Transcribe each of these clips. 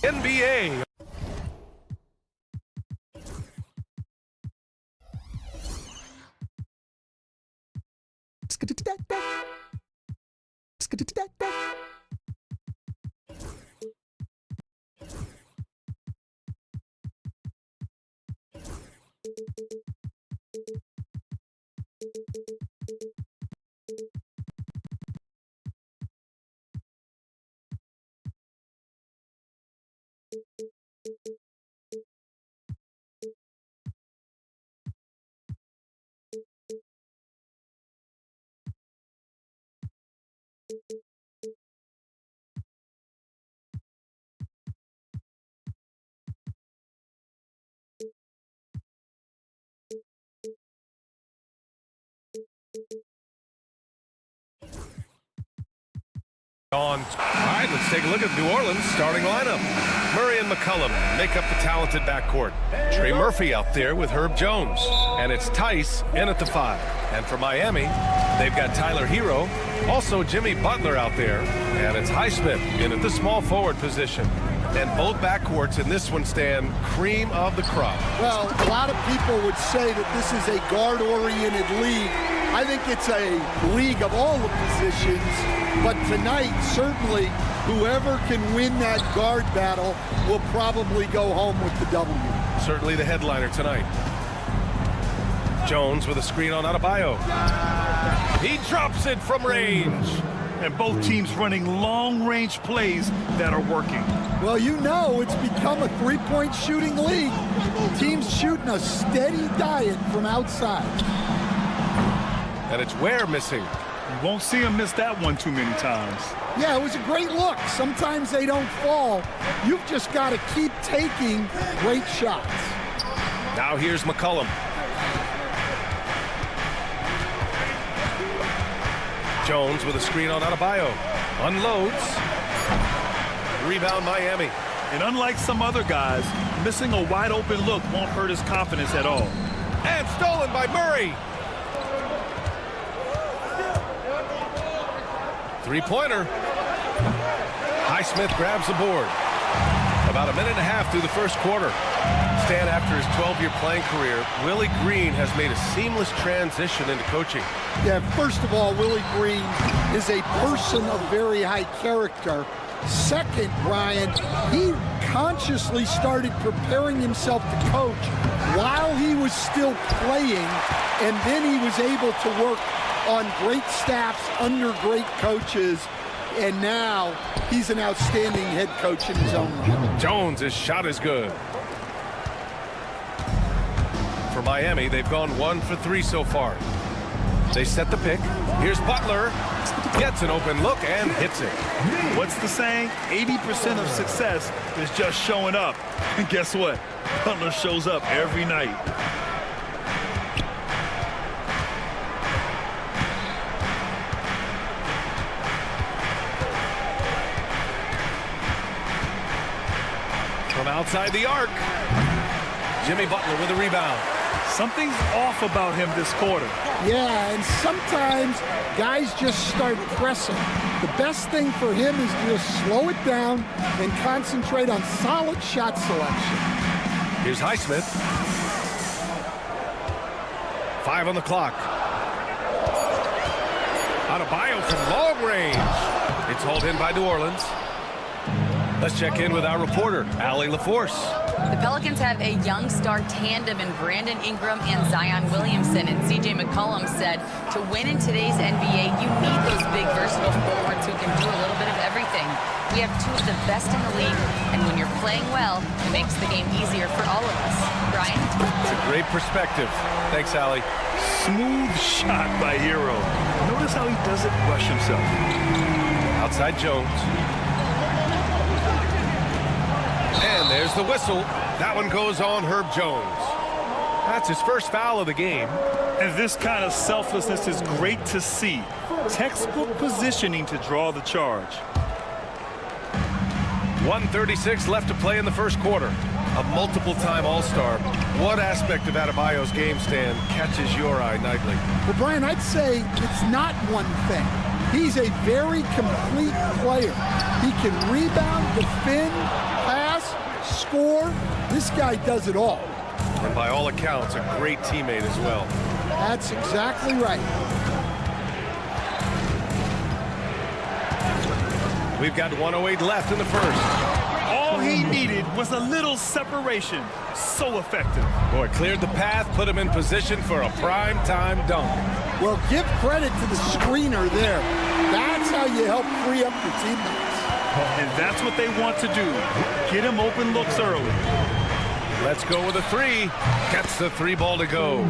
NBA. All right, let's take a look at New Orleans' starting lineup. Murray and McCollum make up the talented backcourt. Trey Murphy out there with Herb Jones. And it's Tice in at the 5. And for Miami, they've got Tyler Hero, also Jimmy Butler out there. And it's Highsmith in at the small forward position. And both backcourts in this one stand cream of the crop. Well, a lot of people would say that this is a guard-oriented league. I think it's a league of all the positions, but tonight, certainly, whoever can win that guard battle will probably go home with the W. Certainly the headliner tonight. Jones with a screen on Adebayo. He drops it from range. And both teams running long-range plays that are working. Well, you know, it's become a three-point shooting league. Teams shooting a steady diet from outside. And it's Ware missing. You won't see him miss that one too many times. Yeah, it was a great look. Sometimes they don't fall. You've just got to keep taking great shots. Now here's McCollum. Jones with a screen on Adebayo. Unloads. Rebound Miami. And unlike some other guys, missing a wide open look won't hurt his confidence at all. And stolen by Murray. Three-pointer. Highsmith grabs the board. About a minute and a half through the first quarter. Stan, after his 12-year playing career, Willie Green has made a seamless transition into coaching. Yeah, first of all, Willie Green is a person of very high character. Second, Brian, he consciously started preparing himself to coach while he was still playing, and then he was able to work on great staffs under great coaches, and now he's an outstanding head coach in his own right. Jones' shot is good. For Miami, they've gone 1 for 3 so far. They set the pick. Here's Butler. Gets an open look and hits it. What's the saying? 80% of success is just showing up. And guess what? Butler shows up every night. From outside the arc. Jimmy Butler with a rebound. Something's off about him this quarter. Yeah, and sometimes guys just start pressing. The best thing for him is to just slow it down and concentrate on solid shot selection. Here's Highsmith. 5 on the clock. Adebayo from long range. It's hauled in by New Orleans. Let's check in with our reporter, Allie LaForce. The Pelicans have a young star tandem in Brandon Ingram and Zion Williamson. And C.J. McCollum said to win in today's NBA, you need those big, versatile forwards who can do a little bit of everything. We have two of the best in the league, and when you're playing well, it makes the game easier for all of us. Brian? It's a great perspective. Thanks, Allie. Smooth shot by Hero. Notice how he doesn't rush himself. Outside Jones. And there's the whistle. That one goes on Herb Jones. That's his first foul of the game. And this kind of selflessness is great to see. Textbook positioning to draw the charge. 1:36 left to play in the first quarter. A multiple-time All-Star. What aspect of Adebayo's game, Stan, catches your eye nightly? Well, Brian, I'd say it's not one thing. He's a very complete player. He can rebound, defend, pass, score. This guy does it all. And by all accounts, a great teammate as well. That's exactly right. We've got 1:08 left in the first. All he needed was a little separation. So effective. Boy, cleared the path, put him in position for a prime-time dunk. Well, give credit to the screener there. That's how you help free up your teammates. And that's what they want to do. Get him open looks early. Let's go with a three. Gets the three ball to go.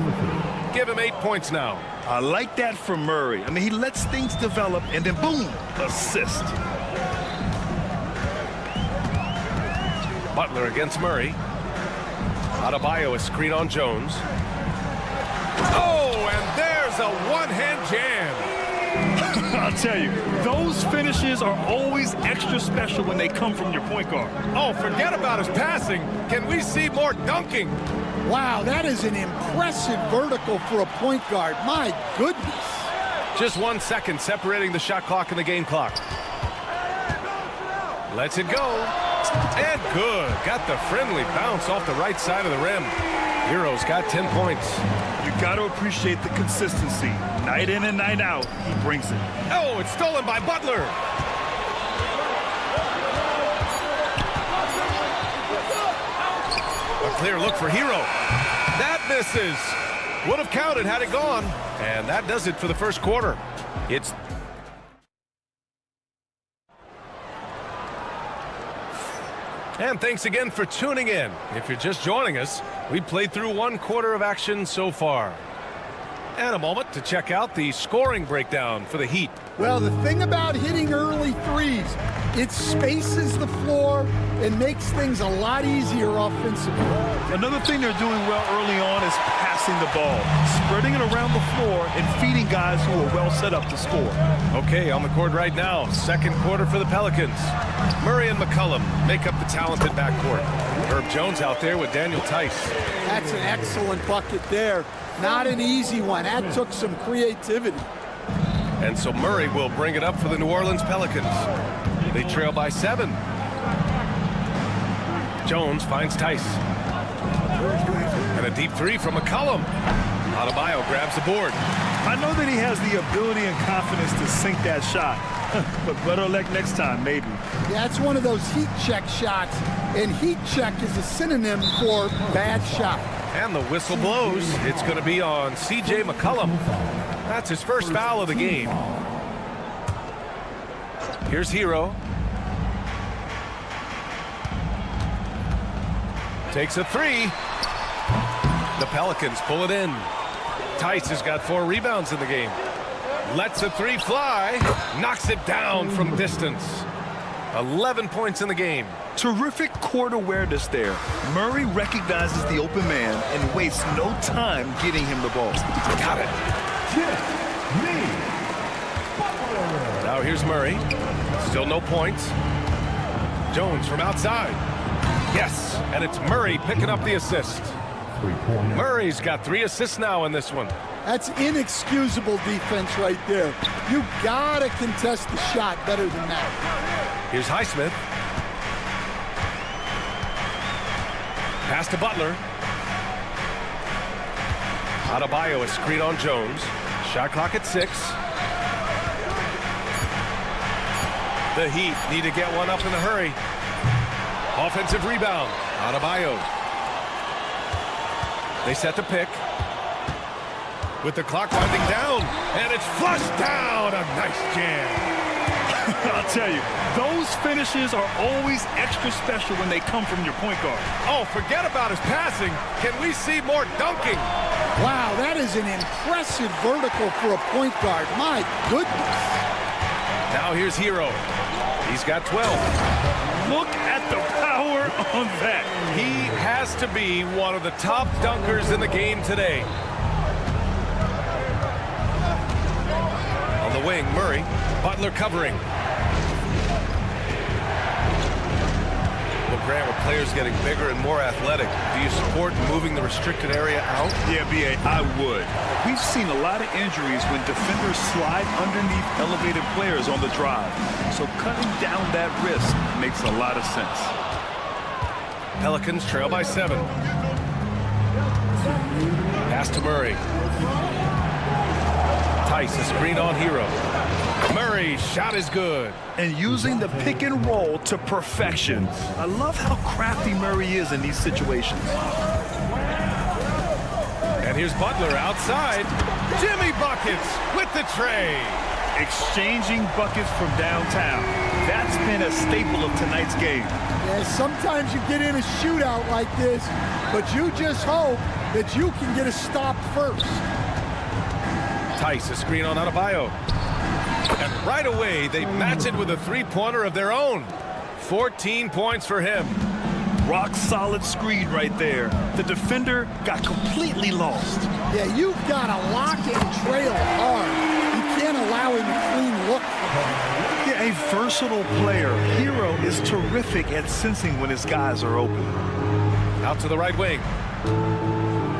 Give him 8 points now. I like that from Murray. I mean, he lets things develop and then boom, assist. Butler against Murray. Adebayo a screen on Jones. Oh, and there's a one-hand jam. I'll tell you, those finishes are always extra special when they come from your point guard. Oh, forget about his passing. Can we see more dunking? Wow, that is an impressive vertical for a point guard. My goodness. Just 1 second separating the shot clock and the game clock. Lets it go. And good. Got the friendly bounce off the right side of the rim. Hero's got 10 points. You got to appreciate the consistency. Night in and night out, he brings it. Oh, it's stolen by Butler. A clear look for Hero. That misses. Would have counted had it gone. And that does it for the first quarter. It's And thanks again for tuning in. If you're just joining us, we played through 1 quarter of action so far. And a moment to check out the scoring breakdown for the Heat. Well, the thing about hitting early threes, it spaces the floor and makes things a lot easier offensively. Another thing they're doing well early on is passing the ball, spreading it around the floor and feeding guys who are well set up to score. Okay, on the court right now, second quarter for the Pelicans. Murray and McCollum make up the talented backcourt. Herb Jones out there with Daniel Tice. That's an excellent bucket there. Not an easy one. That took some creativity. And so Murray will bring it up for the New Orleans Pelicans. They trail by 7. Jones finds Tice. And a deep three from McCollum. Adebayo grabs the board. I know that he has the ability and confidence to sink that shot. But better luck next time, maybe. Yeah, it's one of those heat check shots. And heat check is a synonym for bad shot. And the whistle blows. It's going to be on C.J. McCollum. That's his first foul of the game. Here's Hero. Takes a three. The Pelicans pull it in. Tice has got 4 rebounds in the game. Lets a three fly. Knocks it down from distance. 11 points in the game. Terrific court awareness there. Murray recognizes the open man and wastes no time getting him the ball. Got it. Now here's Murray. Still no points. Jones from outside. Yes, and it's Murray picking up the assist. Murray's got 3 assists now in this one. That's inexcusable defense right there. You gotta contest the shot better than that. Here's Highsmith. Pass to Butler. Adebayo, a screen on Jones. Shot clock at 6. The Heat need to get one up in a hurry. Offensive rebound. Adebayo. They set the pick. With the clock winding down. And it's flushed down. A nice jam. I'll tell you, those finishes are always extra special when they come from your point guard. Oh, forget about his passing. Can we see more dunking? Wow, that is an impressive vertical for a point guard. My goodness. Now here's Hero. He's got 12. Look at the power on that. He has to be one of the top dunkers in the game today. On the wing, Murray. Butler covering. Well, Grant, with players getting bigger and more athletic, do you support moving the restricted area out? Yeah, B.A., I would. We've seen a lot of injuries when defenders slide underneath elevated players on the drive. So cutting down that risk makes a lot of sense. Pelicans trail by 7. Pass to Murray. Tice, a screen on Hero. Murray's shot is good. And using the pick and roll to perfection. I love how crafty Murray is in these situations. And here's Butler outside. Jimmy buckets with the tray. Exchanging buckets from downtown. That's been a staple of tonight's game. Yeah, sometimes you get in a shootout like this, but you just hope that you can get a stop first. Tice, a screen on Adebayo. And right away, they match it with a three-pointer of their own. 14 points for him. Rock solid screen right there. The defender got completely lost. Yeah, you've got to lock and trail hard. You can't allow him a clean look. Yeah, a versatile player. Hero is terrific at sensing when his guys are open. Out to the right wing.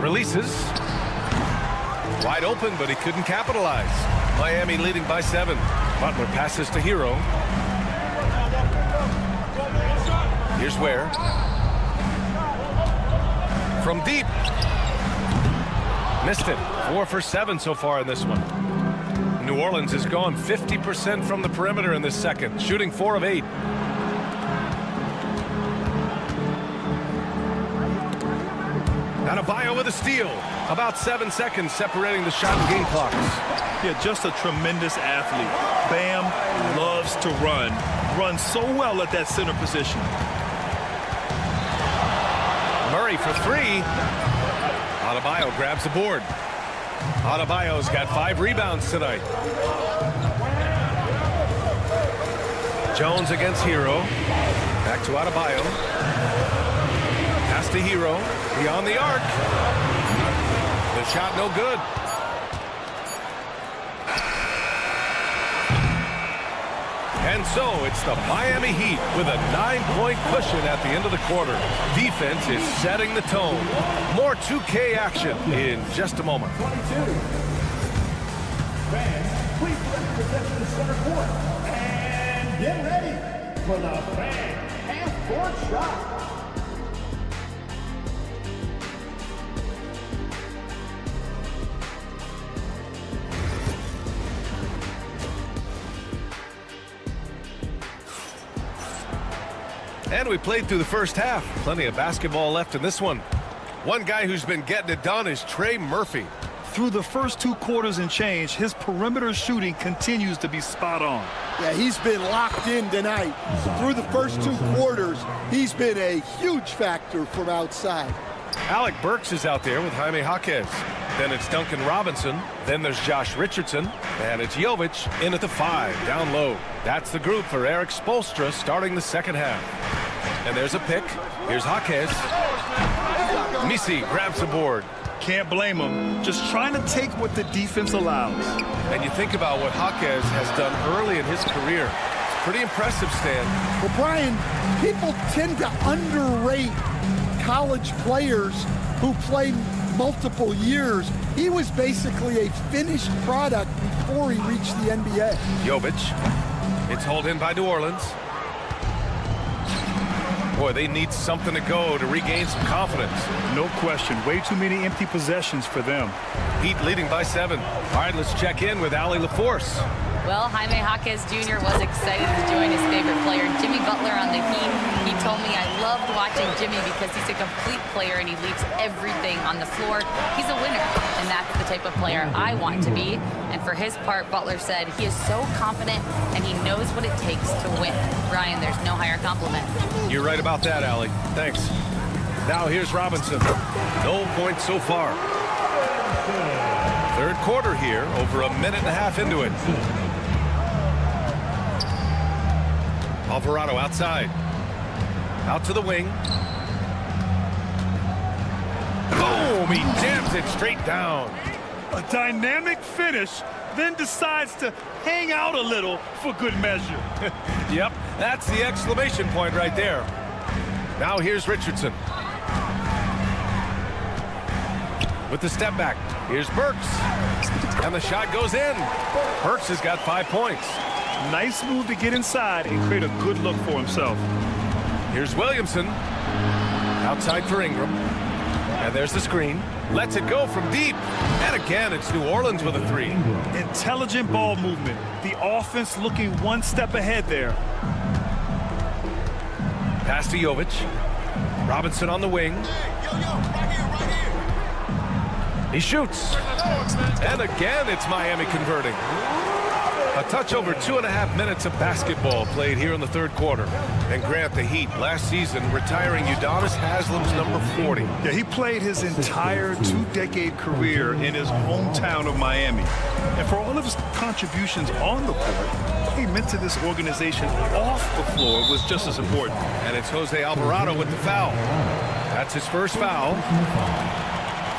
Releases. Wide open, but he couldn't capitalize. Miami leading by 7. Butler passes to Hero. Here's Ware. From deep. Missed it. 4 for 7 so far in this one. New Orleans has gone 50% from the perimeter in this second, shooting 4 of 8. Adebayo with a steal. About 7 seconds separating the shot and game clocks. Yeah, just a tremendous athlete. Bam loves to run. Runs so well at that center position. Murray for 3. Adebayo grabs the board. Adebayo's got 5 rebounds tonight. Jones against Hero. Back to Adebayo. Pass to Hero. Beyond the arc. The shot no good. And so it's the Miami Heat with a 9-point cushion at the end of the quarter. Defense is setting the tone. More 2K action in just a moment. Fans, please represent the center court. And get ready for the fan half-court shot. And we played through the first half. Plenty of basketball left in this one. One guy who's been getting it done is Trey Murphy. Through the first 2 quarters and change, his perimeter shooting continues to be spot on. Yeah, he's been locked in tonight. Through the first 2 quarters, he's been a huge factor from outside. Alec Burks is out there with Jaime Jaquez. Then it's Duncan Robinson. Then there's Josh Richardson. And it's Jovic in at the 5, down low. That's the group for Eric Spoelstra starting the second half. And there's a pick. Here's Jaquez. Misi grabs the board. Can't blame him. Just trying to take what the defense allows. And you think about what Jaquez has done early in his career. It's pretty impressive, Stan. Well, Brian, people tend to underrate college players who played multiple years, he was basically a finished product before he reached the NBA. Jovic. It's hauled in by New Orleans. Boy, they need something to go to regain some confidence. No question. Way too many empty possessions for them. Heat leading by 7. All right, let's check in with Allie LaForce. Well, Jaime Jaquez Jr. was excited to join his favorite player, Jimmy Butler, on the Heat. He told me, I loved watching Jimmy because he's a complete player and he leaves everything on the floor. He's a winner, and that's the type of player I want to be. And for his part, Butler said he is so confident and he knows what it takes to win. Ryan, there's no higher compliment. You're right about that, Allie. Thanks. Now here's Robinson. No points so far. Third quarter here, over a minute and a half into it. Eldorado outside. Out to the wing. Boom! He jams it straight down. A dynamic finish, then decides to hang out a little for good measure. Yep, that's the exclamation point right there. Now here's Richardson. With the step back, here's Burks. And the shot goes in. Burks has got 5 points. Nice move to get inside and create a good look for himself. Here's Williamson. Outside for Ingram. And there's the screen. Lets it go from deep. And again, it's New Orleans with a 3. Intelligent ball movement. The offense looking one step ahead there. Pass to Jovic. Robinson on the wing. He shoots. And again, it's Miami converting. A touch over 2.5 minutes of basketball played here in the third quarter. And Grant, the Heat, last season retiring Udonis Haslam's number 40. Yeah, he played his entire 2-decade career in his hometown of Miami. And for all of his contributions on the court, what he meant to this organization off the floor was just as important. And it's Jose Alvarado with the foul. That's his first foul.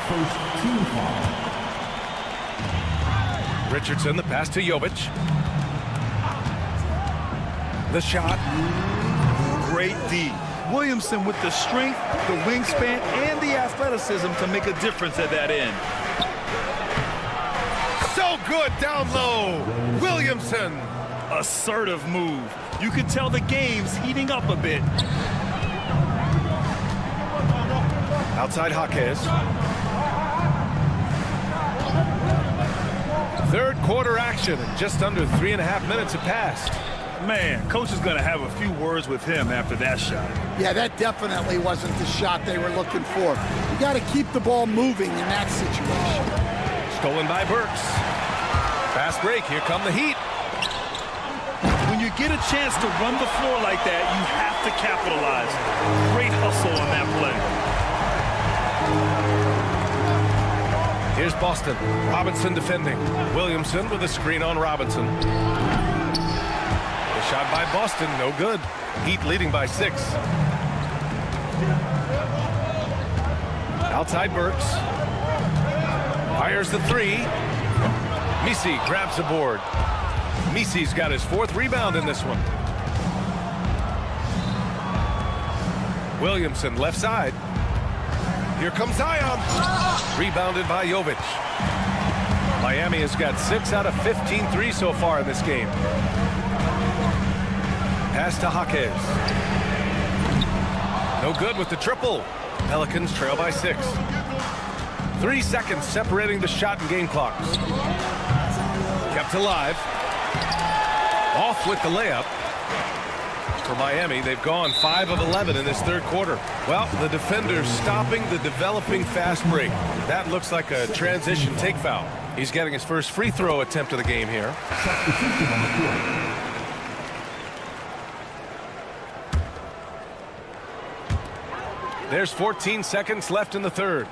First team foul. Richardson, the pass to Jovic. The shot. Great D. Williamson with the strength, the wingspan, and the athleticism to make a difference at that end. So good down low. Williamson. Assertive move. You can tell the game's heating up a bit. Outside Jaquez. Third quarter action, and just under 3.5 minutes have passed. Man, coach is going to have a few words with him after that shot. Yeah, that definitely wasn't the shot they were looking for. You got to keep the ball moving in that situation. Stolen by Burks. Fast break, here come the Heat. When you get a chance to run the floor like that, you have to capitalize. Great hustle on that play. Here's Boston. Robinson defending. Williamson with a screen on Robinson. The shot by Boston, no good. Heat leading by 6. Outside Burks. Fires the 3. Misi grabs the board. Misi's got his 4th rebound in this one. Williamson left side. Here comes Zion. Rebounded by Jovic. Miami has got 6 out of 15 threes so far in this game. Pass to Jaquez. No good with the triple. Pelicans trail by 6. 3 seconds separating the shot and game clocks. Kept alive. Off with the layup. For Miami, they've gone 5 of 11 in this third quarter. Well, the defender's stopping the developing fast break. That looks like a transition take foul. He's getting his first free throw attempt of the game here. There's 14 seconds left in the third.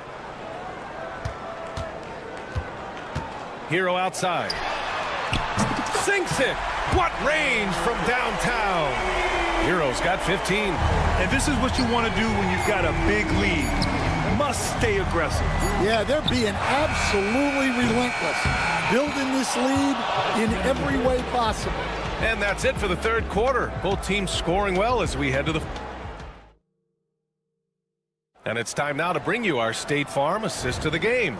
Hero outside. Sinks it. What range from downtown. Hero's got 15. And this is what you want to do when you've got a big lead. Must stay aggressive. Yeah, they're being absolutely relentless. Building this lead in every way possible. And that's it for the third quarter. Both teams scoring well as we head to the... And it's time now to bring you our State Farm assist of the game.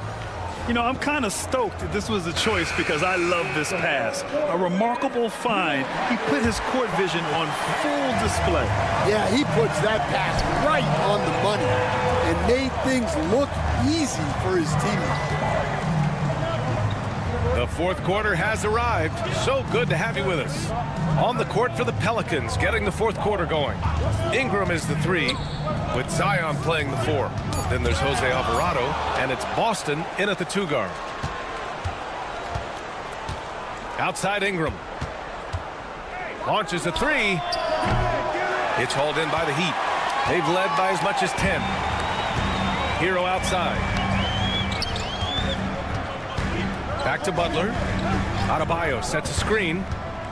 You know, I'm kind of stoked that this was a choice because I love this pass. A remarkable find. He put his court vision on full display. Yeah, he puts that pass right on the money and made things look easy for his teammate. The fourth quarter has arrived. So good to have you with us. On the court for the Pelicans, getting the fourth quarter going. Ingram is the 3, with Zion playing the 4. Then there's Jose Alvarado, and it's Boston in at the 2 guard. Outside Ingram. Launches a 3. It's hauled in by the Heat. They've led by as much as 10. Hero outside. Back to Butler. Adebayo sets a screen.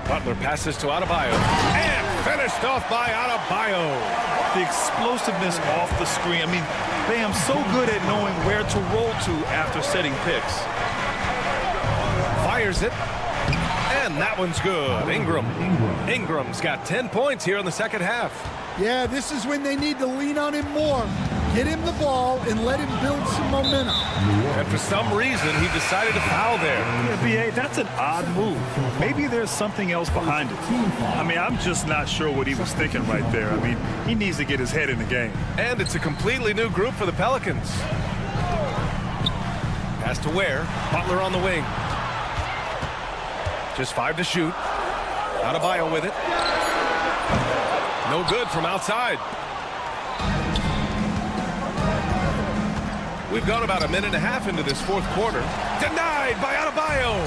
Butler passes to Adebayo. And finished off by Adebayo. The explosiveness off the screen. I mean, Bam's so good at knowing where to roll to after setting picks. Fires it. And that one's good. Ingram's got 10 points here in the second half. Yeah, this is when they need to lean on him more. Get him the ball and let him build some momentum. And for some reason, he decided to foul there. Yeah, B.A., that's an odd move. Maybe there's something else behind it. I mean, I'm just not sure what he was thinking right there. I mean, he needs to get his head in the game. And it's a completely new group for the Pelicans. Pass to Ware. Butler on the wing. Just 5 to shoot. Adebayo with it. No good from outside. We've gone about a minute and a half into this fourth quarter. Denied by Adebayo.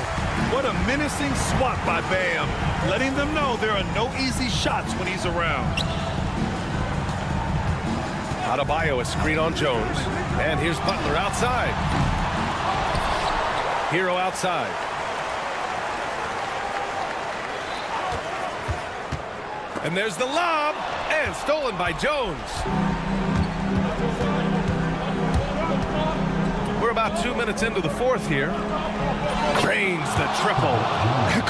What a menacing swat by Bam. Letting them know there are no easy shots when he's around. Adebayo, a screen on Jones. And here's Butler outside. Hero outside. And there's the lob. And stolen by Jones. We're about 2 minutes into the fourth here. Drains the triple.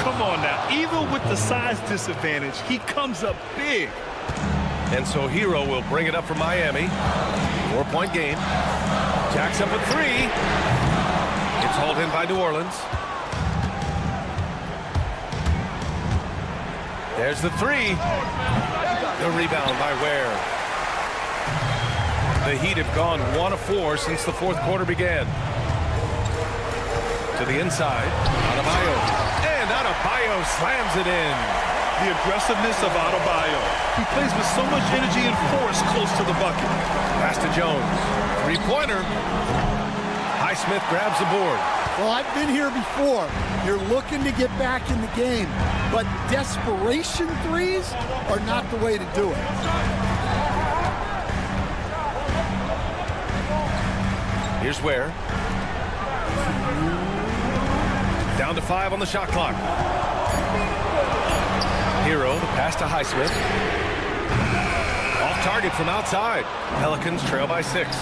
Come on now. Even with the size disadvantage, he comes up big. And so Hero will bring it up for Miami. 4-point game. Jacks up a 3. It's hauled in by New Orleans. There's the 3. The rebound by Ware. The Heat have gone 1 of 4 since the fourth quarter began. To the inside, Adebayo. And Adebayo slams it in. The aggressiveness of Adebayo. He plays with so much energy and force close to the bucket. Pass to Jones. 3-pointer. Highsmith grabs the board. Well, I've been here before. You're looking to get back in the game, but desperation threes are not the way to do it. Here's Ware. Down to 5 on the shot clock. Hero, the pass to Highsmith. Off target from outside. Pelicans trail by 6.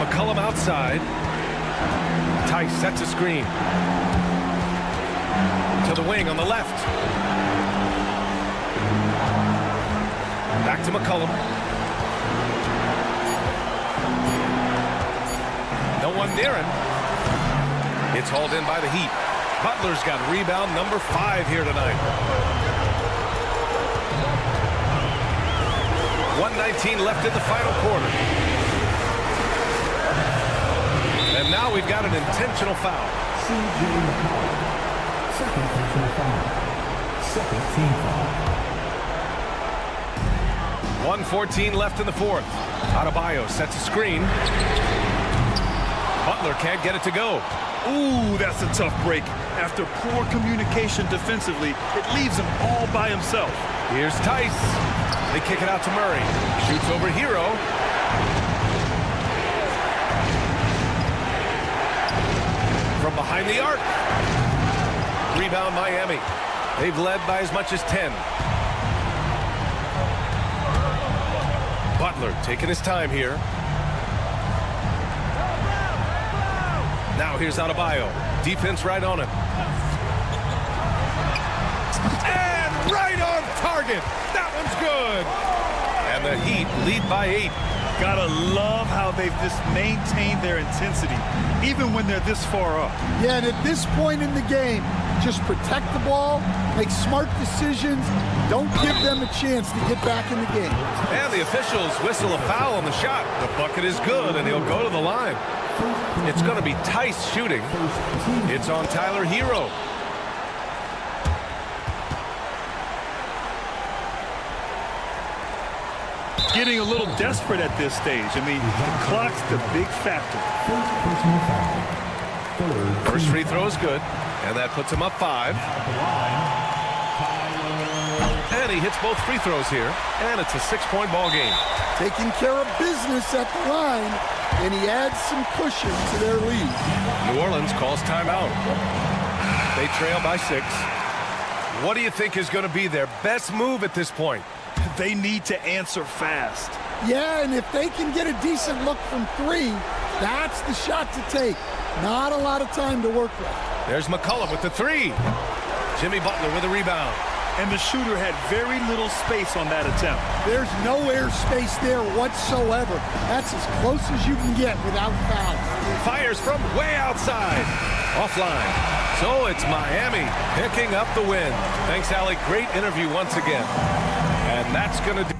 McCollum outside. Tice sets a screen. To the wing on the left. Back to McCollum. No one near him. It's hauled in by the Heat. Butler's got rebound number 5 here tonight. 1:19 left in the final quarter. And now we've got an intentional foul. Second personal foul. Second team foul. 1:14 left in the fourth. Adebayo sets a screen. Butler can't get it to go. Ooh, that's a tough break. After poor communication defensively, it leaves him all by himself. Here's Tice. They kick it out to Murray. Shoots over Hero. From behind the arc. Rebound Miami. They've led by as much as 10. Butler taking his time here. Now here's Adebayo. Defense right on him. And right on target. That one's good. And the Heat lead by 8. Gotta love how they've just maintained their intensity, even when they're this far up. Yeah, and at this point in the game, just protect the ball, make smart decisions, don't give them a chance to get back in the game. And the officials whistle a foul on the shot. The bucket is good, and he'll go to the line. It's going to be Tice shooting. It's on Tyler Hero. Getting a little desperate at this stage. I mean, the clock's the big factor. First free throw is good, and that puts him up 5. And he hits both free throws here, and it's a 6-point ball game. Taking care of business at the line, and he adds some cushion to their lead. New Orleans calls timeout. They trail by 6. What do you think is going to be their best move at this point? They need to answer fast. Yeah, and if they can get a decent look from 3, that's the shot to take. Not a lot of time to work with. There's McCullough with the 3. Jimmy Butler with a rebound. And the shooter had very little space on that attempt. There's no air space there whatsoever. That's as close as you can get without fouls. Fires from way outside. Offline. So it's Miami picking up the win. Thanks, Allie. Great interview once again. And that's going to do.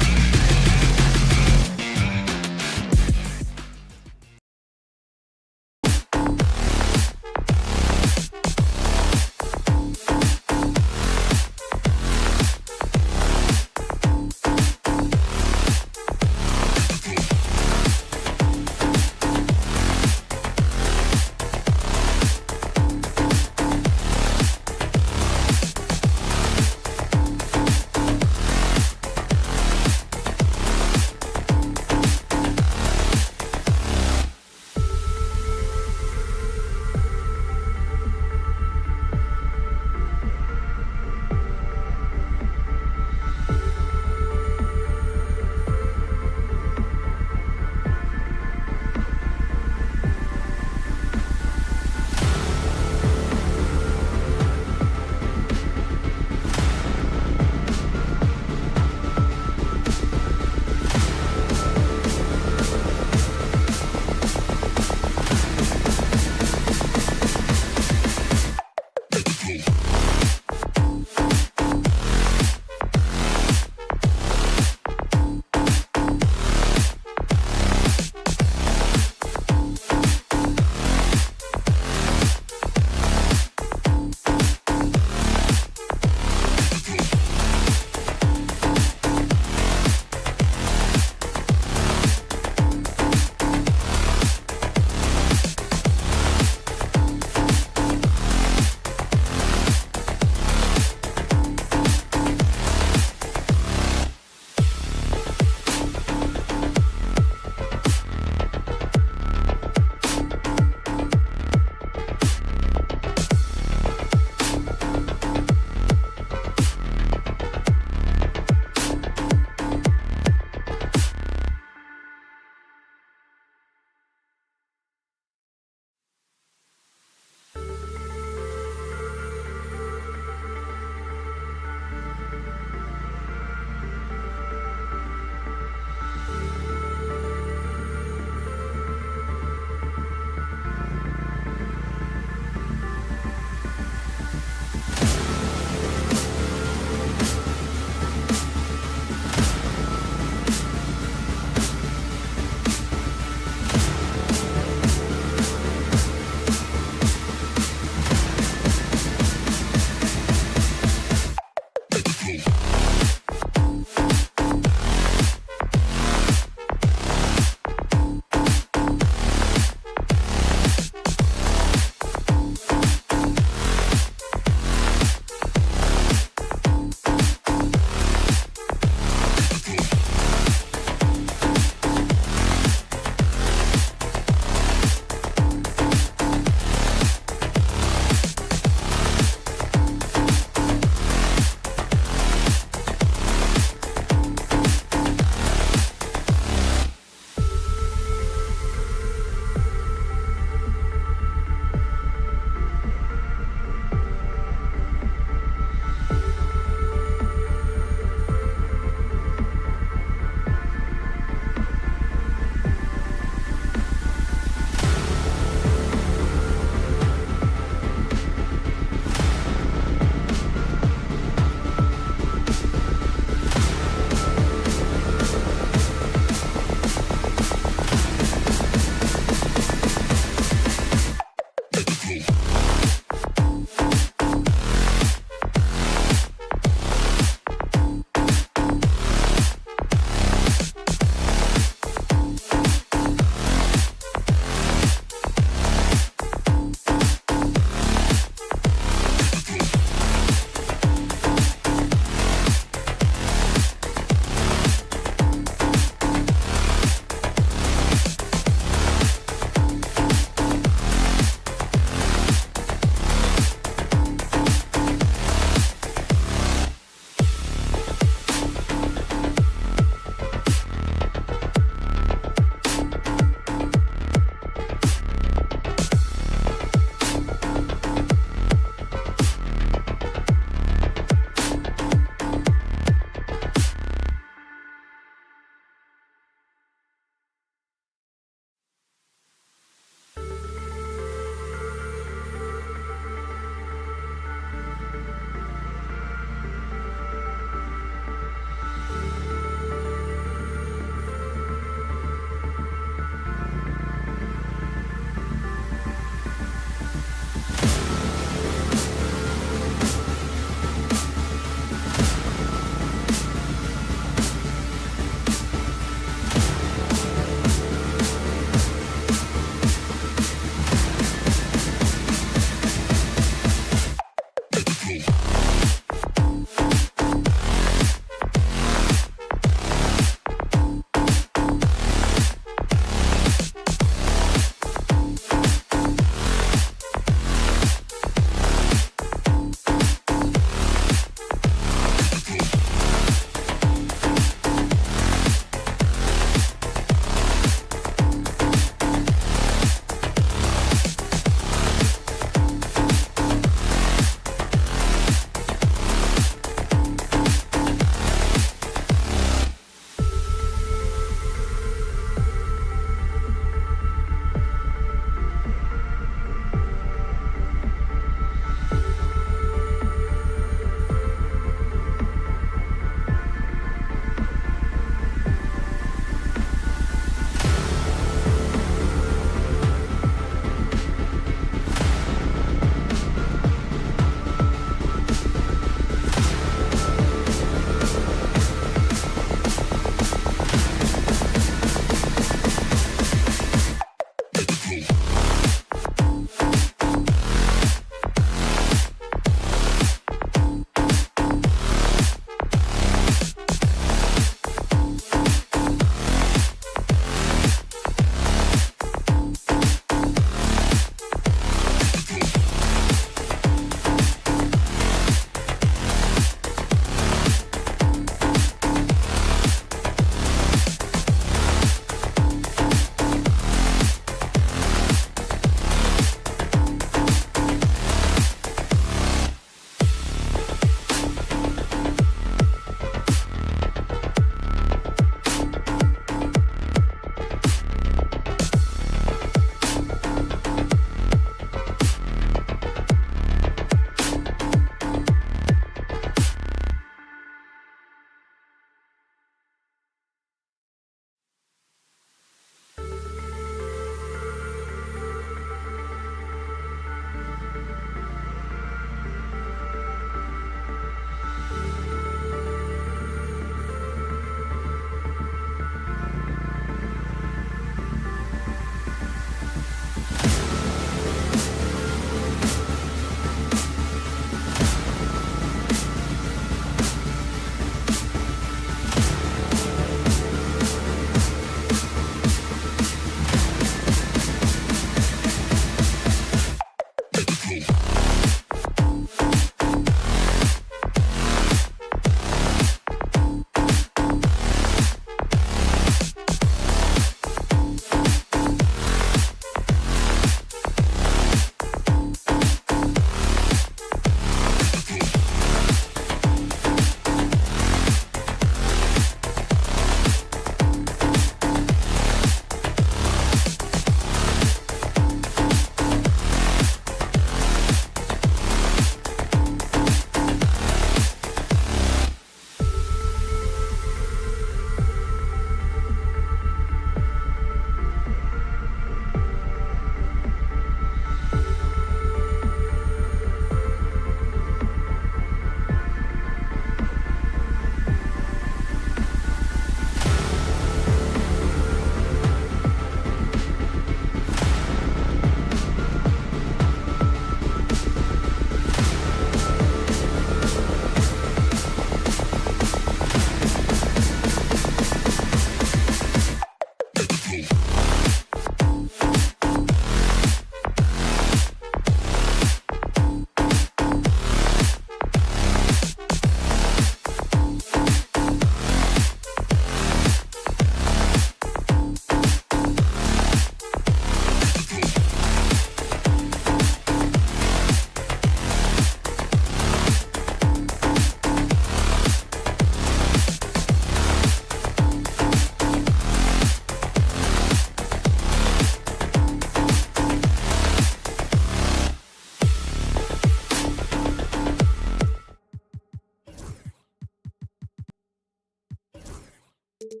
All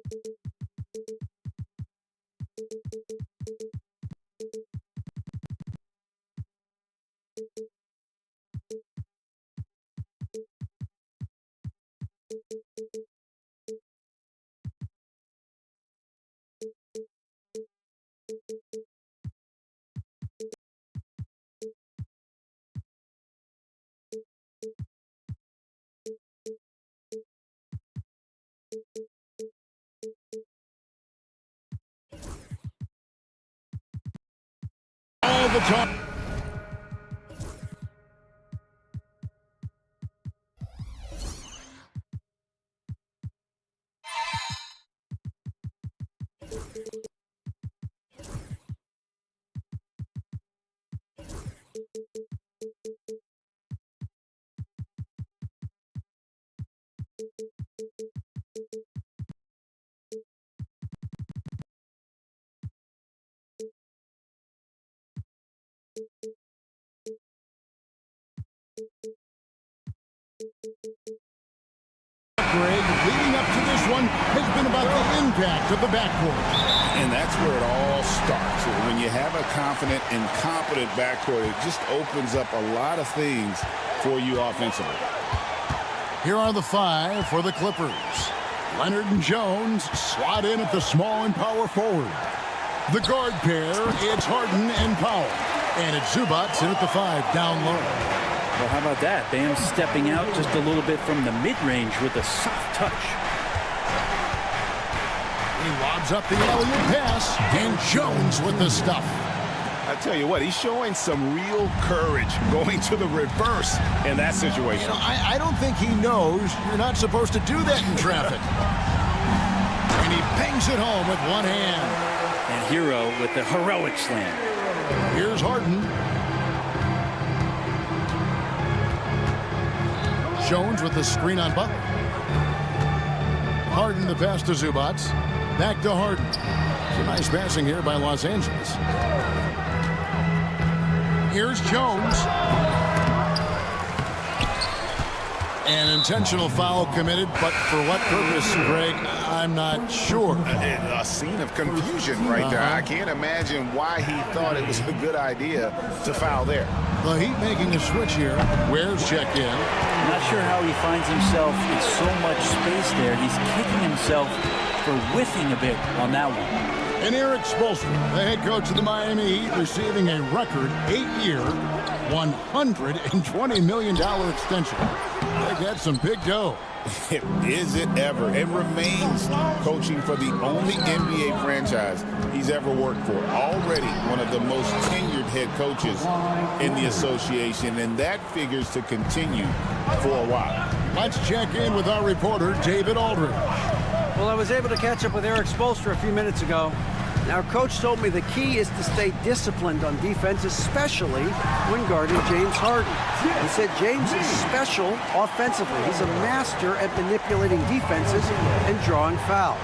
the time. Greg, leading up to this one has been about the impact of the backcourt. And that's where it all starts. When you have a confident and competent backcourt, it just opens up a lot of things for you offensively. Here are the 5 for the Clippers. Leonard and Jones slot in at the small and power forward. The guard pair, it's Harden and Powell. And it's Zubac in at the 5 down low. Well, how about that? Bam stepping out just a little bit from the mid-range with a soft touch. He lobs up the alley-oop pass, and Jones with the stuff. I tell you what, he's showing some real courage going to the reverse in that situation. You know, I don't think he knows you're not supposed to do that in traffic. And he bangs it home with one hand. And Hero with the heroic slam. Here's Harden. Jones with the screen on Butler. Harden the pass to Zubac. Back to Harden. Some nice passing here by Los Angeles. Here's Jones. An intentional foul committed, but for what purpose, Greg, I'm not sure. A scene of confusion right there. I can't imagine why he thought it was a good idea to foul there. The Heat making a switch here. Where's check in? Not sure how he finds himself in so much space there. He's kicking himself for whiffing a bit on that one. And Eric Spoelstra, the head coach of the Miami Heat, receiving a record 8-year, $120 million extension. They got some big dough. Is it ever? It remains coaching for the only NBA franchise he's ever worked for. Already one of the most tenured head coaches in the association, and that figures to continue for a while. Let's check in with our reporter, David Aldridge. Well, I was able to catch up with Eric Spoelstra a few minutes ago. Our coach told me the key is to stay disciplined on defense, especially when guarding James Harden. He said James is special offensively. He's a master at manipulating defenses and drawing fouls.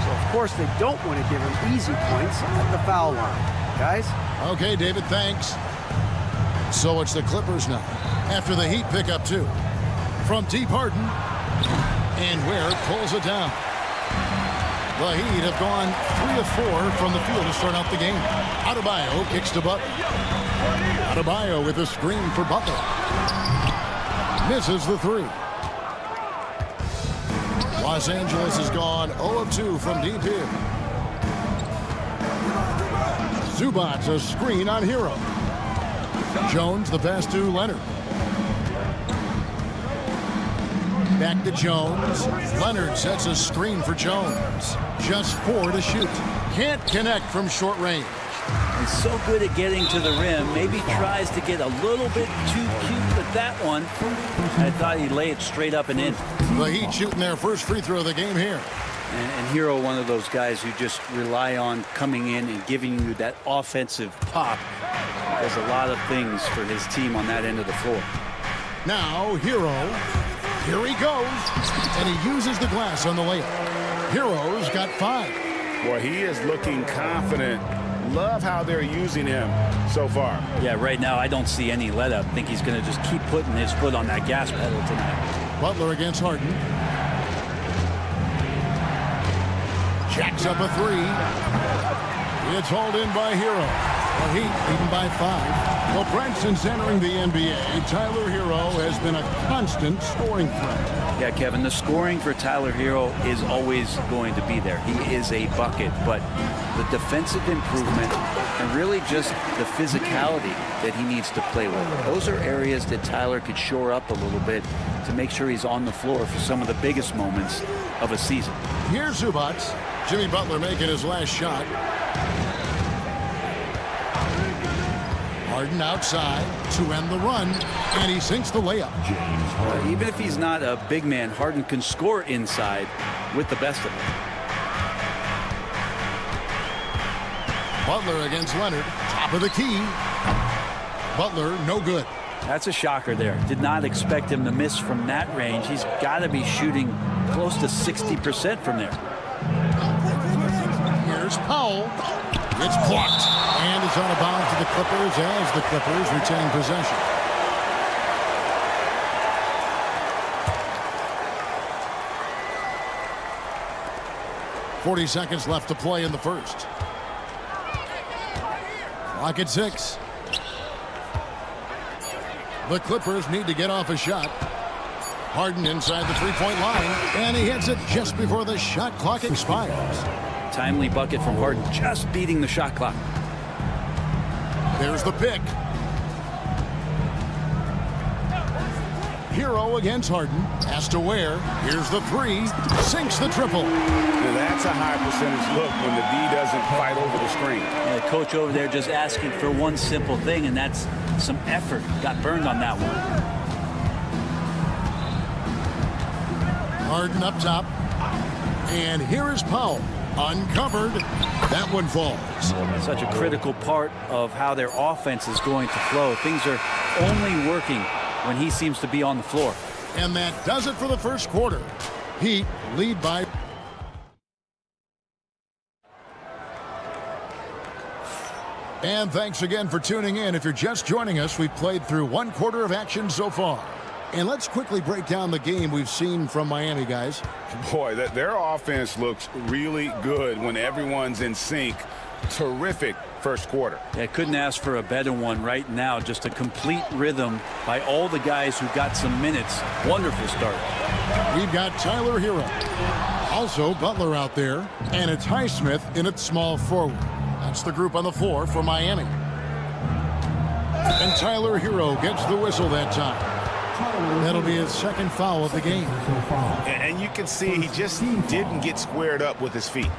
So, of course, they don't want to give him easy points at the foul line. Guys? Okay, David, thanks. So it's the Clippers now, after the Heat pick up 2. From deep Harden, and Ware pulls it down. The Heat have gone 3 of 4 from the field to start out the game. Adebayo kicks to Butler. Adebayo with a screen for Butler. Misses the 3. Los Angeles has gone 0 of 2 from deep here. Zubac a screen on Hero. Jones the pass to Leonard. Back to Jones. Leonard sets a screen for Jones. Just 4 to shoot. Can't connect from short range. He's so good at getting to the rim. Maybe tries to get a little bit too cute with that one. I thought he'd lay it straight up and in. The Heat shooting their first free throw of the game here. And Hero, one of those guys who just rely on coming in and giving you that offensive pop. Does a lot of things for his team on that end of the floor. Now, Hero. Here he goes, and he uses the glass on the layup. Hero's got 5. Boy, he is looking confident. Love how they're using him so far. Yeah, right now I don't see any let up. I think he's going to just keep putting his foot on that gas pedal tonight. Butler against Harden. Jacks up a three. It's hauled in by Hero. The Heat leading by 5. Well, Brent, since entering the NBA, Tyler Hero has been a constant scoring threat. Yeah, Kevin, the scoring for Tyler Hero is always going to be there. He is a bucket, but the defensive improvement and really just the physicality that he needs to play with. Those are areas that Tyler could shore up a little bit to make sure he's on the floor for some of the biggest moments of a season. Here's Zubac. Jimmy Butler making his last shot. Harden outside to end the run, and he sinks the layup. Even if he's not a big man, Harden can score inside with the best of them. Butler against Leonard, top of the key. Butler, no good. That's a shocker there. Did not expect him to miss from that range. He's got to be shooting close to 60% from there. Here's Powell. It's blocked. And it's out of bounds to the Clippers as the Clippers retain possession. .40 seconds left to play in the first. Clock at 6. The Clippers need to get off a shot. Harden inside the three-point line, and he hits it just before the shot clock expires. Timely bucket from Harden, just beating the shot clock. There's the pick. Hero against Harden. Has to wear. Here's the three. Sinks the triple. Now that's a high percentage look when the D doesn't fight over the screen. Yeah, the coach over there just asking for one simple thing, and that's some effort. Got burned on that one. Harden up top. And here is Powell. Uncovered. That one falls. Such a critical part of how their offense is going to flow. Things are only working when he seems to be on the floor. And that does it for the first quarter. Heat lead by... And thanks again for tuning in. If you're just joining us, we've played through one quarter of action so far. And let's quickly break down the game we've seen from Miami, guys. Boy, their offense looks really good when everyone's in sync. Terrific first quarter. Yeah, couldn't ask for a better one right now. Just a complete rhythm by all the guys who got some minutes. Wonderful start. We've got Tyler Hero. Also Butler out there. And it's Highsmith in at small forward. That's the group on the floor for Miami. And Tyler Hero gets the whistle that time. That'll be his second foul of the game. And you can see he just didn't get squared up with his feet.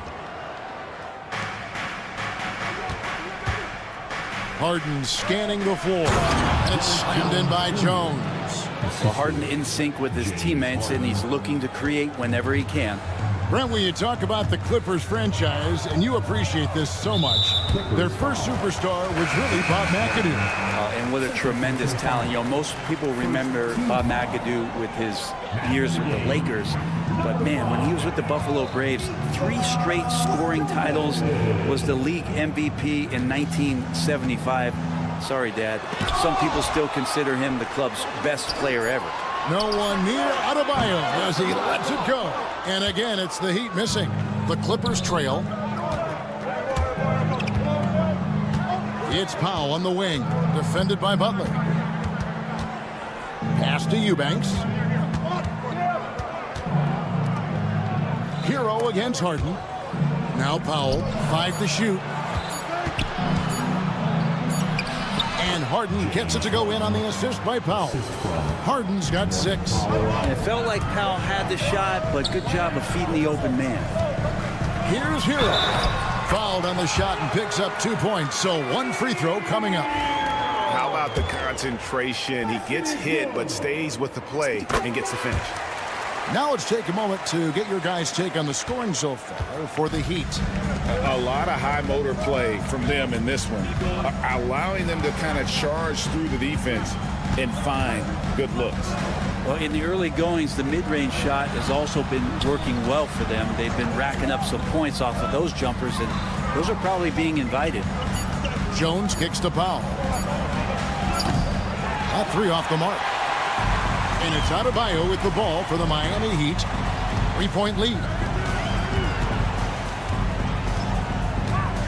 Harden scanning the floor. And it's slammed in by Jones. Well, Harden in sync with his teammates, and he's looking to create whenever he can. Brent, when you talk about the Clippers franchise, and you appreciate this so much, their first superstar was really Bob McAdoo. And what a tremendous talent. You know, most people remember Bob McAdoo with his years with the Lakers. But, man, when he was with the Buffalo Braves, 3 straight scoring titles, was the league MVP in 1975. Sorry, Dad. Some people still consider him the club's best player ever. No one near Adebayo as he lets it go. And again, it's the Heat missing. The Clippers trail. It's Powell on the wing, defended by Butler. Pass to Eubanks. Hero against Harden. Now Powell, 5 to shoot. And Harden gets it to go in on the assist by Powell. Harden's got 6. And it felt like Powell had the shot, but good job of feeding the open man. Here's Hero. Fouled on the shot and picks up 2 points, so 1 free throw coming up. How about the concentration? He gets hit, but stays with the play and gets the finish. Now let's take a moment to get your guys' take on the scoring so far for the Heat. A lot of high motor play from them in this one, allowing them to kind of charge through the defense and find good looks. Well, in the early goings, the mid-range shot has also been working well for them. They've been racking up some points off of those jumpers, and those are probably being invited. Jones kicks to Powell. That 3 off the mark. And it's Adebayo with the ball for the Miami Heat. 3-point lead.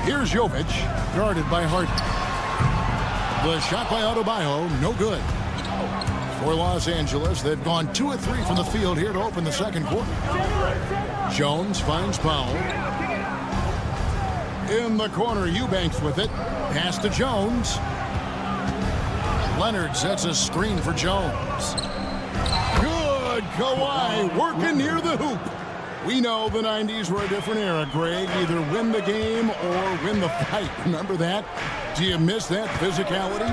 Here's Jovic, guarded by Harden. The shot by Adebayo, no good. For Los Angeles, they've gone 2 of 3 from the field here to open the second quarter. Jones finds Powell. In the corner, Eubanks with it. Pass to Jones. Leonard sets a screen for Jones. Good, Kawhi working near the hoop. We know the 90s were a different era, Greg. Either win the game or win the fight. Remember that? Do you miss that physicality?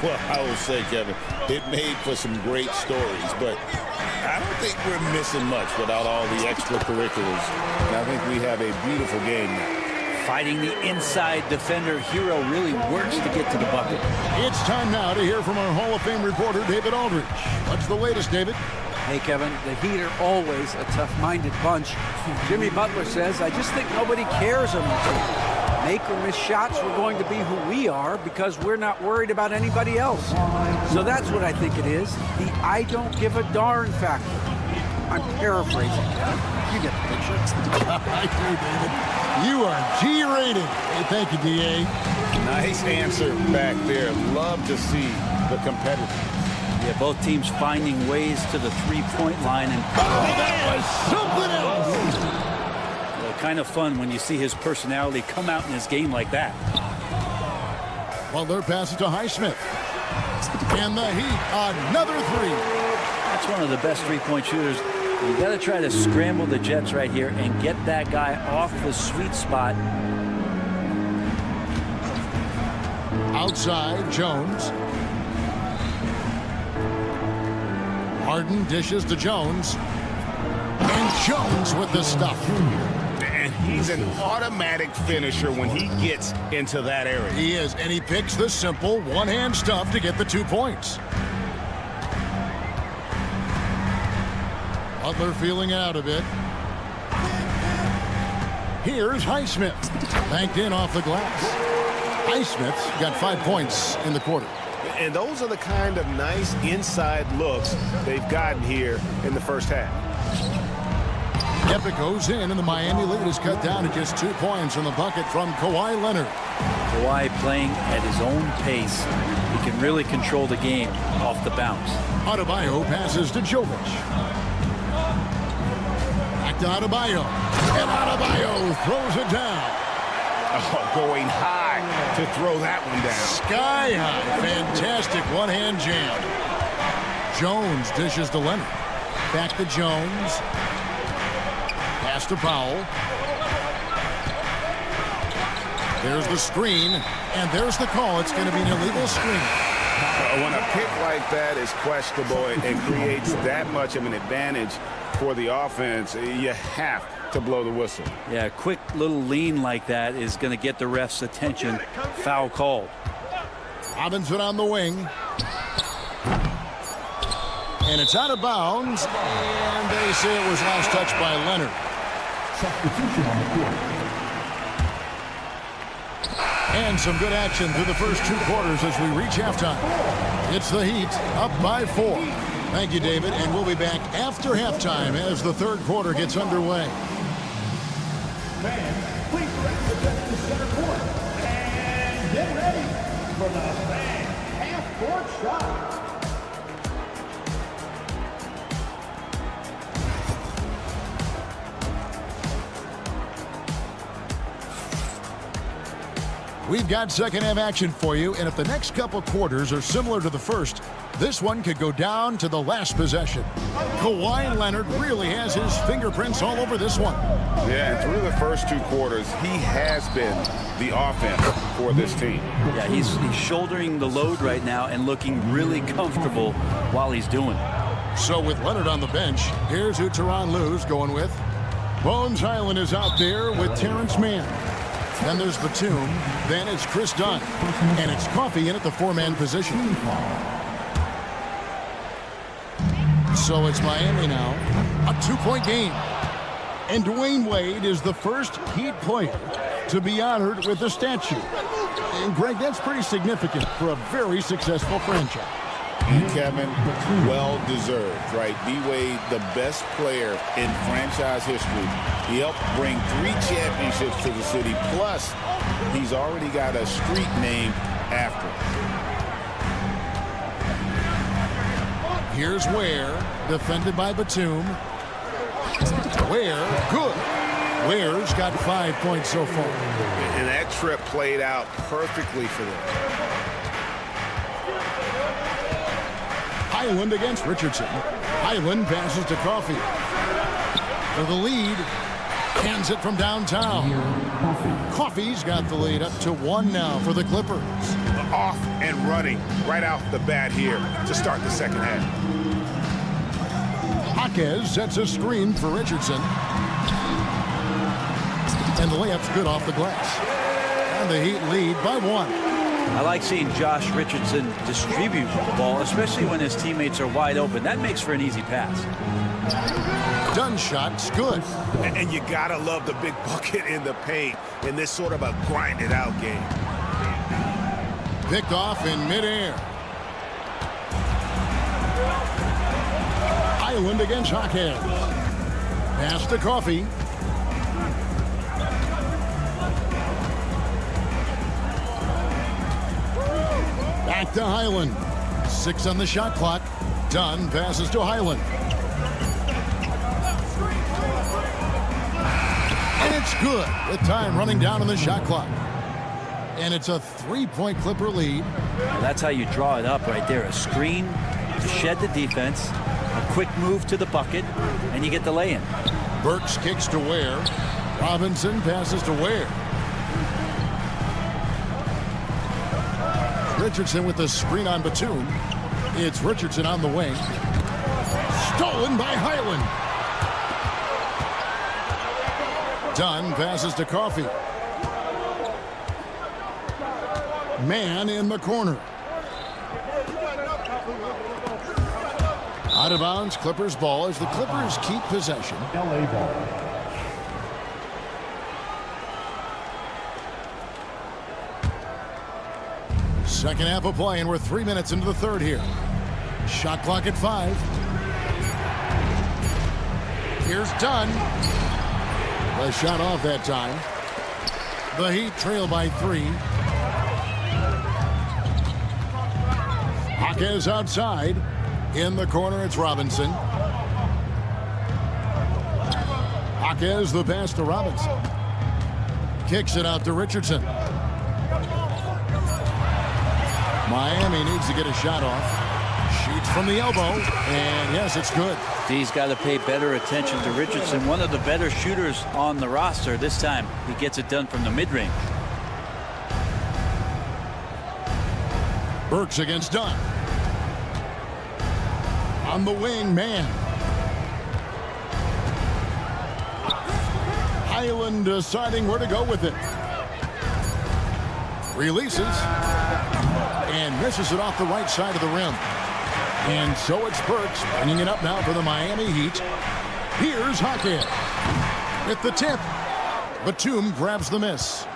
Well, I will say, Kevin, it made for some great stories, but I don't think we're missing much without all the extracurriculars. And I think we have a beautiful game now. Fighting the inside defender, Hero really works to get to the bucket. It's time now to hear from our Hall of Fame reporter, David Aldridge. What's the latest, David? Hey, Kevin, the Heat are always a tough-minded bunch. Jimmy Butler says, I just think nobody cares about make or miss shots. We're going to be who we are because we're not worried about anybody else. So that's what I think it is, the I don't give a darn factor. I'm paraphrasing, Kevin. You get the picture. I do, David. You are G-rated. Hey, thank you, D.A. Nice answer back there. Love to see the competitive. Yeah, both teams finding ways to the three-point line. And that was something else. Well, kind of fun when you see his personality come out in his game like that. Butler passes to Highsmith. And the Heat, another three. That's one of the best three-point shooters. You got to try to scramble the Jets right here and get that guy off the sweet spot. Outside, Jones. Harden dishes to Jones. And Jones with the stuff. And he's an automatic finisher when he gets into that area. He is, and he picks the simple one-hand stuff to get the 2 points. Butler feeling out a bit. Here's Highsmith. Banked in off the glass. Highsmith's got 5 points in the quarter. And those are the kind of nice inside looks they've gotten here in the first half. Epic goes in, and the Miami lead is cut down to just 2 points on the bucket from Kawhi Leonard. Kawhi playing at his own pace. He can really control the game off the bounce. Adebayo passes to Jovic. Back to Adebayo. And Adebayo throws it down. Oh, going high to throw that one down. Sky high. Fantastic one-hand jam. Jones dishes to Leonard. Back to Jones. Pass to Powell. There's the screen, and there's the call. It's going to be an illegal screen. When a pick like that is questionable and creates that much of an advantage for the offense, you have to blow the whistle. Yeah, a quick little lean like that is going to get the ref's attention. Foul call. Robinson on the wing. And it's out of bounds. And they say it was last touched by Leonard. Substitution on the court. And some good action through the first 2 quarters as we reach halftime. It's the Heat up by 4. Thank you, David. And we'll be back after halftime as the third quarter gets underway. Fans, please represent the center court and get ready for the fan half-court shot. We've got second half action for you, and if the next couple quarters are similar to the first, this one could go down to the last possession. Kawhi Leonard really has his fingerprints all over this one. Yeah, and through the first 2 quarters, he has been the offense for this team. Yeah, he's shouldering the load right now and looking really comfortable while he's doing it. So with Leonard on the bench, here's who Tyronn Lue's going with. Bones Highland is out there with Terrence Mann. Then there's Batum. Then it's Chris Dunn. And it's Coffey in at the 4-man position. So it's Miami now. A 2-point game. And Dwayne Wade is the first Heat player to be honored with a statue. And Greg, that's pretty significant for a very successful franchise. And Kevin, well deserved, right? D-Wade, the best player in franchise history. He helped bring 3 championships to the city. Plus, he's already got a street named after him. Here's Ware, defended by Batum. Ware, good. Ware's got 5 points so far. And that trip played out perfectly for them. Highland against Richardson. Highland passes to Coffey. For the lead. Hands it from downtown. Coffey's got the lead up to 1 now for the Clippers. Off and running right off the bat here to start the second half. Jaquez sets a screen for Richardson. And the layup's good off the glass. And the Heat lead by 1. I like seeing Josh Richardson distribute the ball, especially when his teammates are wide open. That makes for an easy pass. Dunn shot's good. And you gotta love the big bucket in the paint in this sort of a grinded out game. Picked off in midair. Highland against Jaquez. Pass to Coffey. Back to Highland. 6 on the shot clock. Dunn passes to Highland. And it's good with time running down on the shot clock. And it's a 3-point Clipper lead. Well, that's how you draw it up right there. A screen to shed the defense, a quick move to the bucket, and you get the lay-in. Burks kicks to Ware. Robinson passes to Ware. Richardson with the screen on Batum. It's Richardson on the wing. Stolen by Highland. Dunn passes to Coffey. Man in the corner. Out of bounds, Clippers ball as the Clippers keep possession. LA ball. Second half of play, and we're 3 minutes into the third here. Shot clock at 5. Here's Dunn. The shot off that time. The Heat trail by 3. Jaquez outside. In the corner, it's Robinson. Jaquez the pass to Robinson. Kicks it out to Richardson. Miami needs to get a shot off. Shoots from the elbow, and yes, it's good. D's got to pay better attention to Richardson, one of the better shooters on the roster. This time, he gets it done from the mid-range. Burks against Dunn. On the wing, man. Highland deciding where to go with it. Releases. And misses it off the right side of the rim. And so it's Burks bringing it up now for the Miami Heat. Here's Jaquez. At the tip. Batum grabs the miss.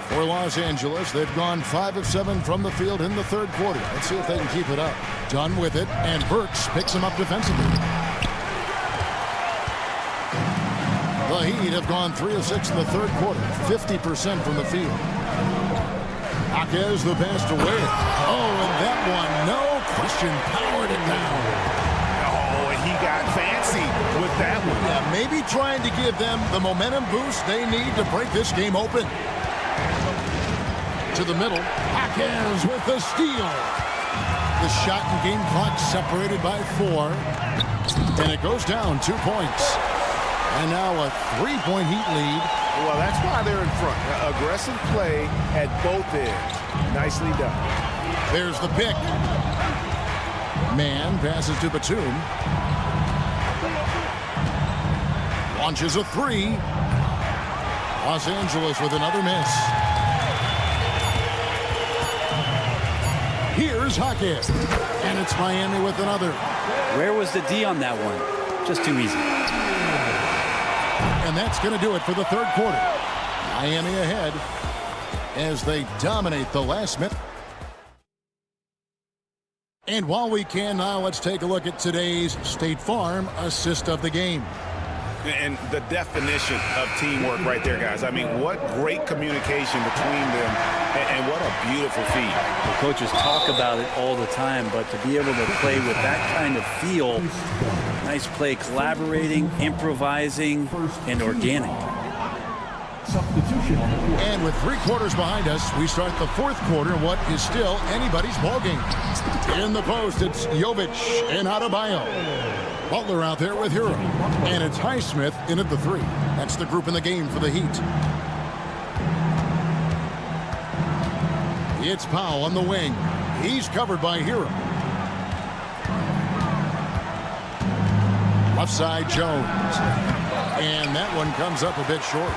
For Los Angeles, they've gone 5 of 7 from the field in the third quarter. Let's see if they can keep it up. Dunn with it, and Burks picks him up defensively. The Heat have gone 3 of 6 in the third quarter, 50% from the field. Jaquez the pass to Ware. Oh, and that one, no question, powered it down. Oh, and he got fancy with that one. Yeah, maybe trying to give them the momentum boost they need to break this game open. To the middle, Jaquez with the steal. The shot and game clock separated by 4. And it goes down 2 points. And now a 3-point Heat lead. Well, that's why they're in front. Aggressive play at both ends. Nicely done. There's the pick. Man passes to Batum. Launches a 3. Los Angeles with another miss. Here's Jaquez. And it's Miami with another. Where was the D on that one? Just too easy. And that's going to do it for the third quarter. Miami ahead as they dominate the last minute. And while we can now, let's take a look at today's State Farm assist of the game. And the definition of teamwork right there, guys. I mean, what great communication between them, and what a beautiful feed. The coaches talk about it all the time, but to be able to play with that kind of feel, nice play, collaborating, improvising, and organic. And with 3 quarters behind us, we start the 4th quarter in what is still anybody's ballgame. In the post, it's Jovic and Adebayo. Butler out there with Hero. And it's Highsmith in at the 3. That's the group in the game for the Heat. It's Powell on the wing. He's covered by Hero. Left side, Jones. And that one comes up a bit short.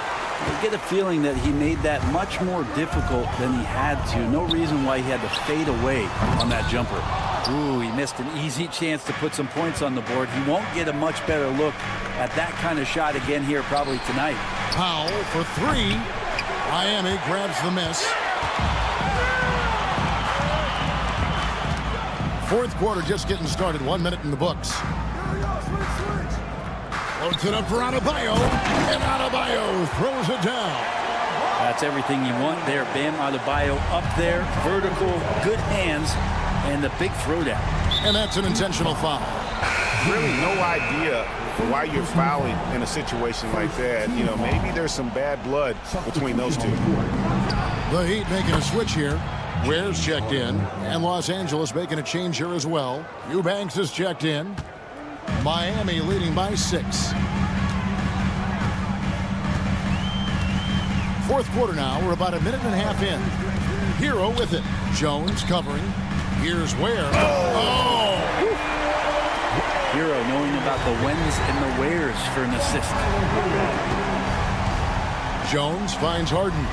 I get a feeling that he made that much more difficult than he had to. No reason why he had to fade away on that jumper. Ooh, he missed an easy chance to put some points on the board. He won't get a much better look at that kind of shot again here probably tonight. Powell for 3. Miami grabs the miss. 4th quarter just getting started. 1 minute in the books. Loads it up for Adebayo, and Adebayo throws it down. That's everything you want there. Bam Adebayo up there, vertical, good hands, and the big throwdown. And that's an intentional foul. Really no idea why you're fouling in a situation like that. You know, maybe there's some bad blood between those two. The Heat making a switch here. Ware's checked in, and Los Angeles making a change here as well. Eubanks is checked in. Miami leading by 6. 4th quarter now. We're about a minute and a half in. Hero with it. Jones covering. Here's Ware. Oh! Hero knowing about the whens and the wheres for an assist. Jones finds Harden.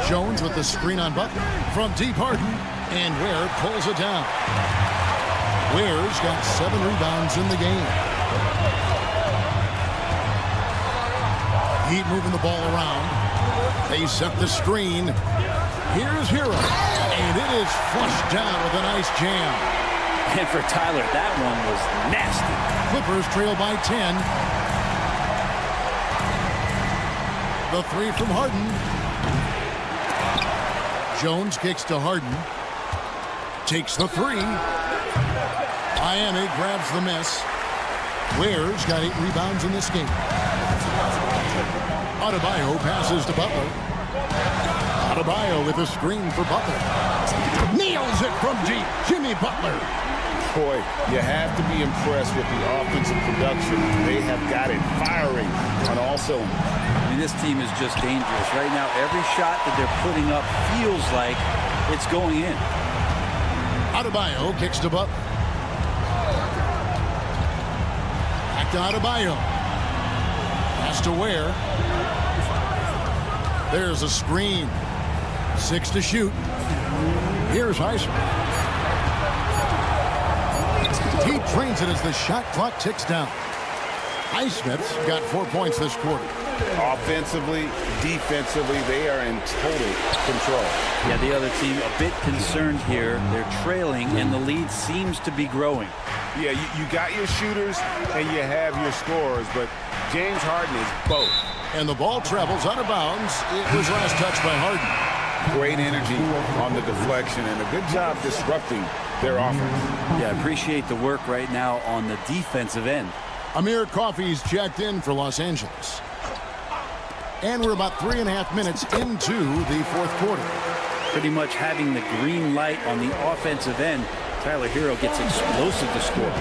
Jones with the screen on Butler. From deep Harden. And Ware pulls it down. Ware's got 7 rebounds in the game. Heat moving the ball around. They set the screen. Here's Hero. And it is flushed down with a nice jam. And for Tyler, that one was nasty. Clippers trail by 10. The 3 from Harden. Jones kicks to Harden. Takes the 3. Miami grabs the miss. Ware's got 8 rebounds in this game. Adebayo passes to Butler. Adebayo with a screen for Butler. Nails it from deep. Jimmy Butler. Boy, you have to be impressed with the offensive production. They have got it firing on all cylinders. I mean, this team is just dangerous. Right now, every shot that they're putting up feels like it's going in. Adebayo kicks to Butler. Back to Adebayo. Pass to Ware. There's a screen. 6 to shoot. Here's Highsmith. He trains it as the shot clock ticks down. Highsmith's got 4 points this quarter. Offensively, defensively, they are in total control. Yeah, the other team a bit concerned here. They're trailing, and the lead seems to be growing. Yeah, you got your shooters and you have your scorers, but James Harden is both. And the ball travels out of bounds. It was last touched by Harden. Great energy on the deflection and a good job disrupting their offense. Yeah, appreciate the work right now on the defensive end. Amir Coffey's checked in for Los Angeles. And we're about 3.5 minutes into the 4th quarter. Pretty much having the green light on the offensive end. Tyler Hero gets explosive to score.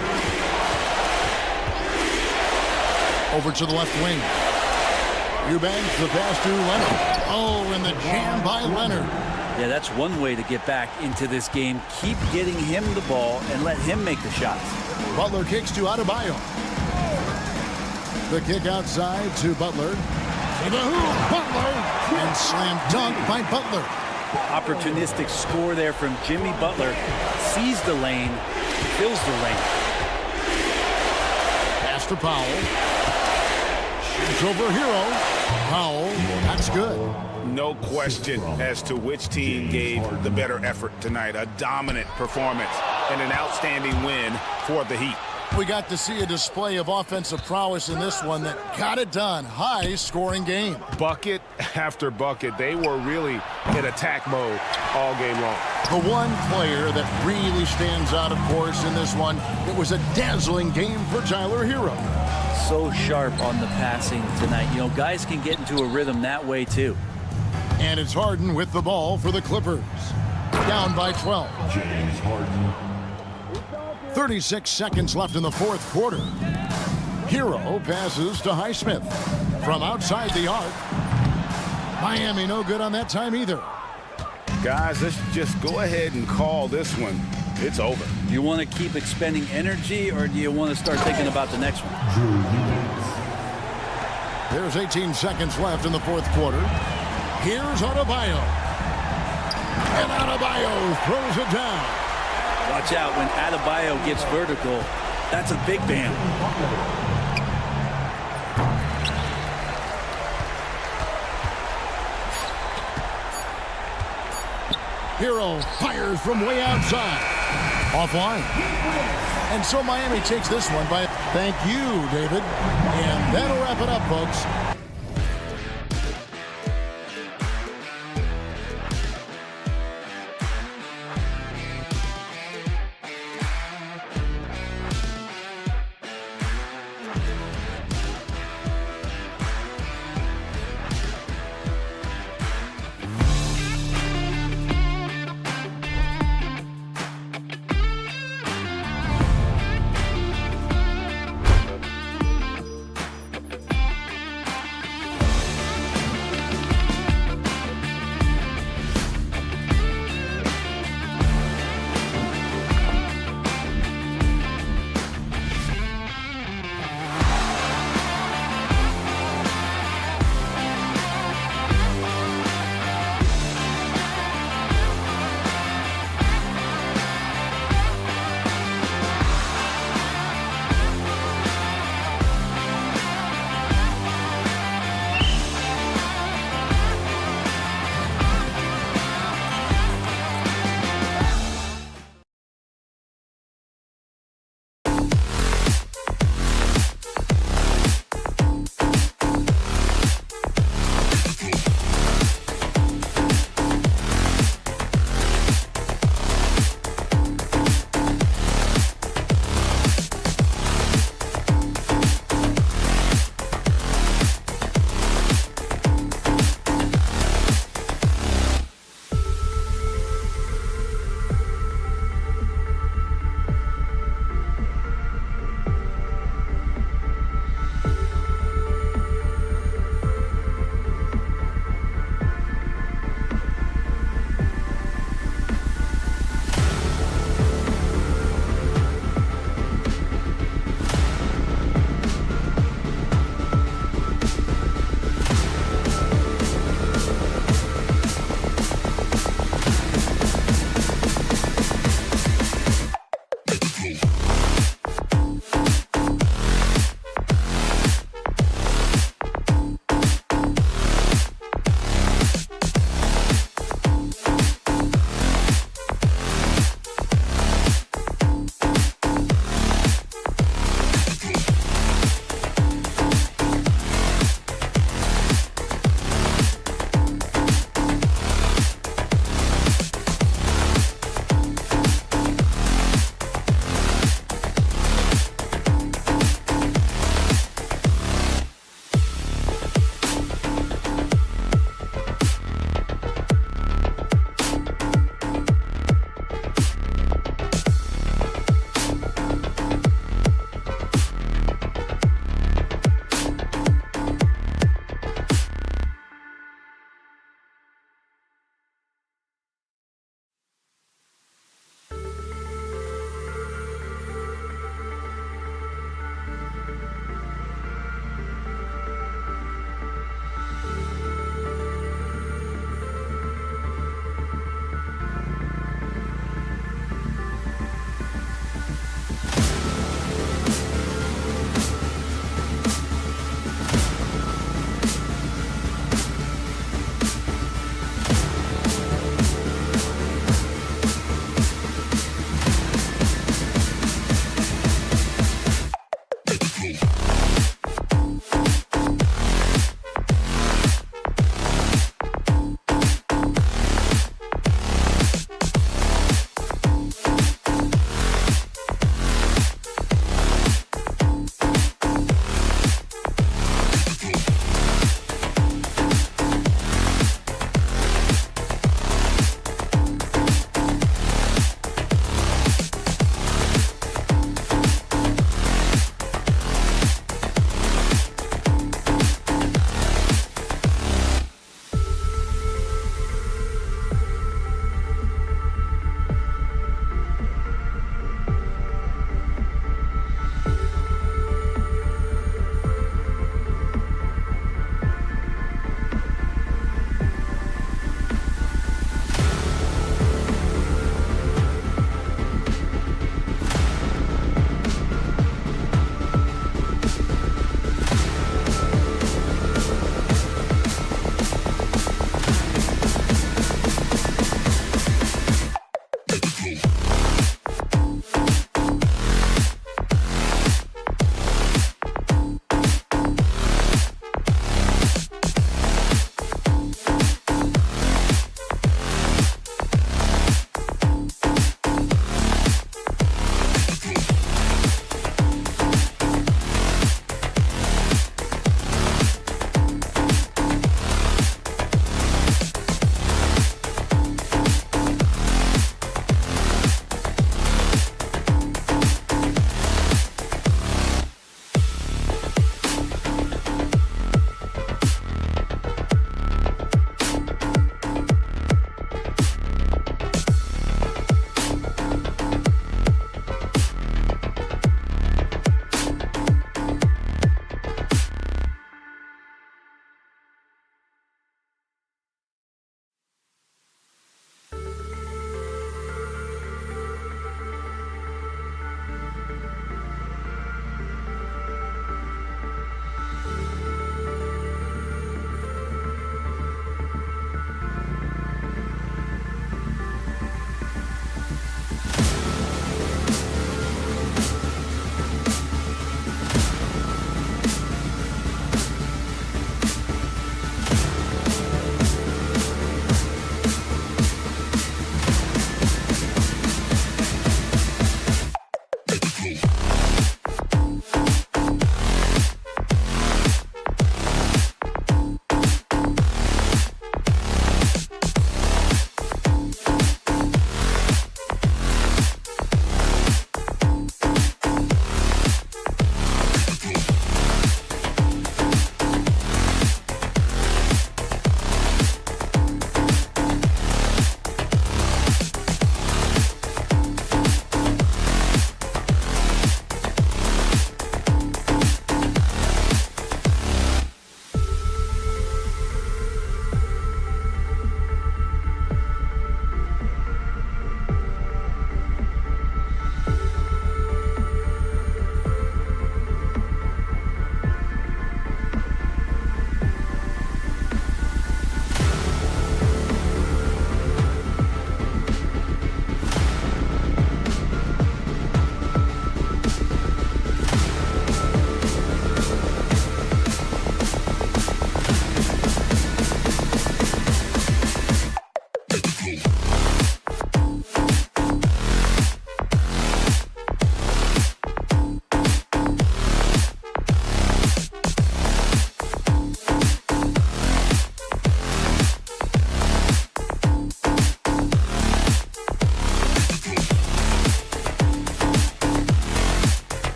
Over to the left wing. Eubanks the pass to Leonard. Oh, and the jam by Leonard. Yeah, that's one way to get back into this game. Keep getting him the ball and let him make the shots. Butler kicks to Adebayo. The kick outside to Butler. To the hoop, Butler. And slam dunk by Butler. Opportunistic score there from Jimmy Butler. Sees the lane, fills the lane. Pass to Powell. It's over Hero. Foul. That's good. No question as to which team gave the better effort tonight. A dominant performance and an outstanding win for the Heat. We got to see a display of offensive prowess in this one that got it done. High-scoring game. Bucket after bucket. They were really in attack mode all game long. The one player that really stands out, of course, in this one, it was a dazzling game for Tyler Hero. So sharp on the passing tonight. You know, guys can get into a rhythm that way, too. And it's Harden with the ball for the Clippers. Down by 12. James Harden. 36 seconds left in the fourth quarter. Hero passes to Highsmith. From outside the arc. Miami no good on that time either. Guys, let's just go ahead and call this one. It's over. Do you want to keep expending energy, or do you want to start thinking about the next one? There's 18 seconds left in the fourth quarter. Here's Adebayo. And Adebayo throws it down. Watch out when Adebayo gets vertical. That's a big bam. Hero fires from way outside. Offline. And so Miami takes this one by... Thank you, David. And that'll wrap it up, folks.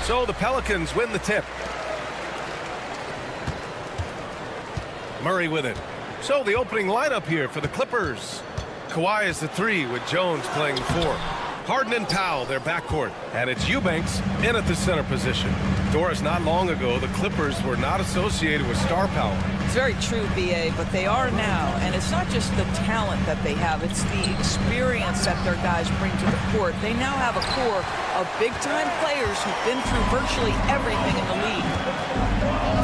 So the Pelicans win the tip. Murray with it. So the opening lineup here for the Clippers. Kawhi is the 3 with Jones playing the 4. Harden and Powell, their backcourt. And it's Eubanks in at the center position. Doris, not long ago, the Clippers were not associated with star power. It's very true, B.A., but they are now. And it's not just the talent that they have. It's the experience that their guys bring to the court. They now have a core of big-time players who've been through virtually everything in the league.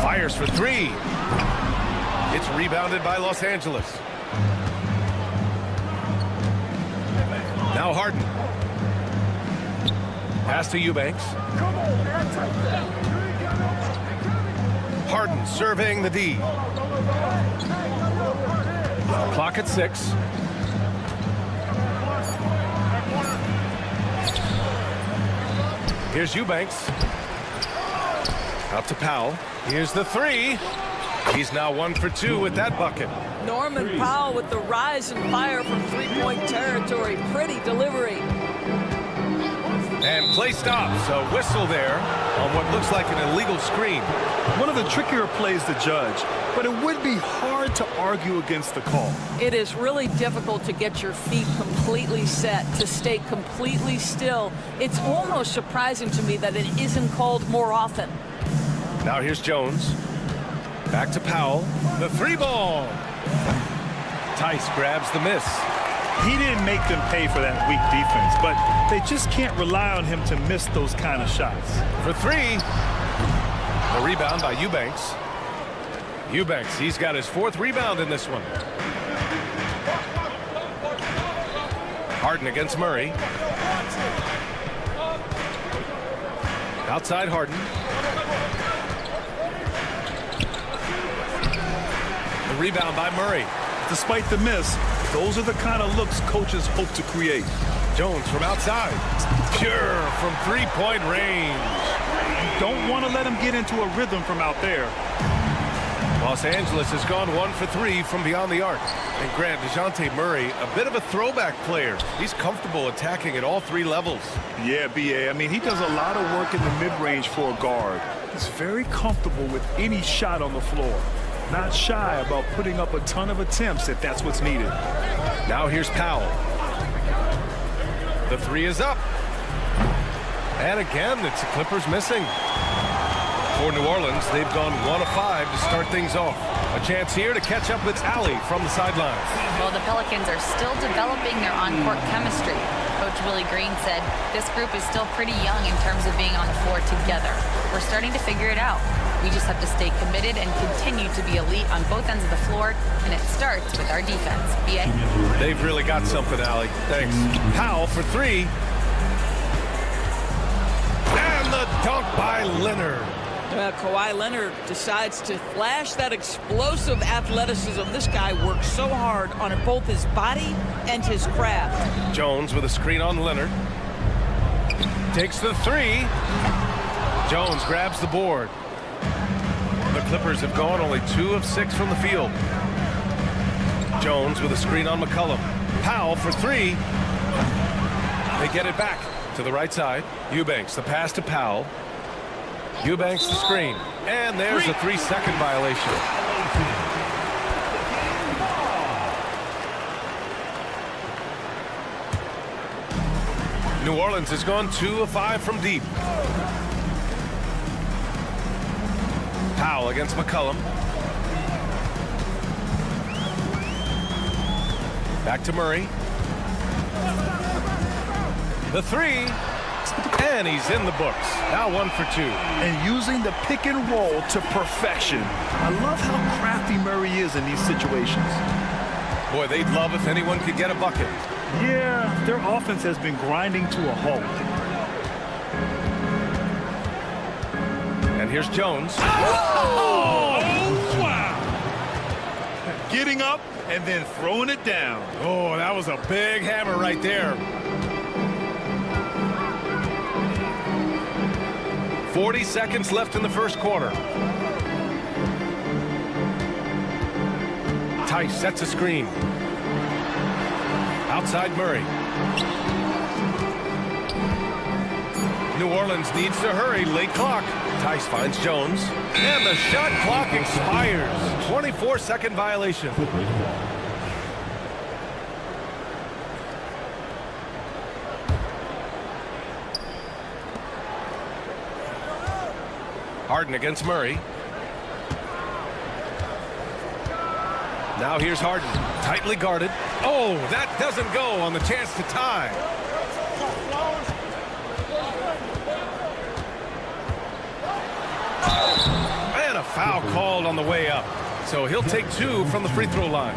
Fires for 3. It's rebounded by Los Angeles. Now Harden. Pass to Eubanks. Harden surveying the D. Clock at 6. Here's Eubanks. Out to Powell. Here's the 3. He's now 1 for 2 with that bucket. Norman Powell with the rise and fire from three-point territory. Pretty delivery. And play stops. A whistle there on what looks like an illegal screen. One of the trickier plays to judge, but it would be hard to argue against the call. It is really difficult to get your feet completely set, to stay completely still. It's almost surprising to me that it isn't called more often. Now here's Jones. Back to Powell. The 3-ball. Tice grabs the miss. He didn't make them pay for that weak defense, but they just can't rely on him to miss those kind of shots. For 3. The rebound by Eubanks. Eubanks, he's got his 4th rebound in this one. Harden against Murray. Outside Harden. The rebound by Murray. Despite the miss, those are the kind of looks coaches hope to create. Jones from outside. Pure from 3-point range. You don't want to let him get into a rhythm from out there. Los Angeles has gone 1 for 3 from beyond the arc. And Grant, DeJounte Murray, a bit of a throwback player. He's comfortable attacking at all 3 levels. Yeah, B.A. I mean, he does a lot of work in the mid-range for a guard. He's very comfortable with any shot on the floor. Not shy about putting up a ton of attempts if that's what's needed. Now here's Powell. The 3 is up. And again, it's the Clippers missing. For New Orleans, they've gone 1 of 5 to start things off. A chance here to catch up with Allie from the sidelines. Well, the Pelicans are still developing their on-court chemistry. Coach Willie Green said this group is still pretty young in terms of being on the floor together. We're starting to figure it out. We just have to stay committed and continue to be elite on both ends of the floor, and it starts with our defense. B.A. They've really got something, Allie. Thanks. Powell for 3. And the dunk by Leonard. Kawhi Leonard decides to flash that explosive athleticism. This guy works so hard on both his body and his craft. Jones with a screen on Leonard. Takes the 3. Jones grabs the board. The Clippers have gone only 2 of 6 from the field. Jones with a screen on McCollum. Powell for 3. They get it back to the right side. Eubanks, the pass to Powell. Eubanks the screen. And there's a 3-second violation. New Orleans has gone 2 of 5 from deep. Powell against McCollum. Back to Murray. The 3. And he's in the books. Now 1 for 2. And using the pick and roll to perfection. I love how crafty Murray is in these situations. Boy, they'd love if anyone could get a bucket. Yeah, their offense has been grinding to a halt. And here's Jones. Oh, wow. Getting up and then throwing it down. Oh, that was a big hammer right there. 40 seconds left in the first quarter. Tice sets a screen. Outside Murray. New Orleans needs to hurry. Late clock. Tice finds Jones. And the shot clock expires. 24-second violation. Harden against Murray. Now here's Harden. Tightly guarded. Oh, that doesn't go on the chance to tie. And a foul called on the way up. So he'll take 2 from the free throw line.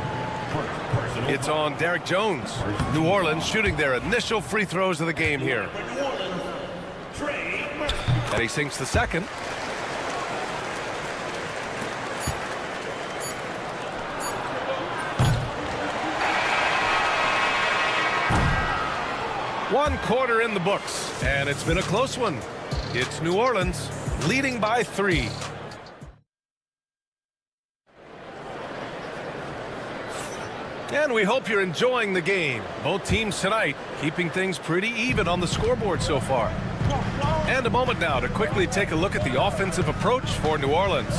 It's on Derek Jones. New Orleans shooting their initial free throws of the game here. And he sinks the second. One quarter in the books, and it's been a close one. It's New Orleans leading by 3. And we hope you're enjoying the game. Both teams tonight keeping things pretty even on the scoreboard so far. And a moment now to quickly take a look at the offensive approach for New Orleans.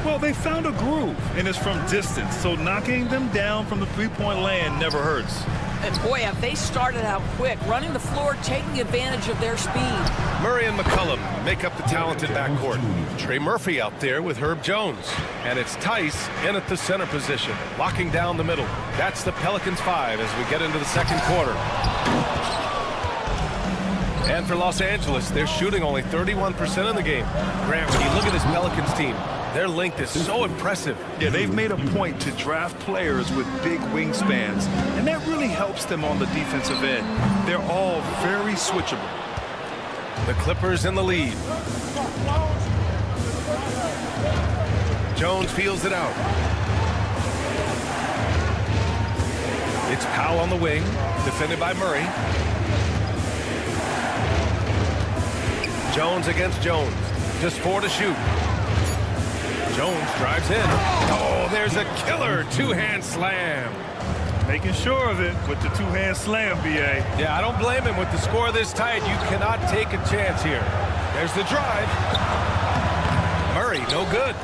Well, they found a groove, and it's from distance, so knocking them down from the three-point land never hurts. And boy, have they started out quick, running the floor, taking advantage of their speed. Murray and McCollum make up the talented backcourt. Trey Murphy out there with Herb Jones. And it's Tice in at the center position, locking down the middle. That's the Pelicans 5 as we get into the second quarter. And for Los Angeles, they're shooting only 31% in the game. Grant, when you look at this Pelicans team, their length is so impressive. Yeah, they've made a point to draft players with big wingspans, and that really helps them on the defensive end. They're all very switchable. The Clippers in the lead. Jones feels it out. It's Powell on the wing, defended by Murray. Jones against Jones. Just 4 to shoot. Jones drives in. Oh, there's a killer two-hand slam. Making sure of it with the two-hand slam, B.A. Yeah, I don't blame him. With the score this tight, you cannot take a chance here. There's the drive. Murray, no good.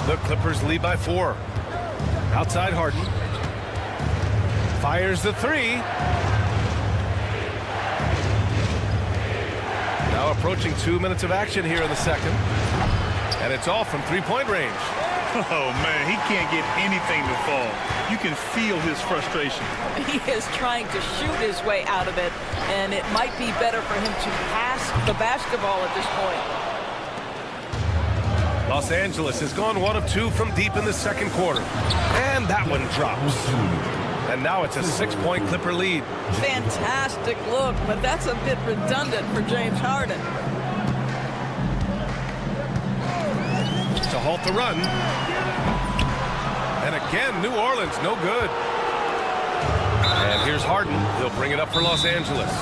The Clippers lead by 4. Outside Harden. Fires the 3. Now approaching 2 minutes of action here in the second. And it's off from three-point range. Oh, man, he can't get anything to fall. You can feel his frustration. He is trying to shoot his way out of it, and it might be better for him to pass the basketball at this point. Los Angeles has gone 1 of 2 from deep in the second quarter. And that one drops. And now it's a 6-point Clipper lead. Fantastic look, but that's a bit redundant for James Harden. To halt the run. And again, New Orleans, no good. And here's Harden. He'll bring it up for Los Angeles.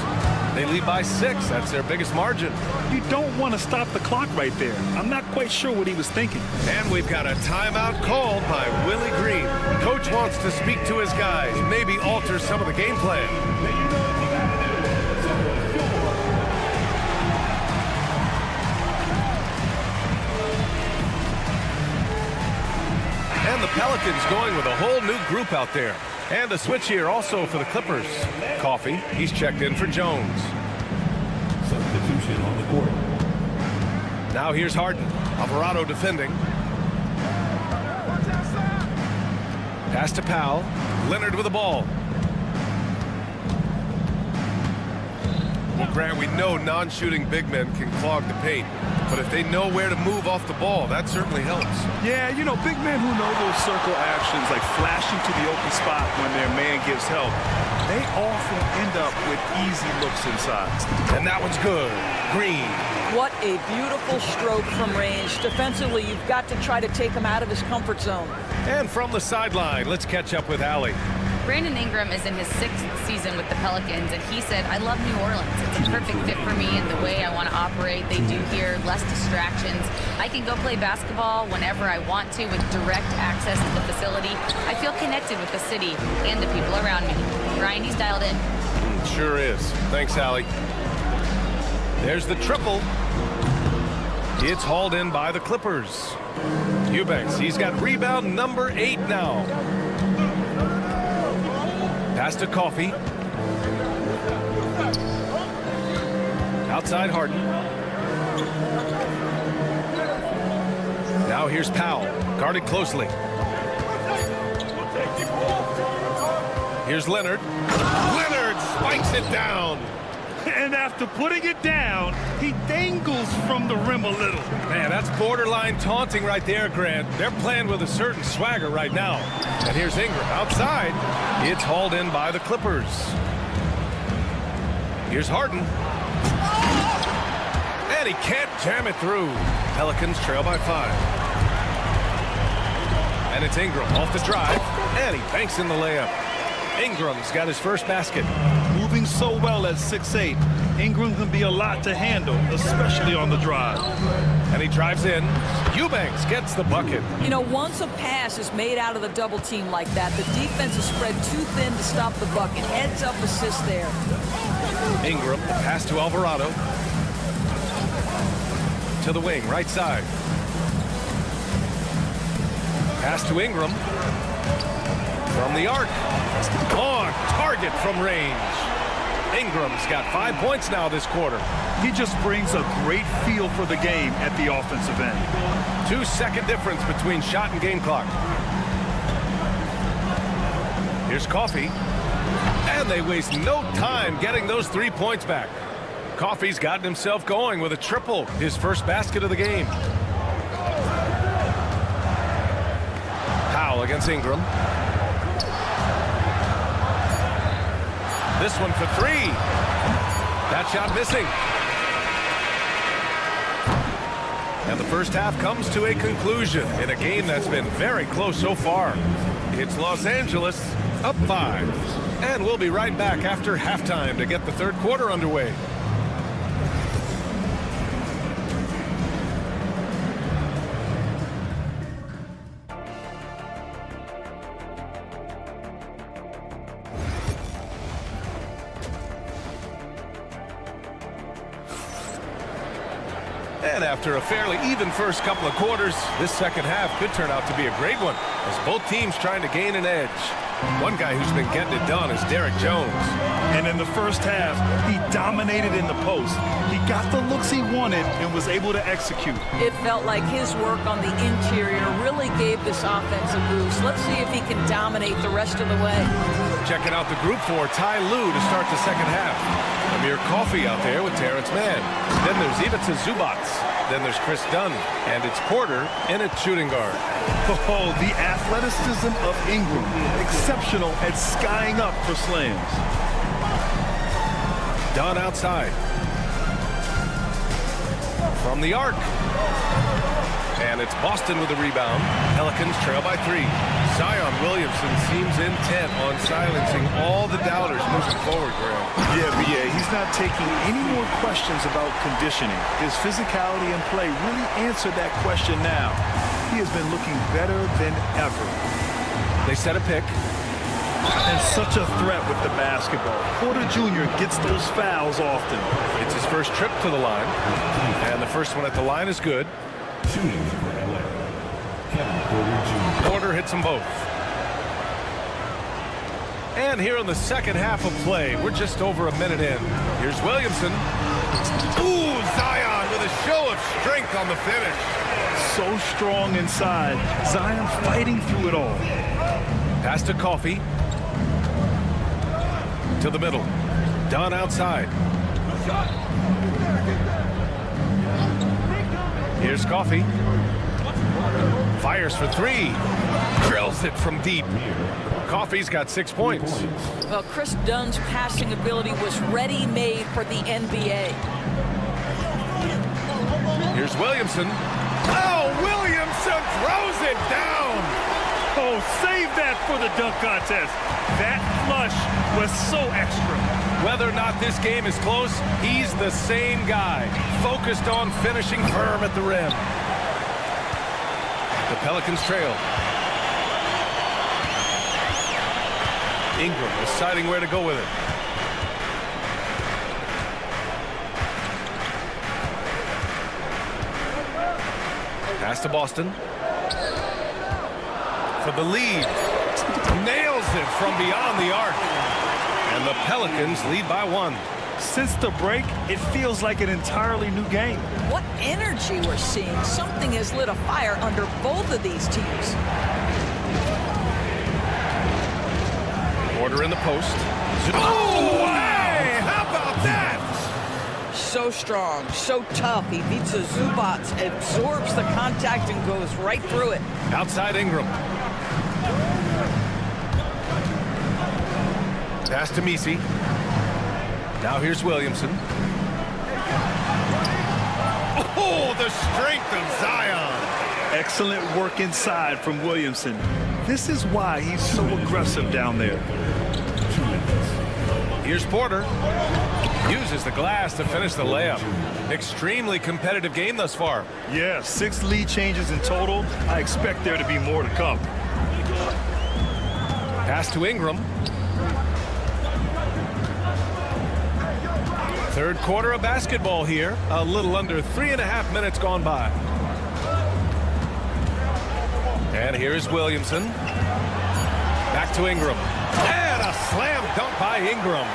They lead by 6. That's their biggest margin. You don't want to stop the clock right there. I'm not quite sure what he was thinking. And we've got a timeout called by Willie Green. Coach wants to speak to his guys, maybe alter some of the game plan. And the Pelicans going with a whole new group out there. And a switch here also for the Clippers. Coffee, he's checked in for Jones. Substitution on the court. Now here's Harden. Eldorado defending. Pass to Powell. Leonard with the ball. Well, Grant, we know non-shooting big men can clog the paint. But if they know where to move off the ball, that certainly helps. Yeah, you know, big men who know those circle actions, like flashing to the open spot when their man gives help, they often end up with easy looks inside. And that one's good. Green. What a beautiful stroke from range. Defensively, you've got to try to take him out of his comfort zone. And from the sideline, let's catch up with Allie. Brandon Ingram is in his 6th season with the Pelicans, and he said, I love New Orleans. It's a perfect fit for me and the way I want to operate. They do here, less distractions. I can go play basketball whenever I want to with direct access to the facility. I feel connected with the city and the people around me. Ryan, he's dialed in. Sure is. Thanks, Allie. There's the triple. It's hauled in by the Clippers. Eubanks, he's got rebound number 8 now. Pass to Coffee. Outside Harden. Now here's Powell, guarded closely. Here's Leonard. Leonard spikes it down. And after putting it down, he dangles from the rim a little. Man, that's borderline taunting right there, Grant. They're playing with a certain swagger right now. And here's Ingram outside. It's hauled in by the Clippers. Here's Harden. And he can't jam it through. Pelicans trail by 5. And it's Ingram off the drive. And he banks in the layup. Ingram's got his first basket. Moving so well at 6'8", Ingram can be a lot to handle, especially on the drive. And he drives in. Eubanks gets the bucket. You know, once a pass is made out of the double team like that, the defense is spread too thin to stop the bucket. Heads up assist there. Ingram, the pass to Alvarado. To the wing, right side. Pass to Ingram. From the arc. On target from range. Ingram's got 5 points now this quarter. He just brings a great feel for the game at the offensive end. 2-second difference between shot and game clock. Here's Coffey. And they waste no time getting those 3 points back. Coffey's gotten himself going with a triple, his first basket of the game. Powell against Ingram. This one for 3. That shot missing. And the first half comes to a conclusion in a game that's been very close so far. It's Los Angeles up 5. And we'll be right back after halftime to get the third quarter underway. And after a fairly even first couple of quarters, this second half could turn out to be a great one as both teams trying to gain an edge. One guy who's been getting it done is Derek Jones. And in the first half, he dominated in the post. He got the looks he wanted and was able to execute. It felt like his work on the interior really gave this offense a boost. Let's see if he can dominate the rest of the way. Checking out the group for Ty Lue to start the second half. Amir Coffey out there with Terrence Mann. Then there's Ivica Zubac. Then there's Chris Dunn. And it's Porter in at shooting guard. Oh, the athleticism of Ingram. Exceptional at skying up for slams. Dunn outside. From the arc. And it's Boston with the rebound. Pelicans trail by 3. Zion Williamson seems intent on silencing all the doubters moving forward, Graham. Yeah, he's not taking any more questions about conditioning. His physicality and play really answered that question now. He has been looking better than ever. They set a pick. And such a threat with the basketball. Porter Jr. gets those fouls often. It's his first trip to the line. And the first one at the line is good. Porter hits them both. And here in the second half of play, we're just over a minute in. Here's Williamson. Ooh, Zion with a show of strength on the finish. So strong inside. Zion fighting through it all. Pass to Coffey. To the middle. Dunn outside. Here's Coffey. Fires for 3. Drills it from deep. Coffey's got 6 points. Well, Chris Dunn's passing ability was ready-made for the NBA. Here's Williamson. Oh, Williamson throws it down. Oh, save that for the dunk contest. That flush was so extra. Whether or not this game is close, he's the same guy, focused on finishing firm at the rim. The Pelicans trail. Ingram deciding where to go with it. Pass to Boston. For the lead. Nails it from beyond the arc. And the Pelicans lead by 1. Since the break, it feels like an entirely new game. What energy we're seeing. Something has lit a fire under both of these teams. Porter in the post. Oh, hey! How about that? So strong, so tough. He beats a Zubac, absorbs the contact, and goes right through it. Outside Ingram. Pass to Messi. Now here's Williamson. Oh, the strength of Zion. Excellent work inside from Williamson. This is why he's so aggressive down there. Here's Porter. Uses the glass to finish the layup. Extremely competitive game thus far. Yeah, 6 lead changes in total. I expect there to be more to come. Pass to Ingram. Third quarter of basketball here. A little under 3.5 minutes gone by. And here's Williamson. Back to Ingram. And a slam dunk by Ingram.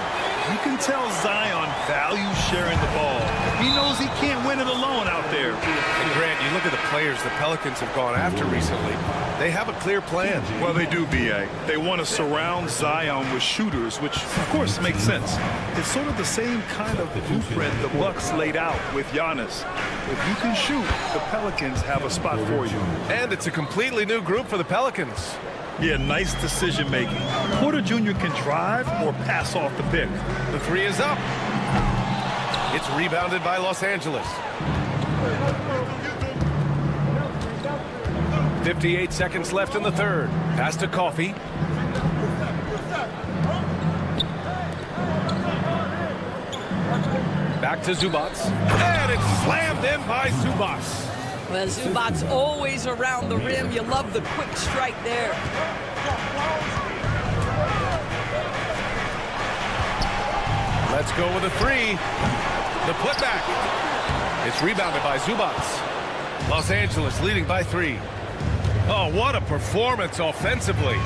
You can tell Zion values sharing the ball. He knows he can't win it alone out there. And Grant, you look at the players the Pelicans have gone after recently. They have a clear plan. Well, they do, B.A. They want to surround Zion with shooters, which, of course, makes sense. It's sort of the same kind of blueprint the Bucks laid out with Giannis. If you can shoot, the Pelicans have a spot for you. And it's a completely new group for the Pelicans. Yeah, nice decision-making. Porter Jr. can drive or pass off the pick. The three is up. It's rebounded by Los Angeles. 58 seconds left in the third. Pass to Coffey. Back to Zubats. And it's slammed in by Zubats. Well, Zubats always around the rim. You love the quick strike there. Let's go with a three. The putback. It's rebounded by Zubats. Los Angeles leading by 3. Oh, what a performance offensively.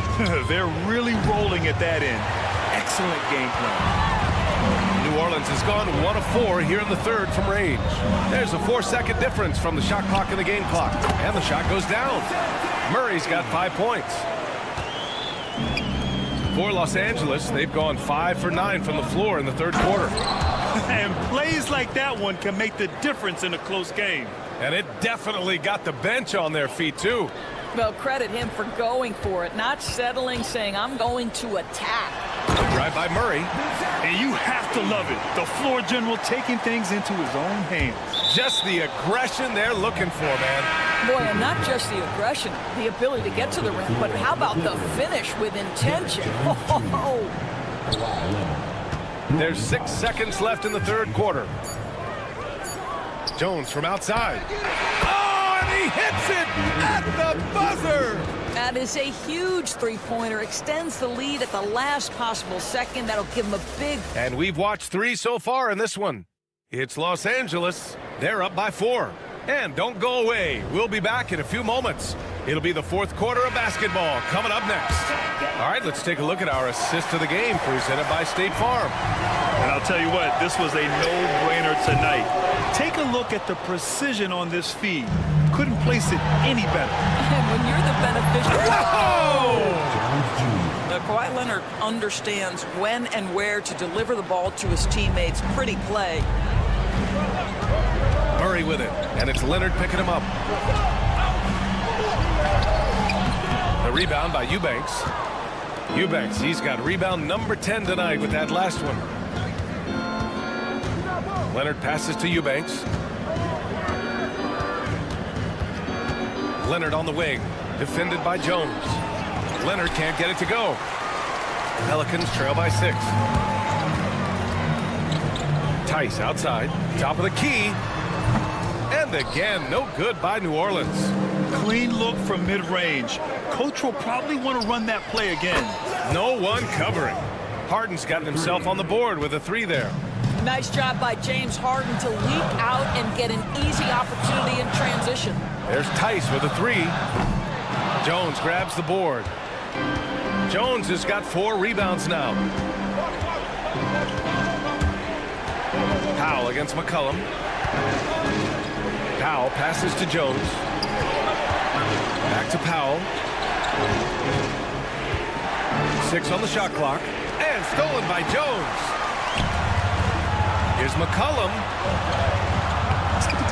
They're really rolling at that end. Excellent game plan. New Orleans has gone 1 of 4 here in the third from range. There's a 4-second difference from the shot clock and the game clock. And the shot goes down. Murray's got 5 points. For Los Angeles, they've gone 5 for 9 from the floor in the third quarter. And plays like that one can make the difference in a close game. And it definitely got the bench on their feet, too. Well, credit him for going for it, not settling, saying, I'm going to attack. Drive by Murray. And you have to love it. The floor general taking things into his own hands. Just the aggression they're looking for, man. Boy, and not just the aggression, the ability to get to the rim, but how about the finish with intention? Oh. There's 6 seconds left in the third quarter. Jones from outside. Oh, and he hits it at the buzzer. That is a huge three-pointer. Extends the lead at the last possible second. That'll give him a big... And we've watched 3 so far in this one. It's Los Angeles. They're up by 4. And don't go away. We'll be back in a few moments. It'll be the fourth quarter of basketball coming up next. All right, let's take a look at our assist of the game presented by State Farm. And I'll tell you what, this was a no-brainer tonight. Take a look at the precision on this feed. Couldn't place it any better. And when you're the beneficiary... Oh! Kawhi Leonard understands when and where to deliver the ball to his teammates. Pretty play. Murray with it, and it's Leonard picking him up. The rebound by Eubanks. Eubanks, he's got rebound number 10 tonight with that last one. Leonard passes to Eubanks. Leonard on the wing, defended by Jones. Leonard can't get it to go. Pelicans trail by 6. Tice outside, top of the key. And again, no good by New Orleans. Clean look from mid-range. Coach will probably want to run that play again. No one covering. Harden's got himself on the board with a 3 there. Nice job by James Harden to leak out and get an easy opportunity in transition. There's Tice with a 3. Jones grabs the board. Jones has got 4 rebounds now. Powell against McCollum. Powell passes to Jones. Back to Powell. 6 on the shot clock. And stolen by Jones. Here's McCollum.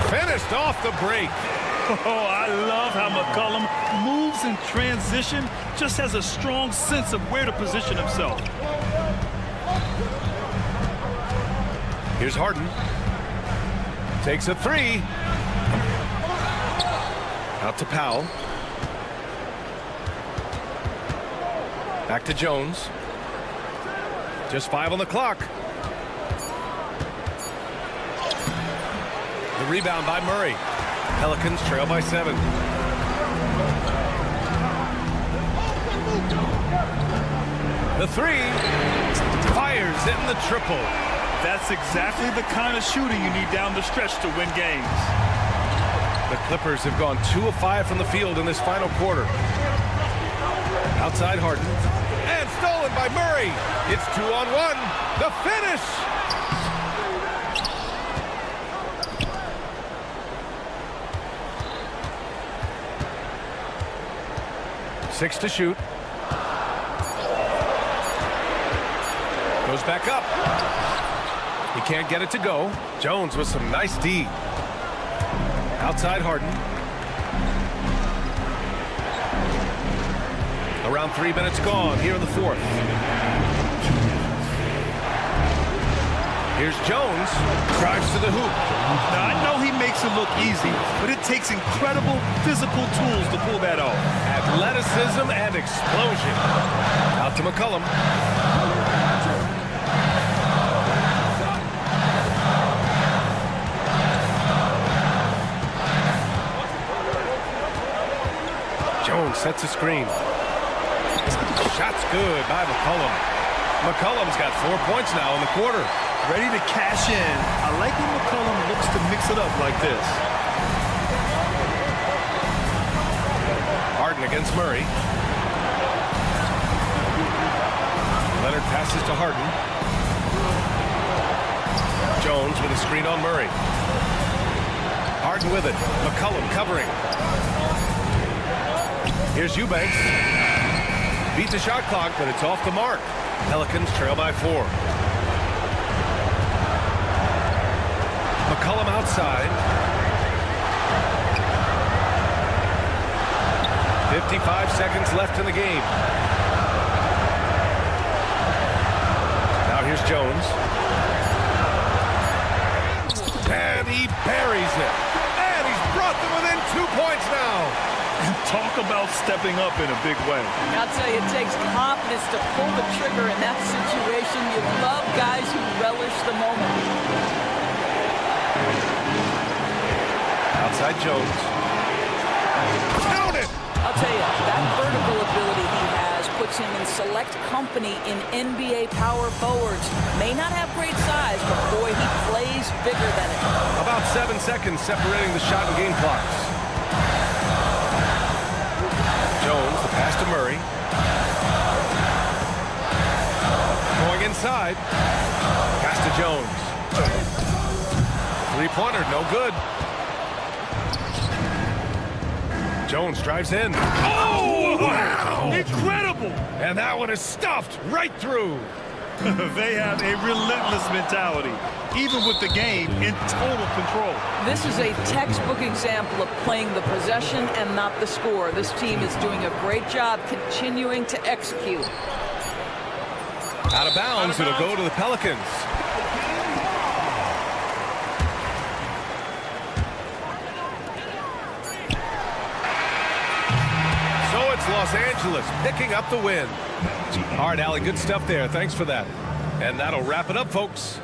Finished off the break. Oh, I love how McCollum moves in transition, just has a strong sense of where to position himself. Here's Harden. Takes a 3. Out to Powell. Back to Jones. Just 5 on the clock. The rebound by Murray. Pelicans trail by 7. The three. Fires in the triple. That's exactly the kind of shooting you need down the stretch to win games. The Clippers have gone 2 of 5 from the field in this final quarter. Outside Harden. And stolen by Murray. It's 2-on-1. The finish. Six to shoot. Goes back up. He can't get it to go. Jones with some nice D. Outside Harden. Around 3 minutes gone here in the fourth. Here's Jones. Drives to the hoop. Now, I know he makes it look easy, but it takes incredible physical tools to pull that off. Athleticism and explosion. Out to McCollum. Jones sets a screen. Shot's good by McCollum. McCollum's got 4 points now in the quarter. Ready to cash in. I like when McCollum looks to mix it up like this. Harden against Murray. Leonard passes to Harden. Jones with a screen on Murray. Harden with it. McCollum covering. Here's Eubanks. Beat the shot clock, but it's off the mark. Pelicans trail by 4. McCollum outside. 55 seconds left in the game. Now here's Jones. And he buries it. And he's brought them within 2 points now. Talk about stepping up in a big way. I'll tell you, it takes confidence to pull the trigger in that situation. You love guys who relish the moment. Outside Jones. Count it! I'll tell you, that vertical ability he has puts him in select company in NBA power forwards. May not have great size, but boy, he plays bigger than it. About 7 seconds separating the shot and game clocks. Jones, the pass to Murray. Going inside. Pass to Jones. Three-pointer, no good. Jones drives in. Oh, wow! Incredible! And that one is stuffed right through. They have a relentless mentality, even with the game in total control. This is a textbook example of playing the possession and not the score. This team is doing a great job continuing to execute. Out of bounds, it'll go to the Pelicans. So it's Los Angeles picking up the win. All right, Allie, good stuff there. Thanks for that. And that'll wrap it up, folks.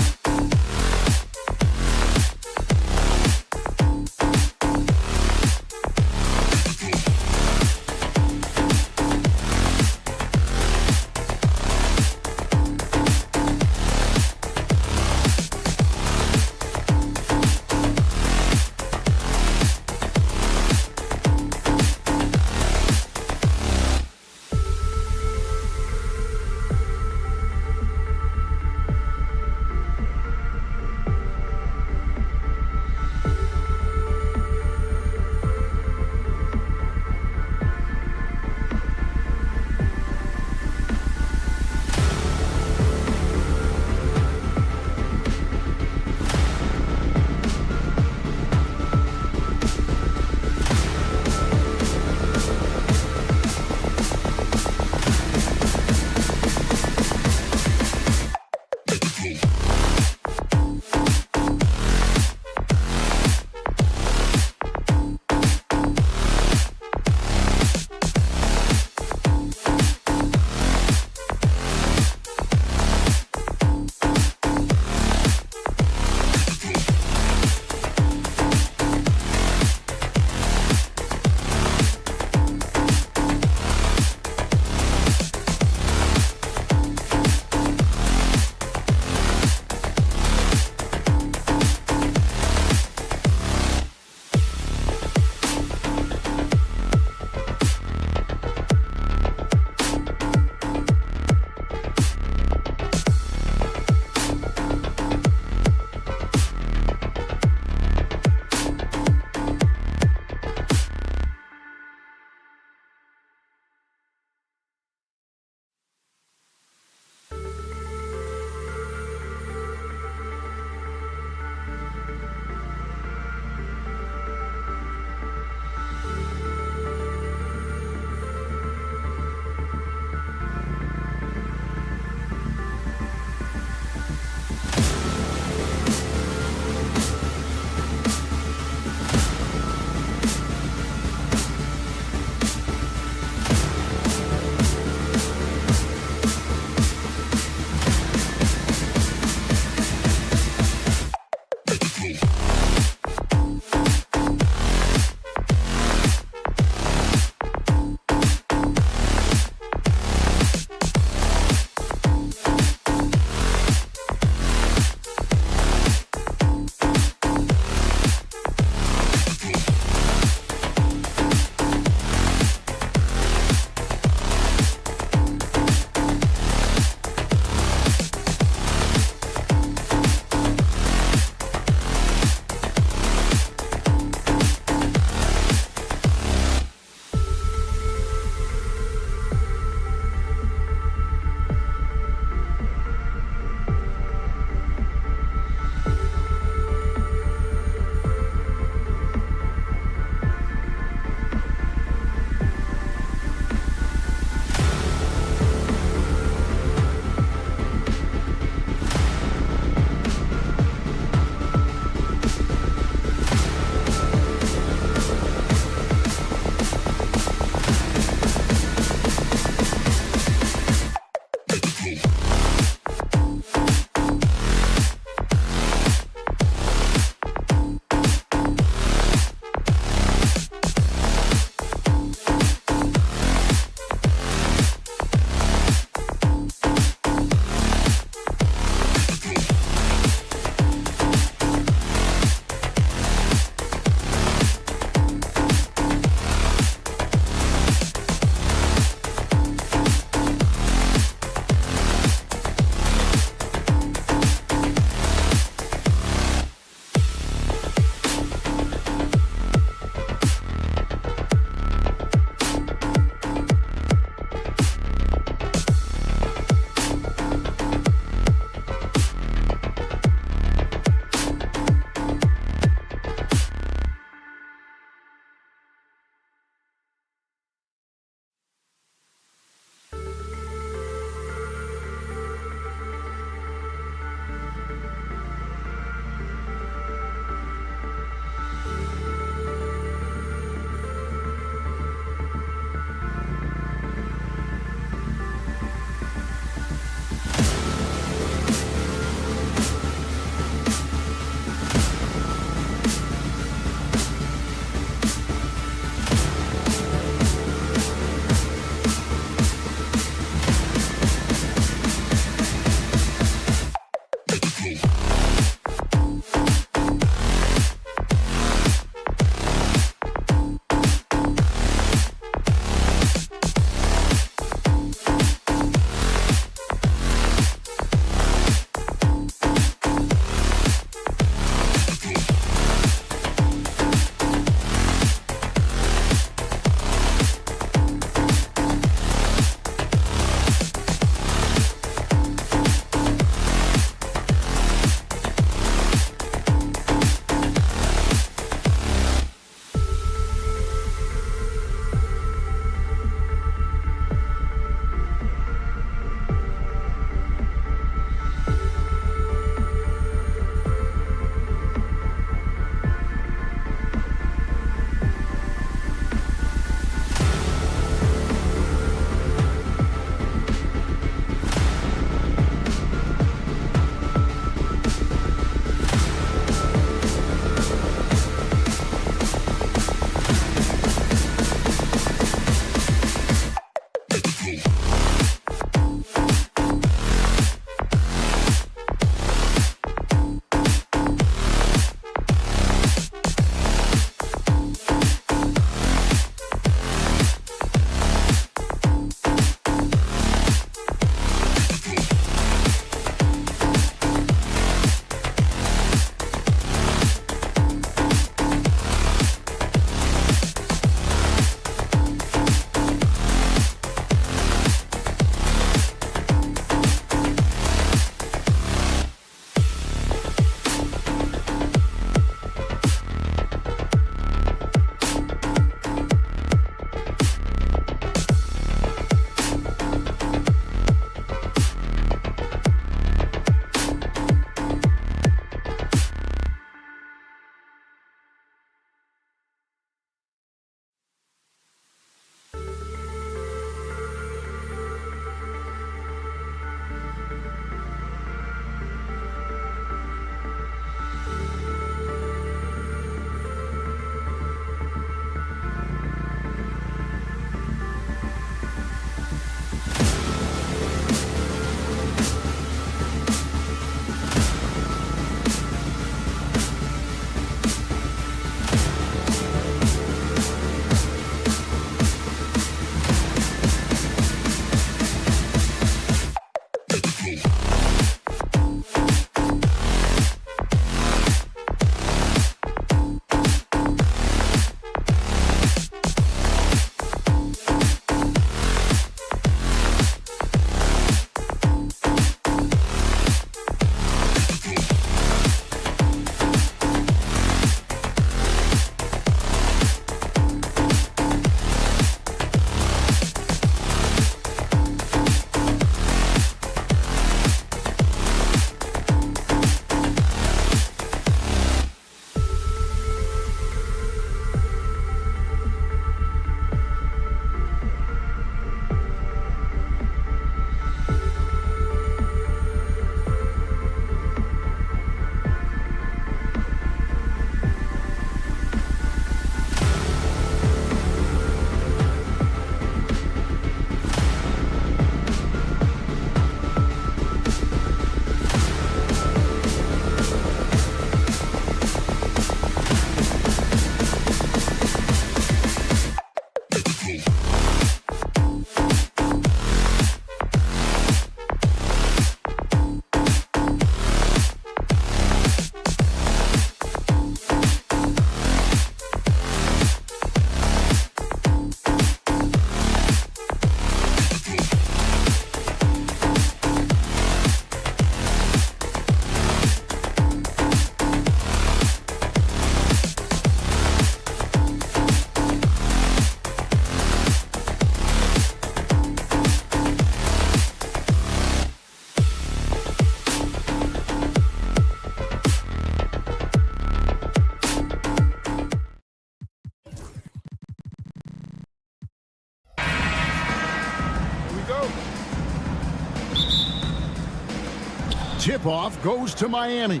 tip-off goes to Miami.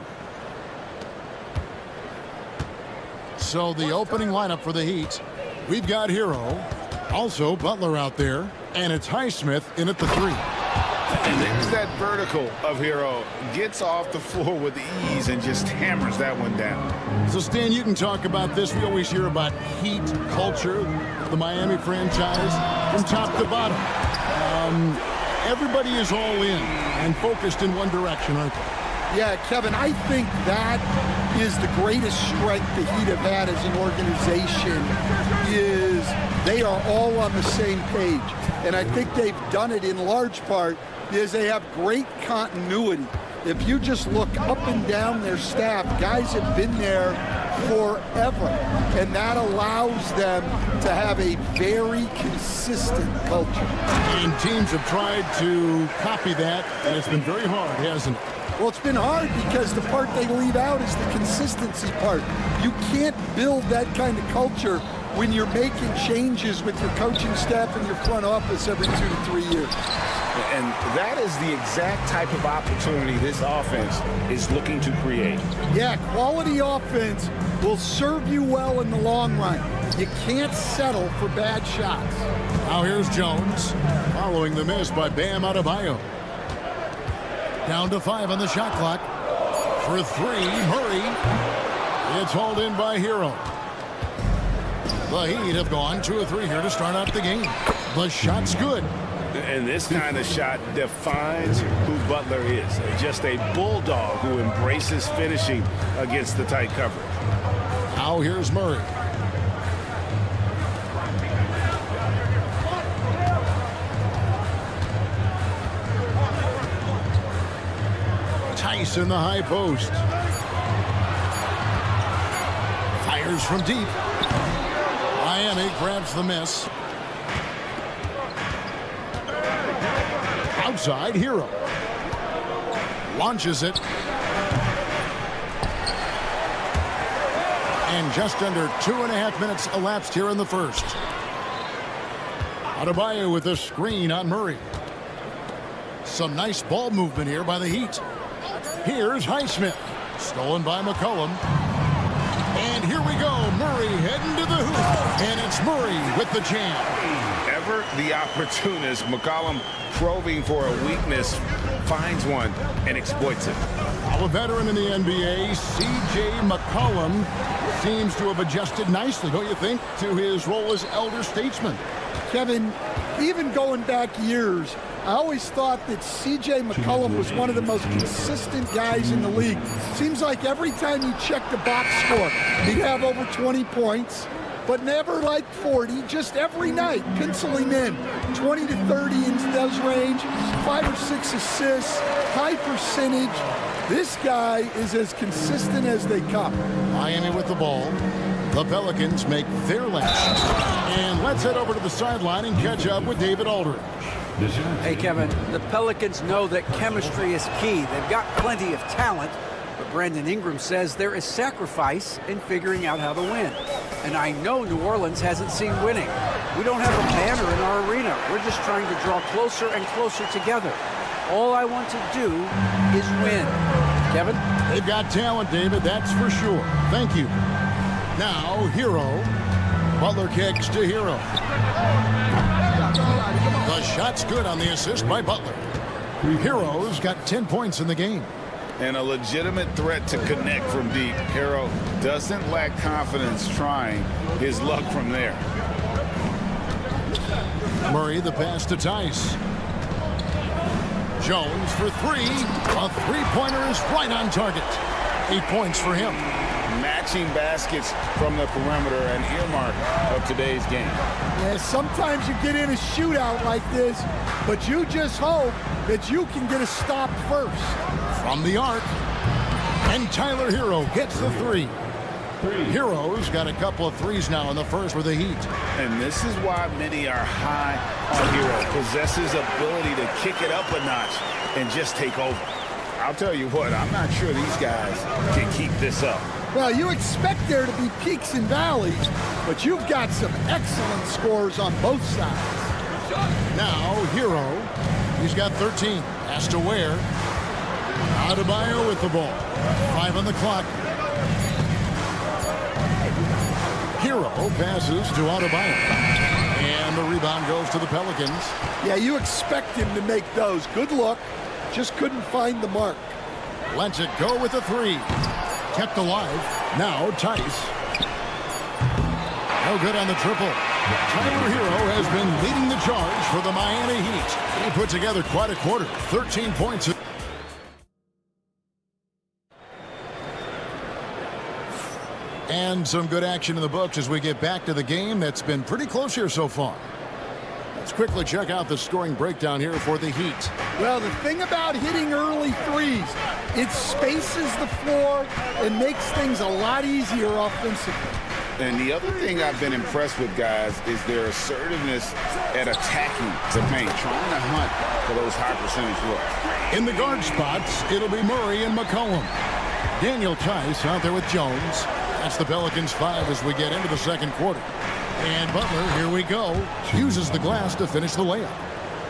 So the opening lineup for the Heat, we've got Hero, also Butler out there, and it's Highsmith in at the 3. And there's that vertical of Hero. Gets off the floor with ease and just hammers that one down. So, Stan, you can talk about this. We always hear about Heat culture, the Miami franchise, from top to bottom. Everybody is all in and focused in one direction, aren't they? Yeah, Kevin, I think that is the greatest strength the Heat have had as an organization is they are all on the same page. And I think they've done it in large part because they have great continuity. If you just look up and down their staff, guys have been there forever. And that allows them to have a very consistent culture. And teams have tried to copy that, and it's been very hard, hasn't it? Well, it's been hard because the part they leave out is the consistency part. You can't build that kind of culture when you're making changes with your coaching staff and your front office every 2 to 3 years. And that is the exact type of opportunity this offense is looking to create. Yeah, quality offense will serve you well in the long run. You can't settle for bad shots. Now here's Jones, following the miss by Bam Adebayo. Down to 5 on the shot clock. For 3, Murray. It's hauled in by Hero. The Heat have gone 2 of 3 here to start out the game. The shot's good. And this kind of shot defines who Butler is. Just a bulldog who embraces finishing against the tight coverage. Now here's Murray. Tice in the high post. Fires from deep. Miami grabs the miss. Outside, Hero. Launches it. And just under 2.5 minutes elapsed here in the first. Adebayo with a screen on Murray. Some nice ball movement here by the Heat. Here's Highsmith. Stolen by McCollum. And here we go. Murray heading to the hoop. And it's Murray with the jam. Ever the opportunist, McCollum probing for a weakness, finds one and exploits it. A veteran in the NBA, C.J. McCollum seems to have adjusted nicely, don't you think, to his role as elder statesman. Kevin, even going back years, I always thought that C.J. McCollum was one of the most consistent guys in the league. Seems like every time you check the box score, he'd have over 20 points, but never like 40, just every night, penciling in 20 to 30 in those range, 5 or 6 assists, high percentage. This guy is as consistent as they come. Miami with the ball. The Pelicans make their last. And let's head over to the sideline and catch up with David Aldridge. Hey, Kevin, the Pelicans know that chemistry is key. They've got plenty of talent, but Brandon Ingram says there is sacrifice in figuring out how to win. And I know New Orleans hasn't seen winning. We don't have a banner in our arena. We're just trying to draw closer and closer together. All I want to do is win. Kevin? They've got talent, David, that's for sure. Thank you. Now, Hero. Butler kicks to Hero. The shot's good on the assist by Butler. Hero's got 10 points in the game. And a legitimate threat to connect from deep. Hero doesn't lack confidence trying his luck from there. Murray, the pass to Tice. Jones for 3. A three-pointer is right on target. 8 points for him. Matching baskets from the perimeter, an earmark of today's game. Yeah, sometimes you get in a shootout like this, but you just hope that you can get a stop first. From the arc. And Tyler Hero gets the 3. Hero's got a couple of threes now in the first with the Heat. And this is why many are high on Hero. Possesses ability to kick it up a notch and just take over. I'll tell you what, I'm not sure these guys can keep this up. Well, you expect there to be peaks and valleys, but you've got some excellent scores on both sides. Now, Hero, he's got 13. Has to wear. Adebayo with the ball. 5 on the clock. Hero passes to Adebayo. And the rebound goes to the Pelicans. Yeah, you expect him to make those. Good look. Just couldn't find the mark. Lets it go with a 3. Kept alive. Now Tice. No good on the triple. Tyler Hero has been leading the charge for the Miami Heat. He put together quite a quarter. 13 points. And some good action in the books as we get back to the game that's been pretty close here so far. Let's quickly check out the scoring breakdown here for the Heat. Well, the thing about hitting early threes, it spaces the floor and makes things a lot easier offensively. And the other thing I've been impressed with, guys, is their assertiveness at attacking the paint, trying to hunt for those high percentage looks. In the guard spots, it'll be Murray and McCollum. Daniel Tice out there with Jones. That's the Pelicans 5 as we get into the second quarter. And Butler, here we go, uses the glass to finish the layup.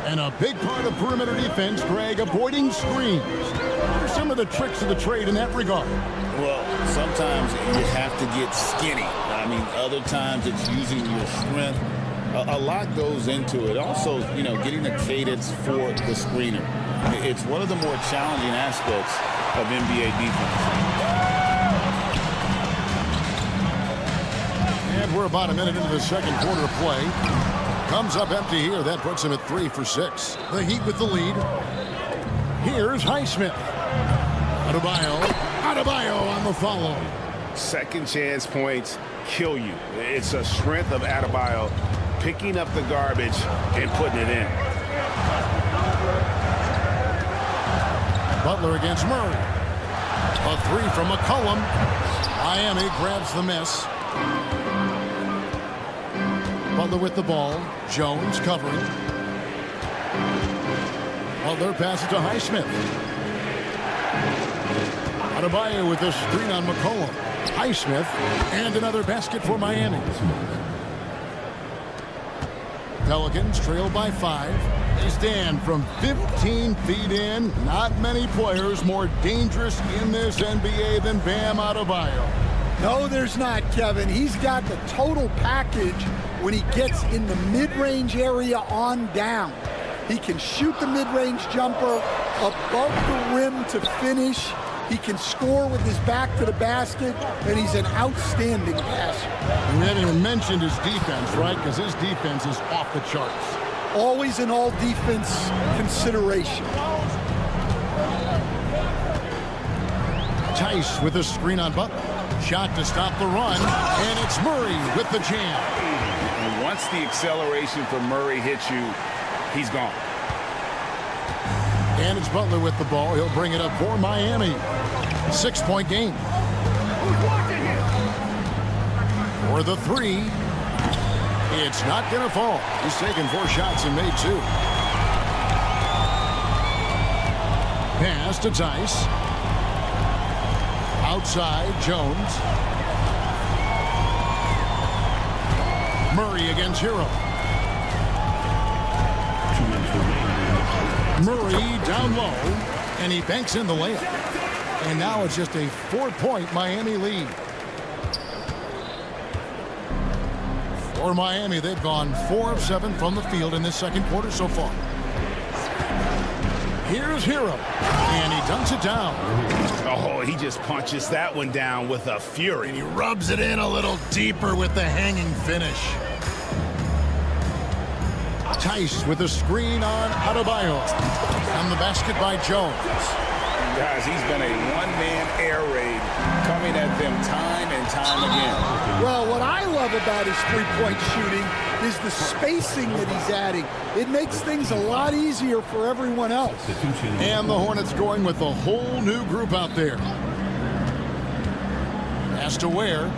And a big part of perimeter defense, Greg, avoiding screens. What are some of the tricks of the trade in that regard? Well, sometimes you have to get skinny. I mean, other times it's using your strength. A lot goes into it. Also, you know, getting the cadence for the screener. It's one of the more challenging aspects of NBA defense. And we're about a minute into the second quarter of play. Comes up empty here. That puts him at 3 for 6. The Heat with the lead. Here's Highsmith. Adebayo on the follow. Second chance points kill you. It's a strength of Adebayo picking up the garbage and putting it in. Butler against Murray. A 3 from McCollum. Miami grabs the miss. Butler with the ball. Jones covering. Butler passes to Highsmith. Adebayo with the screen on McCollum. Highsmith, and another basket for Miami. Pelicans trail by 5. They stand from 15 feet in. Not many players more dangerous in this NBA than Bam Adebayo. No, there's not, Kevin. He's got the total package when he gets in the mid-range area on down. He can shoot the mid-range jumper above the rim to finish. He can score with his back to the basket, and he's an outstanding passer. We haven't even mentioned his defense, right? Because his defense is off the charts. Always an all-defense consideration. Tice with a screen on Butler. Shot to stop the run, and it's Murray with the jam. And once the acceleration from Murray hits you, he's gone. And it's Butler with the ball. He'll bring it up for Miami. 6-point game. For the 3. It's not going to fall. He's taken 4 shots and made 2. Pass to Tice. Outside, Jones. Murray against Hero. Murray down low, and he banks in the layup. And now it's just a 4-point Miami lead. For Miami, they've gone 4 of 7 from the field in this second quarter so far. Here's Hero, and he dunks it down. Oh, he just punches that one down with a fury. And he rubs it in a little deeper with the hanging finish. Tice with a screen on Adebayo. On the basket by Jones. Guys, he's been a one-man air raid coming at them time and time again. Well, what I love about his three-point shooting is the spacing that he's adding. It makes things a lot easier for everyone else. And the Hornets going with a whole new group out there. Pass to Ware.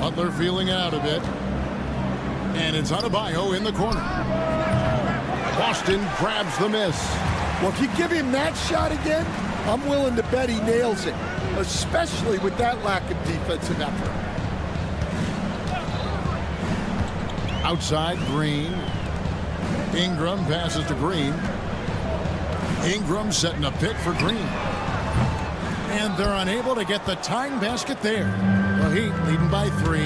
Butler feeling out a bit. And it's Adebayo in the corner. Boston grabs the miss. Well, if you give him that shot again, I'm willing to bet he nails it, especially with that lack of defensive effort. Outside, Green. Ingram passes to Green. Ingram setting a pick for Green. And they're unable to get the tying basket there. The Heat leading by 3.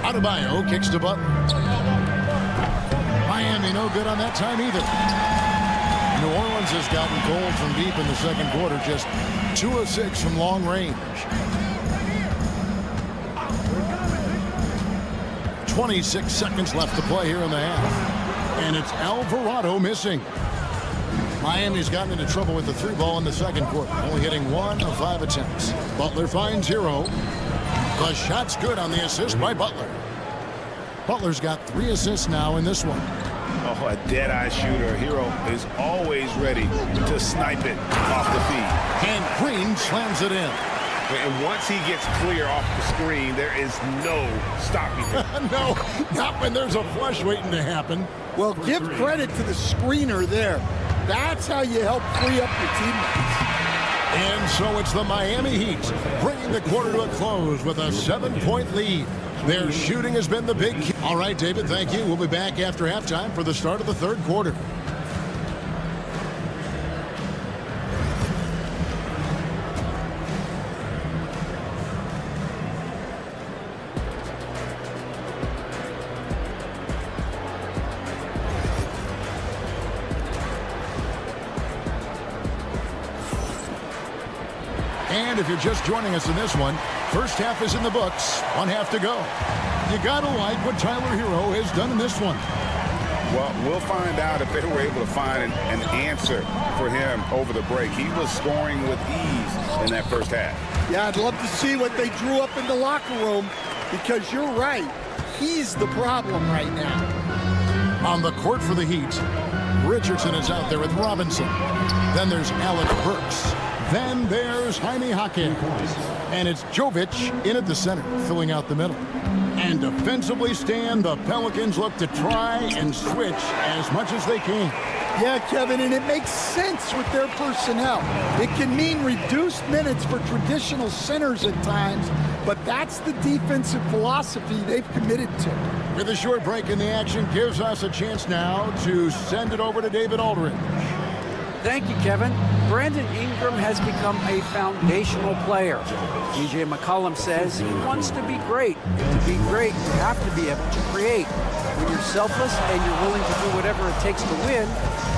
Adebayo kicks to Butler. Miami no good on that time either. New Orleans has gotten cold from deep in the second quarter. Just 2 of 6 from long range. 26 seconds left to play here in the half. And it's Eldorado missing. Miami's gotten into trouble with the 3 ball in the second quarter, only hitting 1 of 5 attempts. Butler finds Hero. The shot's good on the assist by Butler. Butler's got 3 assists now in this one. Oh, a dead-eye shooter. Hero is always ready to snipe it off the feed. And Green slams it in. And once he gets clear off the screen, there is no stopping him. No, not when there's a flush waiting to happen. Well, give credit to the screener there. That's how you help free up your teammates. And so it's the Miami Heat bringing the quarter to a close with a 7-point lead. Their shooting has been the big key. All right, David, thank you. We'll be back after halftime for the start of the third quarter. And if you're just joining us in this one, first half is in the books, 1 half to go. You gotta like what Tyler Hero has done in this one. Well, we'll find out if they were able to find an answer for him over the break. He was scoring with ease in that first half. Yeah, I'd love to see what they drew up in the locker room, because you're right. He's the problem right now. On the court for the Heat, Richardson is out there with Robinson. Then there's Alec Burks. Then there's Jaime Jaquez. And it's Jovic in at the center, filling out the middle. And defensively, Stan, the Pelicans look to try and switch as much as they can. Yeah, Kevin, and it makes sense with their personnel. It can mean reduced minutes for traditional centers at times, but that's the defensive philosophy they've committed to. With a short break in the action, gives us a chance now to send it over to David Aldridge. Thank you, Kevin. Brandon Ingram has become a foundational player. CJ McCollum says he wants to be great. And to be great, you have to be able to create. When you're selfless and you're willing to do whatever it takes to win,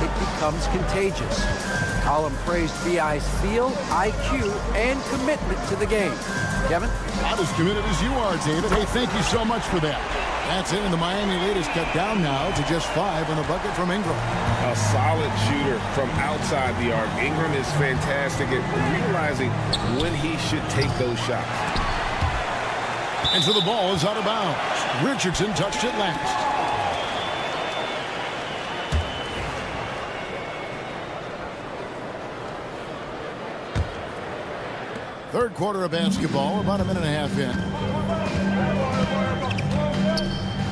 it becomes contagious. McCollum praised BI's feel, IQ, and commitment to the game. Kevin? Not as committed as you are, David. Hey, thank you so much for that. That's it, and the Miami lead is cut down now to just 5 on the bucket from Ingram. A solid shooter from outside the arc. Ingram is fantastic at realizing when he should take those shots. And so the ball is out of bounds. Richardson touched it last. Third quarter of basketball, about a minute and a half in.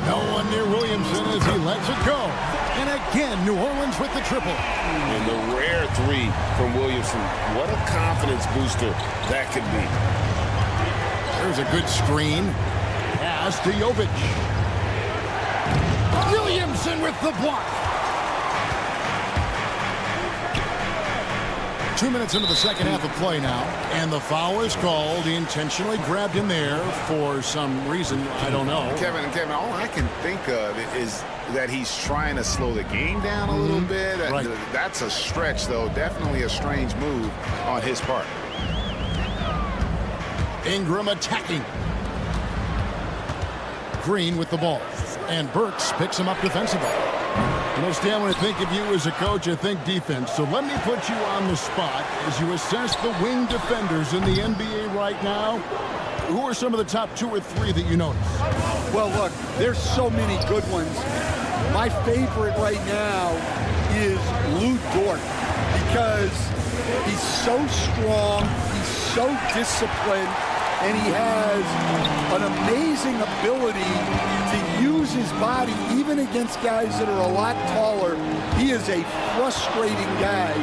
No one near Williamson as he lets it go. And again, New Orleans with the triple. And the rare 3 from Williamson. What a confidence booster that could be. There's a good screen. Pass to Jovic. Williamson with the block. 2 minutes into the second half of play now, and the foul is called. He intentionally grabbed him there for some reason, I don't know. Kevin, all I can think of is that he's trying to slow the game down a little bit. Right. That's a stretch, though. Definitely a strange move on his part. Ingram attacking. Green with the ball. And Burks picks him up defensively. You know, Stan, when I think of you as a coach, I think defense. So let me put you on the spot as you assess the wing defenders in the NBA right now. Who are some of the top 2 or 3 that you notice? Well, look, there's so many good ones. My favorite right now is Lou Dort, because he's so strong, he's so disciplined, and he has an amazing ability to use his body even against guys that are a lot taller. He is a frustrating guy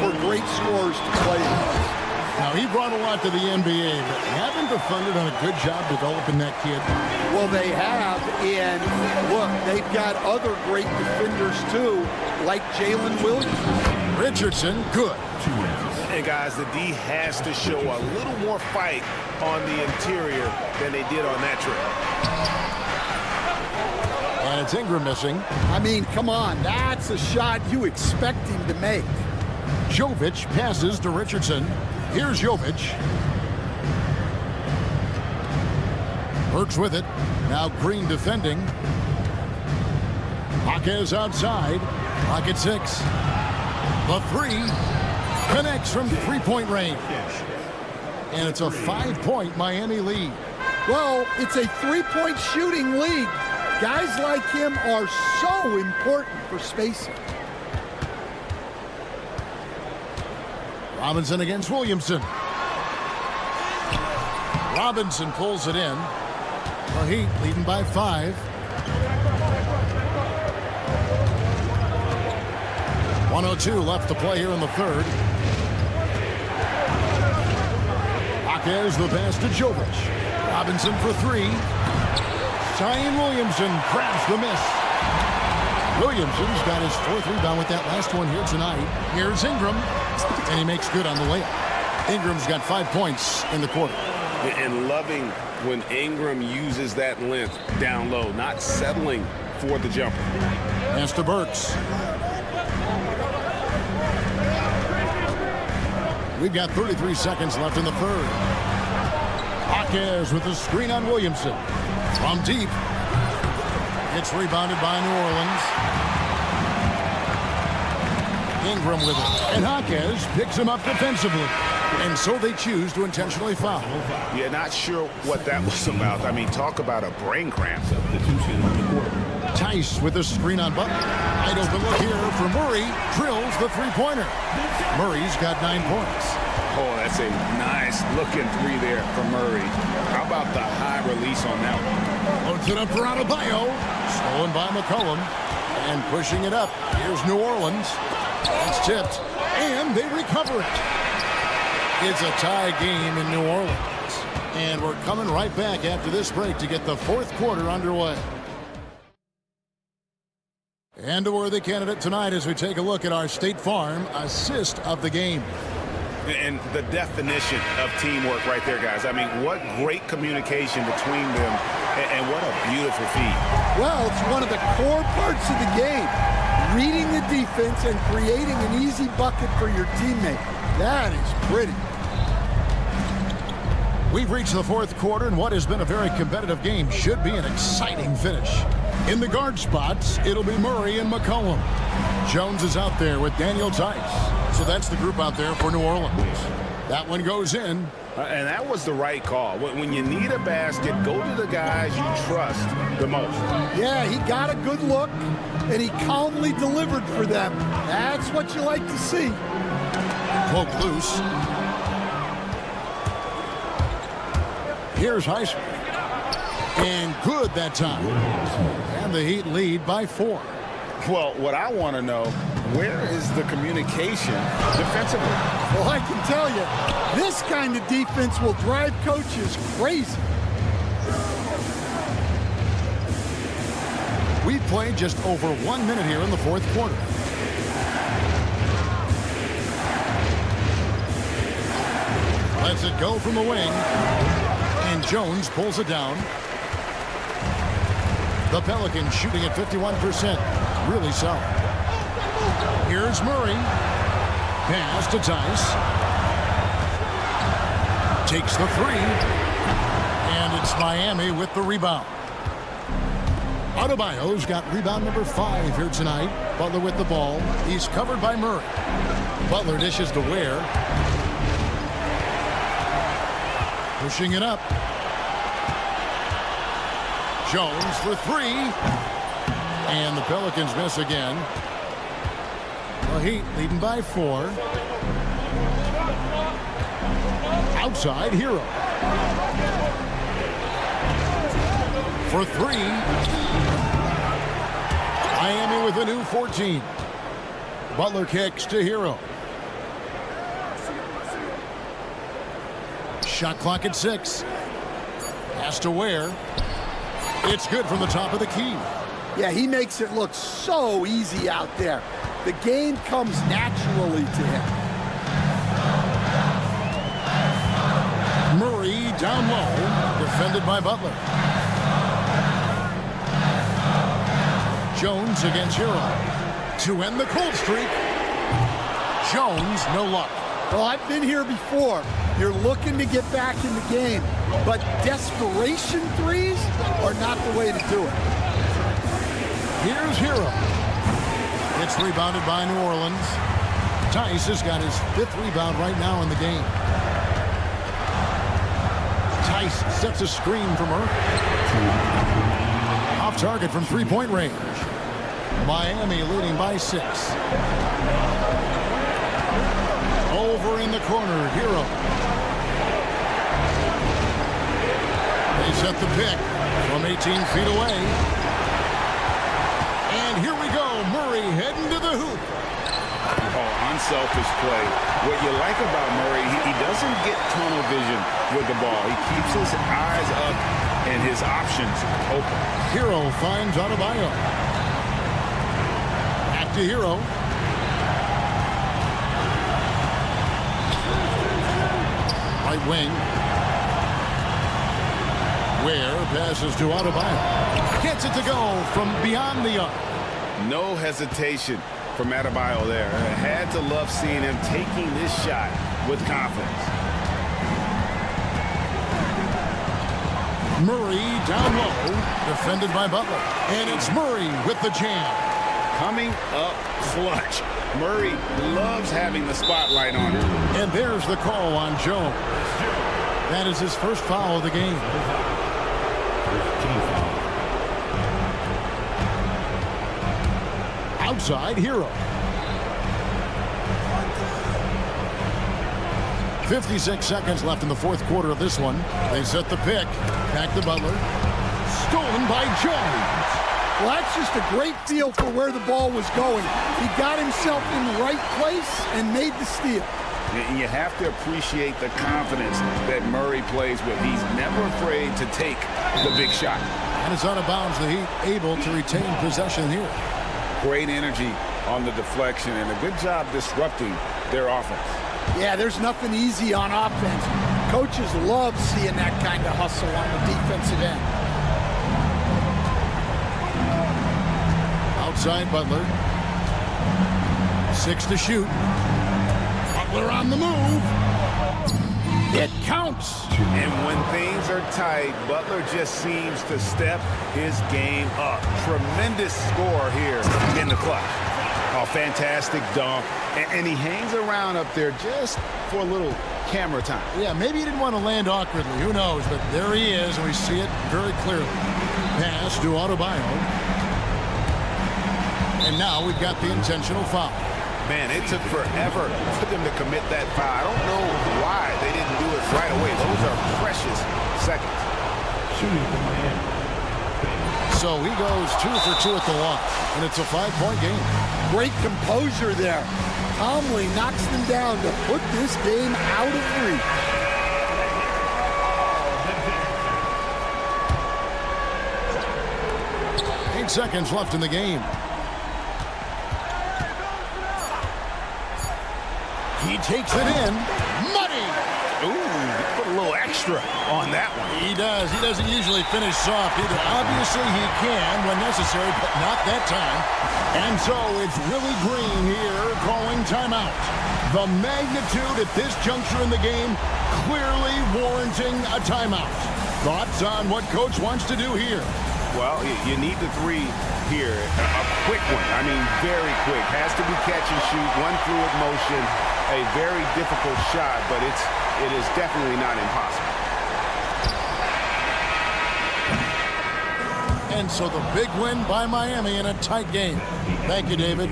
for great scorers to play against. Now, he brought a lot to the NBA, but haven't the Thunder done a good job developing that kid? Well, they have, and look, they've got other great defenders too, like Jalen Williams. Richardson, good. And guys, the D has to show a little more fight on the interior than they did on that trip. And it's Ingram missing. I mean, come on, that's a shot you expect him to make. Jovic passes to Richardson. Here's Jovic. Burks with it. Now Green defending. Jaquez outside. Pocket 6. The 3 connects from three-point range. And it's a 5-point Miami lead. Well, it's a three-point shooting league. Guys like him are so important for spacing. Robinson against Williamson. Robinson pulls it in. The Heat leading by 5. 1:02 left to play here in the third. Jaquez the pass to Jovic. Robinson for 3. Zion Williamson grabs the miss. Williamson's got his 4th rebound with that last one here tonight. Here's Ingram, and he makes good on the layup. Ingram's got 5 points in the quarter. And loving when Ingram uses that length down low, not settling for the jumper. Pass to Burks. We've got 33 seconds left in the third. Jaquez with the screen on Williamson. From deep. It's rebounded by New Orleans. Ingram with it. And Jaquez picks him up defensively. And so they choose to intentionally foul. Yeah, not sure what that was about. I mean, talk about a brain cramp. Tice with the screen on Butler. Wide open look here for Murray. Drills the three-pointer. Murray's got 9 points. Oh, that's a nice looking 3 there for Murray. How about the high release on that one? Loads it up for Adebayo. Stolen by McCollum. And pushing it up. Here's New Orleans. It's tipped. And they recover it. It's a tie game in New Orleans. And we're coming right back after this break to get the 4th quarter underway. And a worthy candidate tonight as we take a look at our State Farm assist of the game. And the definition of teamwork right there, guys. I mean, what great communication between them, and what a beautiful feat. Well, it's one of the core parts of the game. Reading the defense and creating an easy bucket for your teammate. That is pretty. We've reached the 4th quarter, and what has been a very competitive game should be an exciting finish. In the guard spots, it'll be Murray and McCollum. Jones is out there with Daniel Tice. So that's the group out there for New Orleans. That one goes in. And that was the right call. When you need a basket, go to the guys you trust the most. Yeah, he got a good look, and he calmly delivered for them. That's what you like to see. Poke loose. Here's Heisman. And good that time. And the Heat lead by 4. Well, what I want to know, where is the communication defensively? Well, I can tell you, this kind of defense will drive coaches crazy. We've played just over 1 minute here in the 4th quarter. Lets it go from the wing. And Jones pulls it down. The Pelicans shooting at 51%. Really solid. Here's Murray. Pass to Tice. Takes the 3. And it's Miami with the rebound. Adebayo's got rebound number 5 here tonight. Butler with the ball. He's covered by Murray. Butler dishes to Ware. Pushing it up. Jones for 3. And the Pelicans miss again. The Heat leading by 4. Outside, Hero. For 3. Miami with a new 14. Butler kicks to Hero. Shot clock at 6. Pass to Ware. It's good from the top of the key. Yeah, he makes it look so easy out there. The game comes naturally to him. Murray down low, defended by Butler. Jones against Hero to end the cold streak. Jones, no luck. Well, I've been here before. You're looking to get back in the game, but desperation threes are not the way to do it. Here's Hero. It's rebounded by New Orleans. Tice has got his 5th rebound right now in the game. Tice sets a screen from her. Off target from three-point range. Miami leading by 6. Over in the corner, Hero. They set the pick from 18 feet away. And here we go, Murray heading to the hoop. Oh, unselfish play. What you like about Murray, he doesn't get tunnel vision with the ball. He keeps his eyes up and his options open. Hero finds Adebayo. Back to Hero. Right wing. Ware passes to Adebayo. Gets it to go from beyond the arc. No hesitation from Adebayo there. I had to love seeing him taking this shot with confidence. Murray down low, defended by Butler. And it's Murray with the jam. Coming up clutch. Murray loves having the spotlight on him. And there's the call on Jones. That is his first foul of the game. Outside, Hero. 56 seconds left in the 4th quarter of this one. They set the pick. Back to Butler. Stolen by Jones. Well, that's just a great feel for where the ball was going. He got himself in the right place and made the steal. And you have to appreciate the confidence that Murray plays with. He's never afraid to take the big shot. And it's out of bounds. The Heat able to retain possession here. Great energy on the deflection and a good job disrupting their offense. Yeah, there's nothing easy on offense. Coaches love seeing that kind of hustle on the defensive end. Outside Butler. 6 to shoot. Butler on the move. It counts. And when things are tight, Butler just seems to step his game up. Tremendous score here in the clutch. Oh, fantastic dunk. And he hangs around up there just for a little camera time. Yeah, maybe he didn't want to land awkwardly. Who knows? But there he is, and we see it very clearly. Pass to Adebayo. And now we've got the intentional foul. Man, it took forever for them to commit that foul. I don't know why they didn't do it right away. Those are precious seconds. So he goes 2 for 2 at the line, and it's a 5-point game. Great composure there. Calmly knocks them down to put this game out of reach. Eight seconds left in the game. He takes it in. Money! Ooh, put a little extra on that one. He does. He doesn't usually finish soft either. Obviously, he can when necessary, but not that time. And so it's Willie Green here calling timeout. The magnitude at this juncture in the game clearly warranting a timeout. Thoughts on what Coach wants to do here? Well, you need the three here. A quick one. I mean, very quick. Has to be catch and shoot. One fluid motion. A very difficult shot, but it is definitely not impossible. And so the big win by Miami in a tight game. Thank you, David.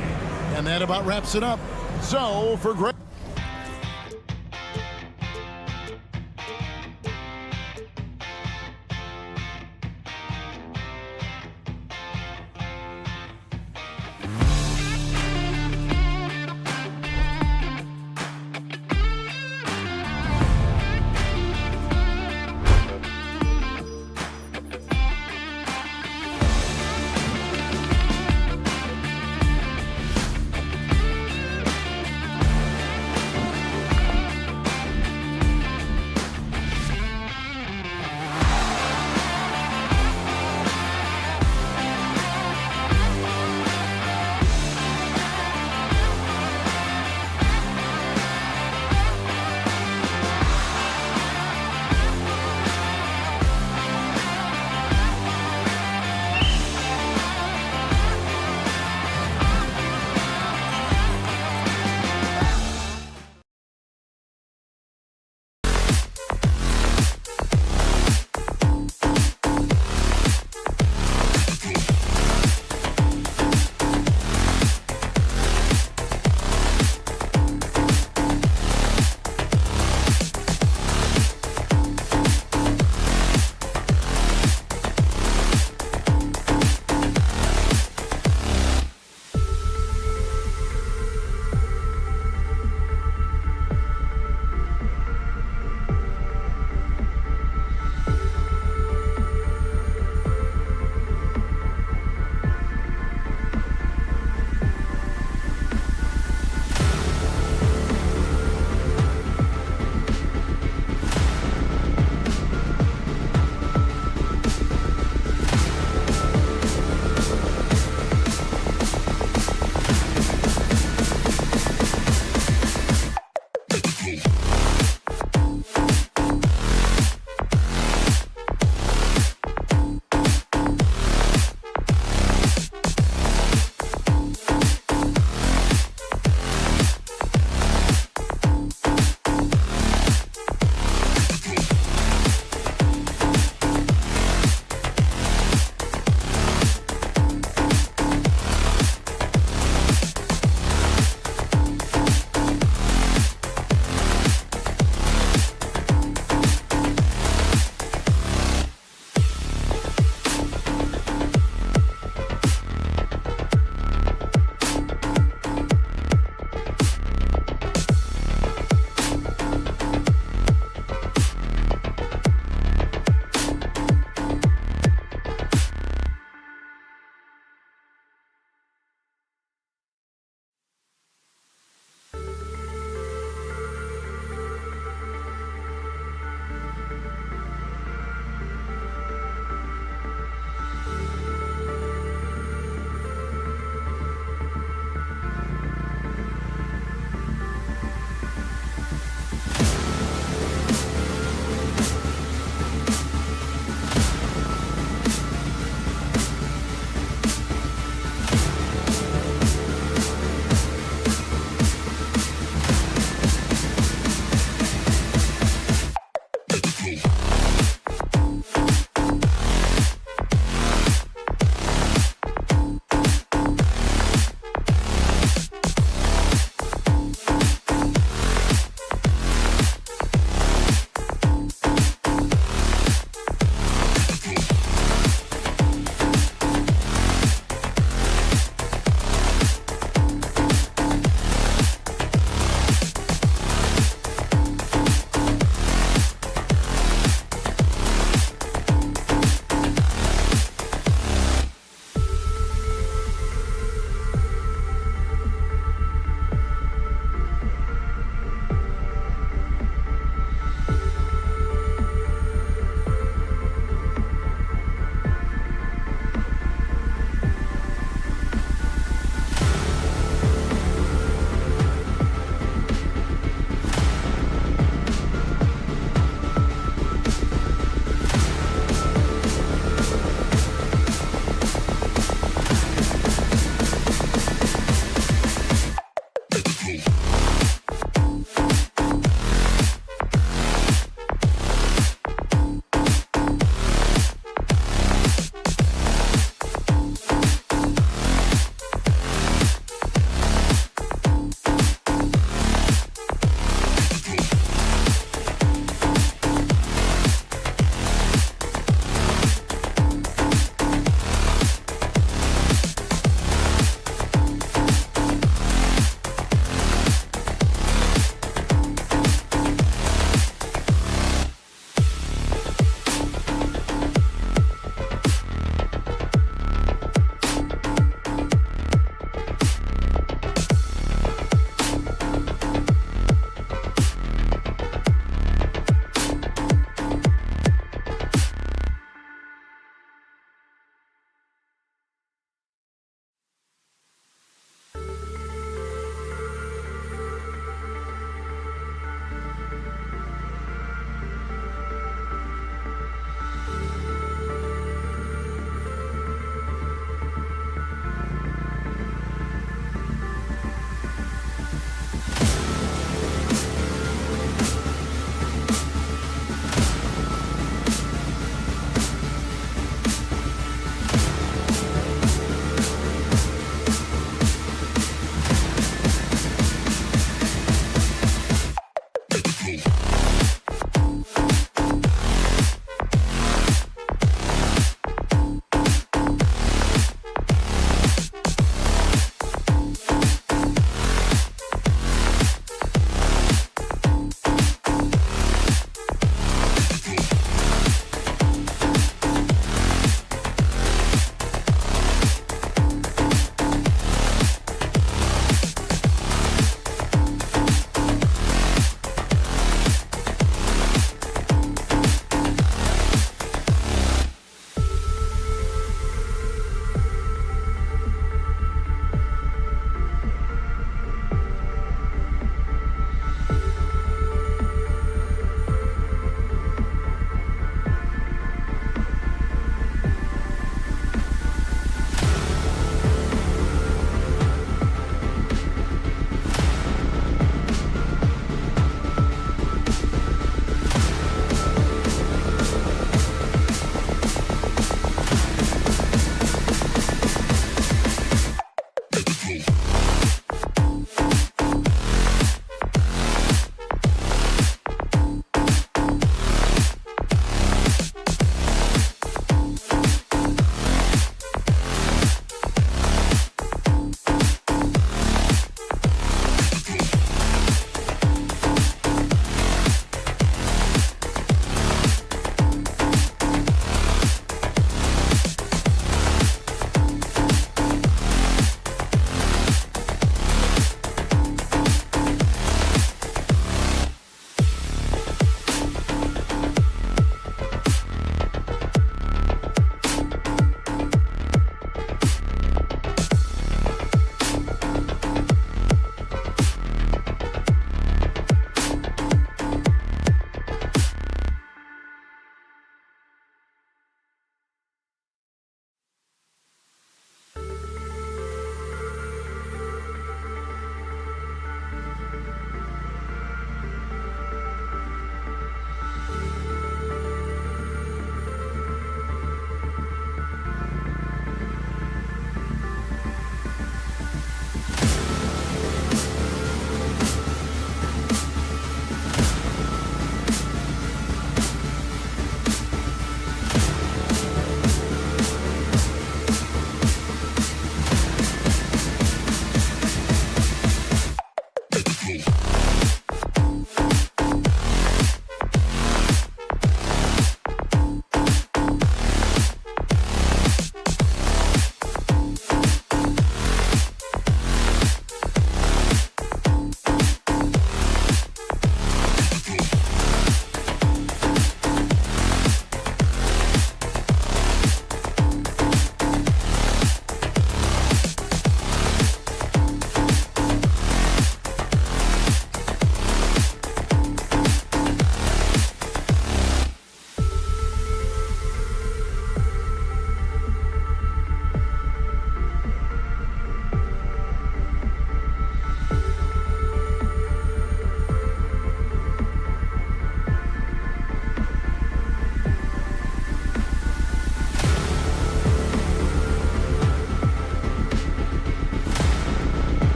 And that about wraps it up. So for Greg.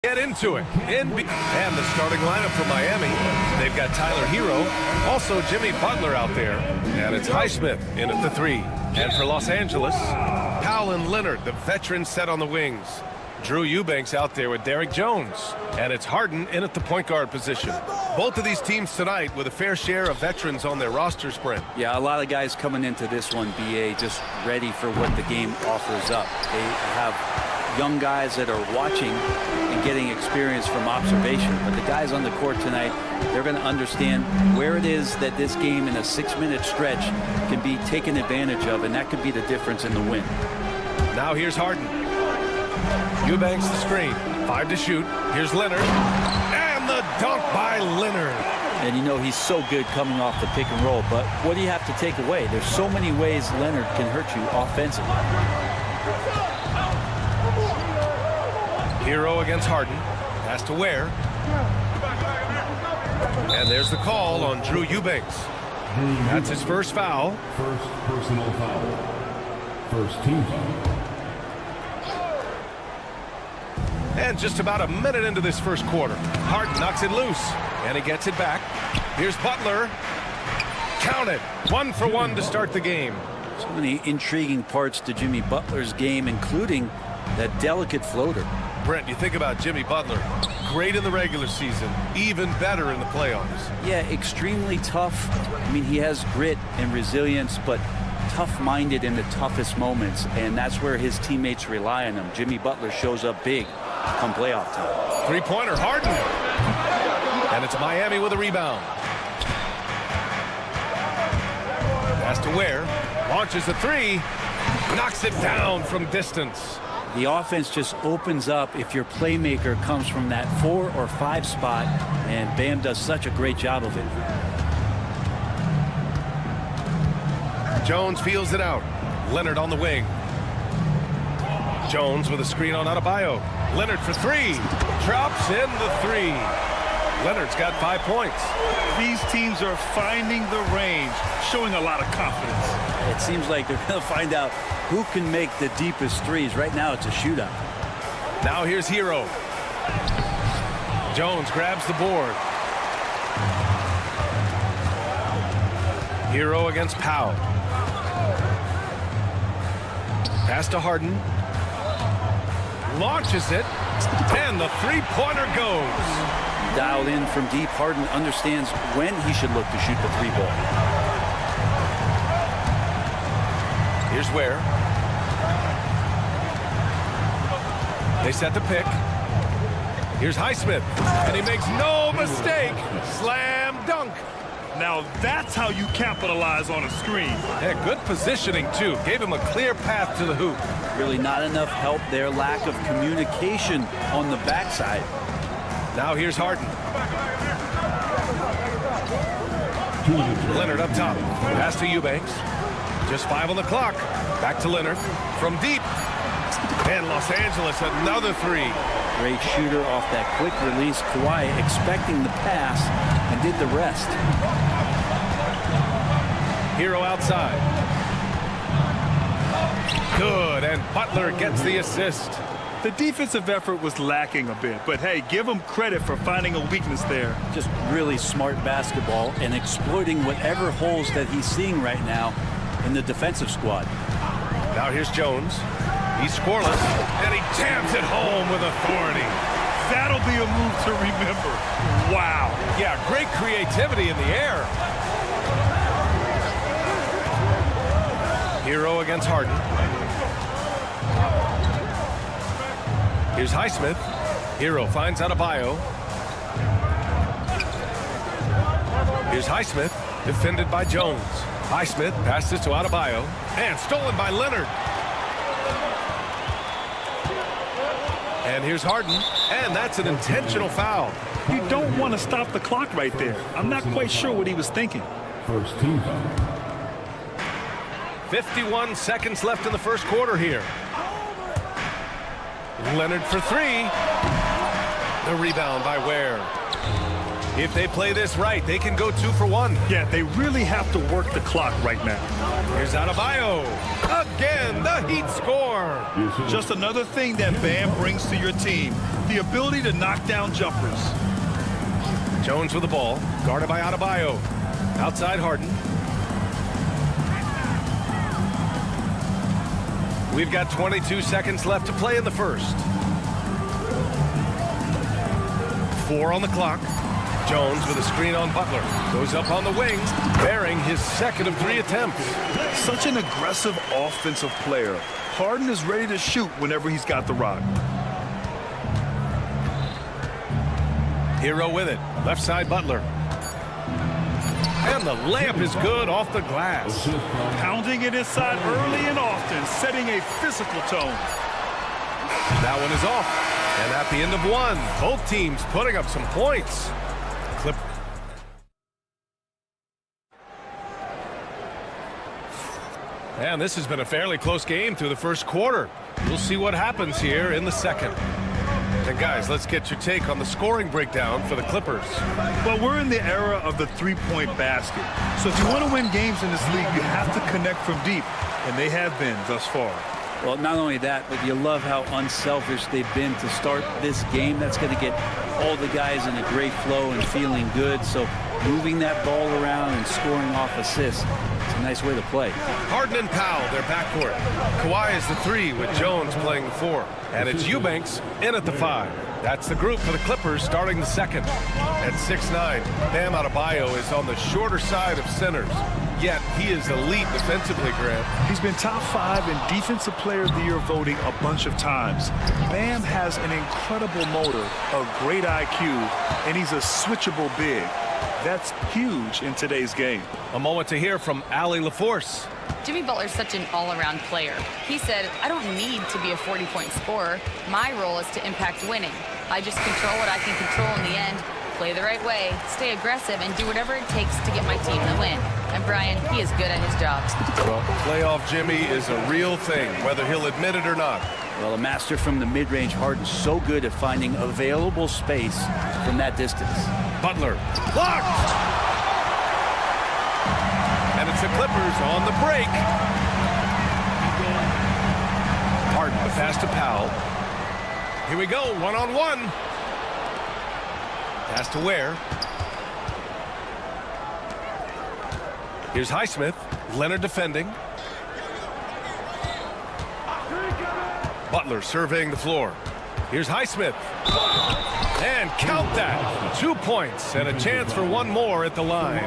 Get into it. And the starting lineup for Miami. They've got Tyler Hero, also Jimmy Butler out there. And it's Highsmith in at the 3. And for Los Angeles, Powell and Leonard, the veterans set on the wings. Drew Eubanks out there with Derrick Jones. And it's Harden in at the point guard position. Both of these teams tonight with a fair share of veterans on their roster spread. Yeah, a lot of guys coming into this one, BA, just ready for what the game offers up. They have young guys that are watching and getting experience from observation. But the guys on the court tonight, they're going to understand where it is that this game in a 6-minute stretch can be taken advantage of, and that could be the difference in the win. Now here's Harden. Eubanks the screen. 5 to shoot. Here's Leonard. And the dunk by Leonard. And you know he's so good coming off the pick and roll, but what do you have to take away? There's so many ways Leonard can hurt you offensively. Hero against Harden. Pass to Ware. And there's the call on Drew Eubanks. That's his first foul. First personal foul. First team foul. And just about a minute into this first quarter, Harden knocks it loose, and he gets it back. Here's Butler. Count it. 1 for 1 to start the game. So many intriguing parts to Jimmy Butler's game, including that delicate floater. Brent, you think about Jimmy Butler. Great in the regular season, even better in the playoffs. Yeah, extremely tough. I mean, he has grit and resilience, but tough-minded in the toughest moments, and that's where his teammates rely on him. Jimmy Butler shows up big come playoff time. Three-pointer, Harden. And it's Miami with a rebound. Pass to Ware. Launches the 3. Knocks it down from distance. The offense just opens up if your playmaker comes from that 4 or 5 spot, and Bam does such a great job of it. Jones feels it out. Leonard on the wing. Jones with a screen on Adebayo. Leonard for 3. Drops in the 3. Leonard's got 5 points. These teams are finding the range, showing a lot of confidence. It seems like they're going to find out who can make the deepest threes. Right now, it's a shootout. Now here's Hero. Jones grabs the board. Hero against Powell. Pass to Harden. Launches it. And the three-pointer goes. Dialed in from deep, Harden understands when he should look to shoot the 3 ball. Here's Ware. They set the pick. Here's Highsmith. And he makes no mistake. Slam dunk. Now that's how you capitalize on a screen. Yeah, good positioning, too. Gave him a clear path to the hoop. Really not enough help there. Lack of communication on the backside. Now here's Harden. Leonard up top. Pass to Eubanks. Just 5 on the clock. Back to Leonard. From deep. And Los Angeles, another 3. Great shooter off that quick release. Kawhi expecting the pass and did the rest. Hero outside. Good, and Butler gets the assist. The defensive effort was lacking a bit, but hey, give him credit for finding a weakness there. Just really smart basketball and exploiting whatever holes that he's seeing right now in the defensive squad. Now here's Jones. He's scoreless, and he jams it home with authority. That'll be a move to remember. Wow. Yeah, great creativity in the air. Hero against Harden. Here's Highsmith. Hero finds Adebayo. Here's Highsmith, defended by Jones. Highsmith passes to Adebayo, and stolen by Leonard. And here's Harden, and that's an intentional foul. You don't want to stop the clock right there. I'm not quite sure what he was thinking. First team foul. 51 seconds left in the first quarter here. Leonard for 3. The rebound by Ware. If they play this right, they can go 2 for 1. Yeah, they really have to work the clock right now. Here's Adebayo. Again, the Heat score. Just another thing that Bam brings to your team, the ability to knock down jumpers. Jones with the ball, guarded by Adebayo. Outside Harden. We've got 22 seconds left to play in the first. 4 on the clock. Jones with a screen on Butler. Goes up on the wing, bearing his second of 3 attempts. Such an aggressive offensive player. Harden is ready to shoot whenever he's got the rock. Hero with it. Left side Butler. And the layup is good off the glass. Pounding it inside early and often, setting a physical tone. That one is off. And at the end of 1, both teams putting up some points. And this has been a fairly close game through the first quarter. We'll see what happens here in the second. And guys, let's get your take on the scoring breakdown for the Clippers. Well, we're in the era of the three-point basket. So if you want to win games in this league, you have to connect from deep. And they have been thus far. Well, not only that, but you love how unselfish they've been to start this game. That's going to get all the guys in a great flow and feeling good. So moving that ball around and scoring off assists, it's a nice way to play. Harden and Powell, their backcourt. Kawhi is the 3 with Jones playing the 4. And it's Eubanks in at the 5. That's the group for the Clippers starting the second. At 6'9", Bam Adebayo is on the shorter side of centers. Yet he is elite defensively, Grant. He's been top 5 in Defensive Player of the Year voting a bunch of times. Bam has an incredible motor, a great IQ, and he's a switchable big. That's huge in today's game. A moment to hear from Allie LaForce. Jimmy Butler's such an all-around player. He said, I don't need to be a 40-point scorer. My role is to impact winning. I just control what I can control in the end, play the right way, stay aggressive, and do whatever it takes to get my team the win. And Brian, he is good at his job. Well, playoff Jimmy is a real thing, whether he'll admit it or not. Well, a master from the mid-range. Harden's so good at finding available space from that distance. Butler, blocked! And it's the Clippers on the break. Harden, the pass to Powell. Here we go, one-on-one. Pass to Ware. Here's Highsmith. Leonard defending. Butler surveying the floor. Here's Highsmith. And count that. 2 points and a chance for one more at the line.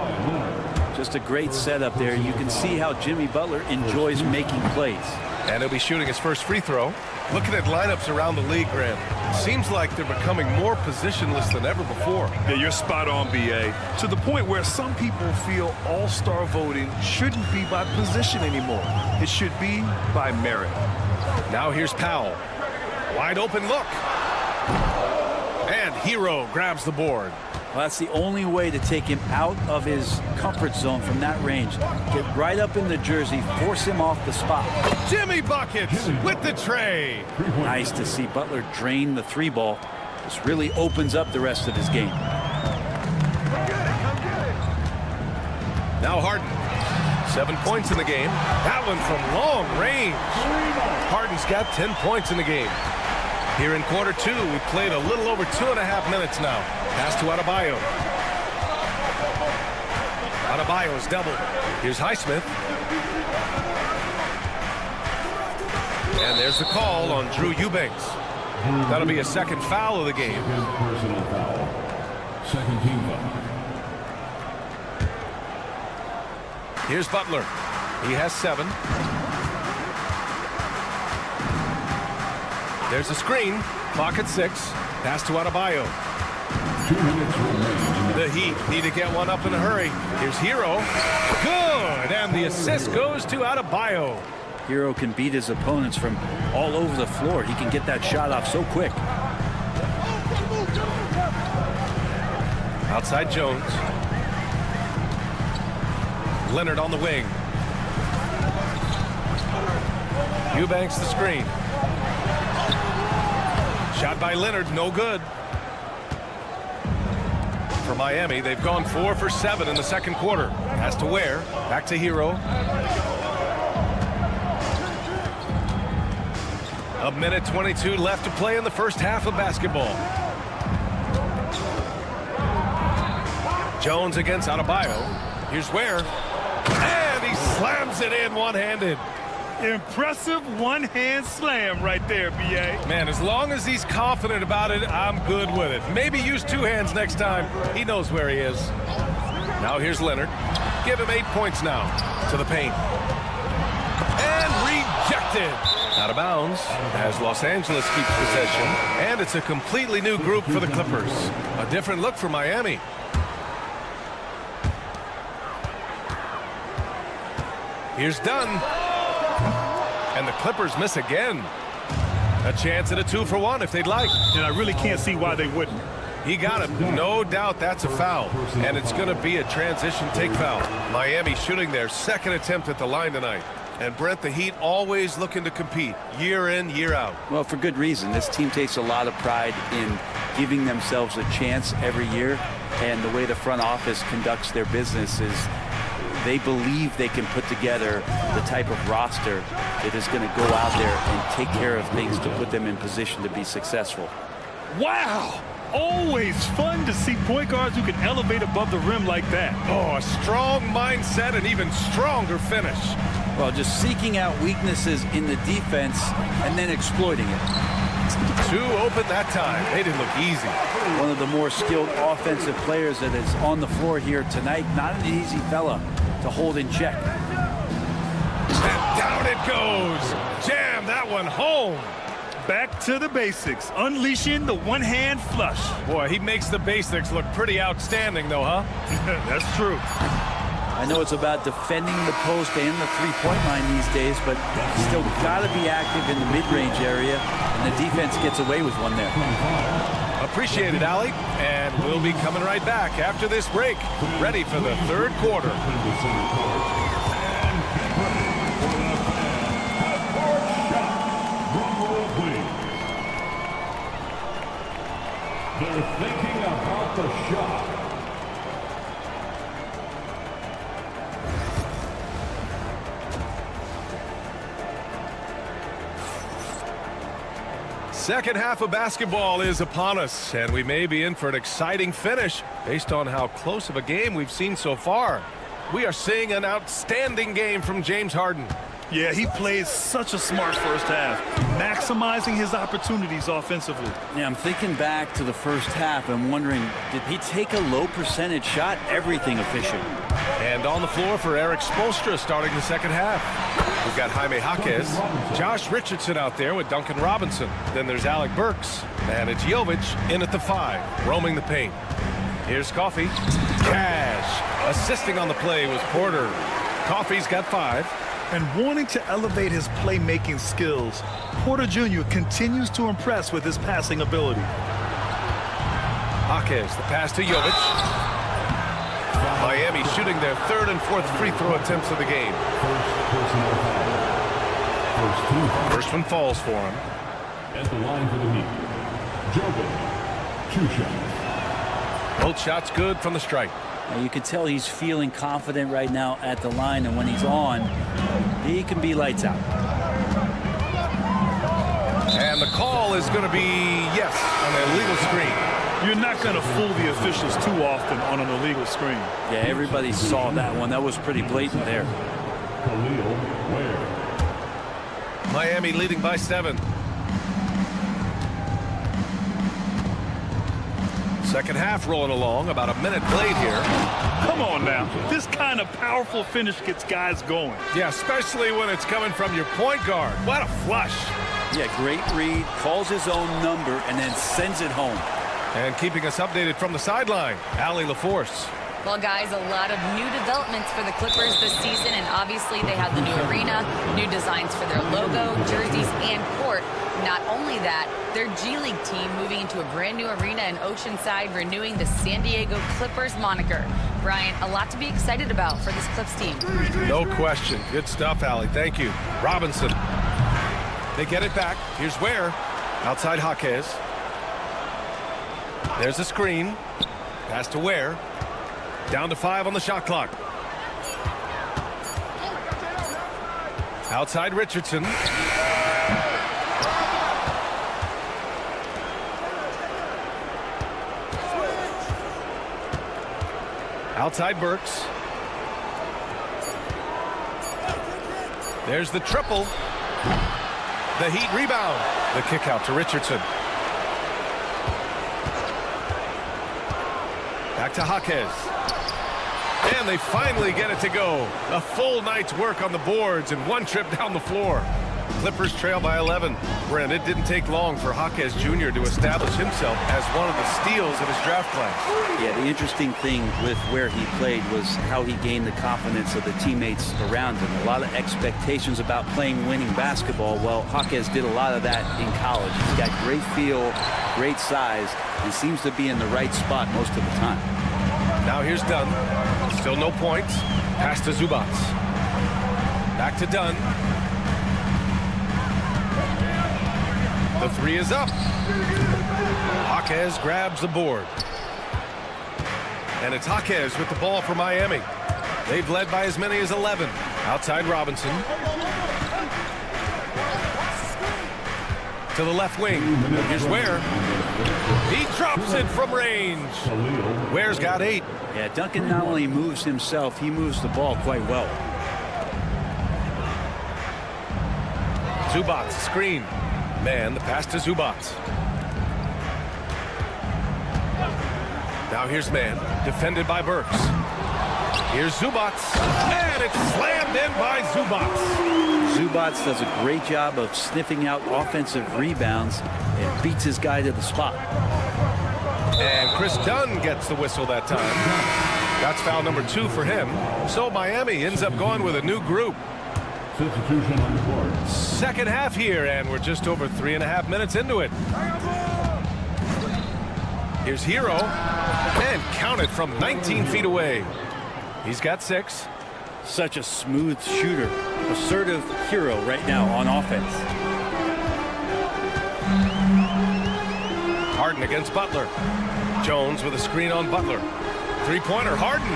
Just a great setup there. You can see how Jimmy Butler enjoys making plays. And he'll be shooting his first free throw. Looking at lineups around the league, Grant, seems like they're becoming more positionless than ever before. Yeah, you're spot on, B.A. To the point where some people feel all-star voting shouldn't be by position anymore. It should be by merit. Now here's Powell. Wide open look. And Hero grabs the board. Well, that's the only way to take him out of his comfort zone from that range. Get right up in the jersey, force him off the spot. Jimmy buckets with the tray. Nice to see Butler drain the 3 ball. This really opens up the rest of his game. Now Harden. 7 points in the game. That one from long range. Harden's got 10 points in the game. Here in quarter 2, we played a little over 2.5 minutes now. Pass to Adebayo. Adebayo's doubled. Here's Highsmith. And there's the call on Drew Eubanks. That'll be a second foul of the game. Personal foul. Second team foul. Here's Butler. He has 7. There's a screen. Clock at 6. Pass to Adebayo. 2 minutes remaining. The Heat need to get one up in a hurry. Here's Hero. Good! And the assist goes to Adebayo. Hero can beat his opponents from all over the floor. He can get that shot off so quick. Outside Jones. Leonard on the wing. Eubanks the screen. Shot by Leonard, no good. For Miami, they've gone 4 for 7 in the second quarter. Has to Ware. Back to Hero. A minute 22 left to play in the first half of basketball. Jones against Adebayo. Here's Ware. And he slams it in one-handed. Impressive one-hand slam right there, B.A. Man, as long as he's confident about it, I'm good with it. Maybe use 2 hands next time. He knows where he is. Now here's Leonard. Give him 8 points now. To the paint. And rejected. Out of bounds as Los Angeles keeps possession. And it's a completely new group for the Clippers. A different look for Miami. Here's Dunn. And the Clippers miss again. A chance at a 2-for-1 if they'd like. And I really can't see why they wouldn't. He got him. No doubt that's a foul. And it's going to be a transition take foul. Miami shooting their second attempt at the line tonight. And Brent, the Heat always looking to compete year in, year out. Well, for good reason. This team takes a lot of pride in giving themselves a chance every year. And the way the front office conducts their business is they believe they can put together the type of roster that is going to go out there and take care of things to put them in position to be successful. Wow! Always fun to see point guards who can elevate above the rim like that. Oh, a strong mindset and even stronger finish. Well, just seeking out weaknesses in the defense and then exploiting it. 2 open that time. They didn't look easy. One of the more skilled offensive players that is on the floor here tonight. Not an easy fella to hold in check. And down it goes. Jam that one home. Back to the basics, unleashing the one-hand flush. Boy, he makes the basics look pretty outstanding, though, huh? That's true. I know it's about defending the post and the three-point line these days, but still got to be active in the mid-range area, and the defense gets away with one there. Appreciate it, Allie. And we'll be coming right back after this break, ready for the third quarter. They're thinking about the shot. Second half of basketball is upon us, and we may be in for an exciting finish based on how close of a game we've seen so far. We are seeing an outstanding game from James Harden. Yeah, he plays such a smart first half, maximizing his opportunities offensively. Yeah, I'm thinking back to the first half and wondering, did he take a low percentage shot? Everything efficient. And on the floor for Eric Spoelstra starting the second half. We've got Jaime Jaquez, Josh Richardson out there with Duncan Robinson. Then there's Alec Burks, and it's Jovic in at the 5, roaming the paint. Here's Coffey. Cash. Assisting on the play was Porter. Coffey's got 5. And wanting to elevate his playmaking skills, Porter Jr. continues to impress with his passing ability. Jaquez, the pass to Jovic. Miami shooting their 3rd and 4th free throw attempts of the game. First one falls for him. At the line for the Heat, Jovic, 2 shots. Both shots good from the strike. You can tell he's feeling confident right now at the line, and when he's on, he can be lights out. And the call is going to be, yes, on an illegal screen. You're not going to fool the officials too often on an illegal screen. Yeah, everybody saw that one. That was pretty blatant there. Khalil Ware. Miami leading by 7. Second half rolling along, about a minute played here. Come on now. This kind of powerful finish gets guys going. Yeah, especially when it's coming from your point guard. What a flush. Yeah, great read, calls his own number, and then sends it home. And keeping us updated from the sideline, Allie LaForce. Well, guys, a lot of new developments for the Clippers this season, and obviously they have the new arena, new designs for their logo, jerseys, and court. Not only that, their G League team moving into a brand new arena in Oceanside, renewing the San Diego Clippers moniker. Brian, a lot to be excited about for this Clips team. No question. Good stuff, Allie. Thank you. Robinson. They get it back. Here's Ware. Outside Jaquez. There's a screen. Pass to Ware. Down to 5 on the shot clock. Outside Richardson. Outside Burks. There's the triple. The Heat rebound. The kick out to Richardson. Back to Jaquez. And they finally get it to go. A full night's work on the boards and one trip down the floor. Clippers trail by 11. Brent, it didn't take long for Jaquez Jr. to establish himself as one of the steals of his draft class. Yeah, the interesting thing with where he played was how he gained the confidence of the teammates around him. A lot of expectations about playing winning basketball. Well, Jaquez did a lot of that in college. He's got great feel, great size, and seems to be in the right spot most of the time. Now here's Dunn. Still no points. Pass to Zubac. Back to Dunn. The three is up. Jaquez grabs the board. And it's Jaquez with the ball for Miami. They've led by as many as 11. Outside Robinson. To the left wing. Here's Ware. He drops it from range. Ware's got 8. Yeah, Duncan not only moves himself, he moves the ball quite well. Zubac screen. Man, the pass to Zubac. Now here's Man, defended by Burks. Here's Zubac, and it's slammed in by Zubac. Zubac does a great job of sniffing out offensive rebounds and beats his guy to the spot. And Chris Dunn gets the whistle that time. That's foul number 2 for him. So Miami ends up going with a new group. Substitution on the court. Second half here, and we're just over 3.5 minutes into it. Here's Hero, and count it from 19 feet away. He's got 6. Such a smooth shooter. Assertive Hero right now on offense. Harden against Butler. Jones with a screen on Butler. Three-pointer, Harden.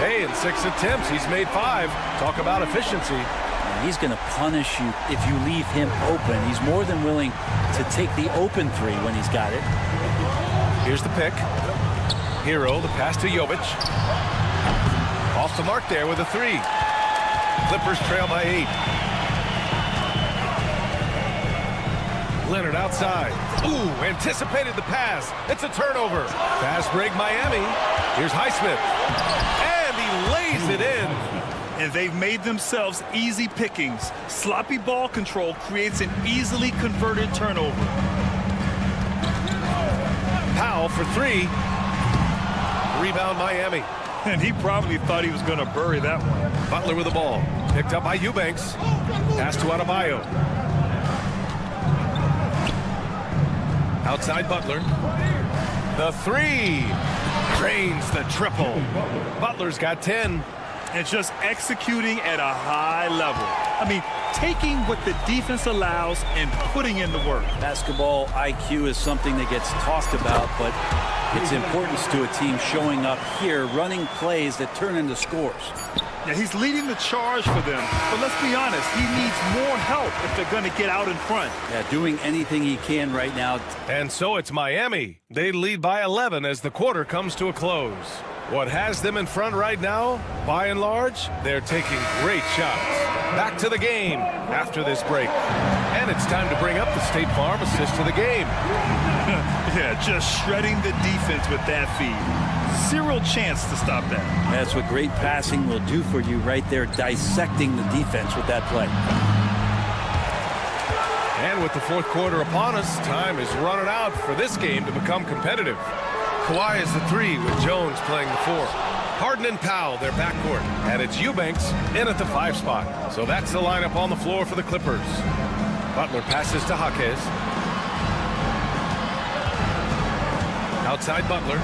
Hey, in 6 attempts, he's made 5. Talk about efficiency. And he's going to punish you if you leave him open. He's more than willing to take the open 3 when he's got it. Here's the pick. Hero, the pass to Jovic. Off the mark there with a 3. Clippers trail by 8. Leonard outside. Ooh, anticipated the pass. It's a turnover. Fast break Miami. Here's Highsmith. And he lays it in. And they've made themselves easy pickings. Sloppy ball control creates an easily converted turnover. Powell for 3. Rebound Miami. And he probably thought he was going to bury that one. Butler with the ball. Picked up by Eubanks. Pass to Adebayo. Outside Butler. The 3. Drains the triple. Butler's got 10. And just executing at a high level. I mean, taking what the defense allows and putting in the work. Basketball IQ is something that gets talked about, but its importance to a team showing up here, running plays that turn into scores. Yeah, he's leading the charge for them. But let's be honest, he needs more help if they're going to get out in front. Yeah, doing anything he can right now. And so it's Miami. They lead by 11 as the quarter comes to a close. What has them in front right now, by and large, they're taking great shots. Back to the game after this break. And it's time to bring up the State Farm assist to the game. Yeah, just shredding the defense with that feed. Zero chance to stop that. That's what great passing will do for you right there, dissecting the defense with that play. And with the fourth quarter upon us, time is running out for this game to become competitive. Kawhi is the 3 with Jones playing the 4. Harden and Powell, their backcourt. And it's Eubanks in at the 5 spot. So that's the lineup on the floor for the Clippers. Butler passes to Jaquez. Outside Butler.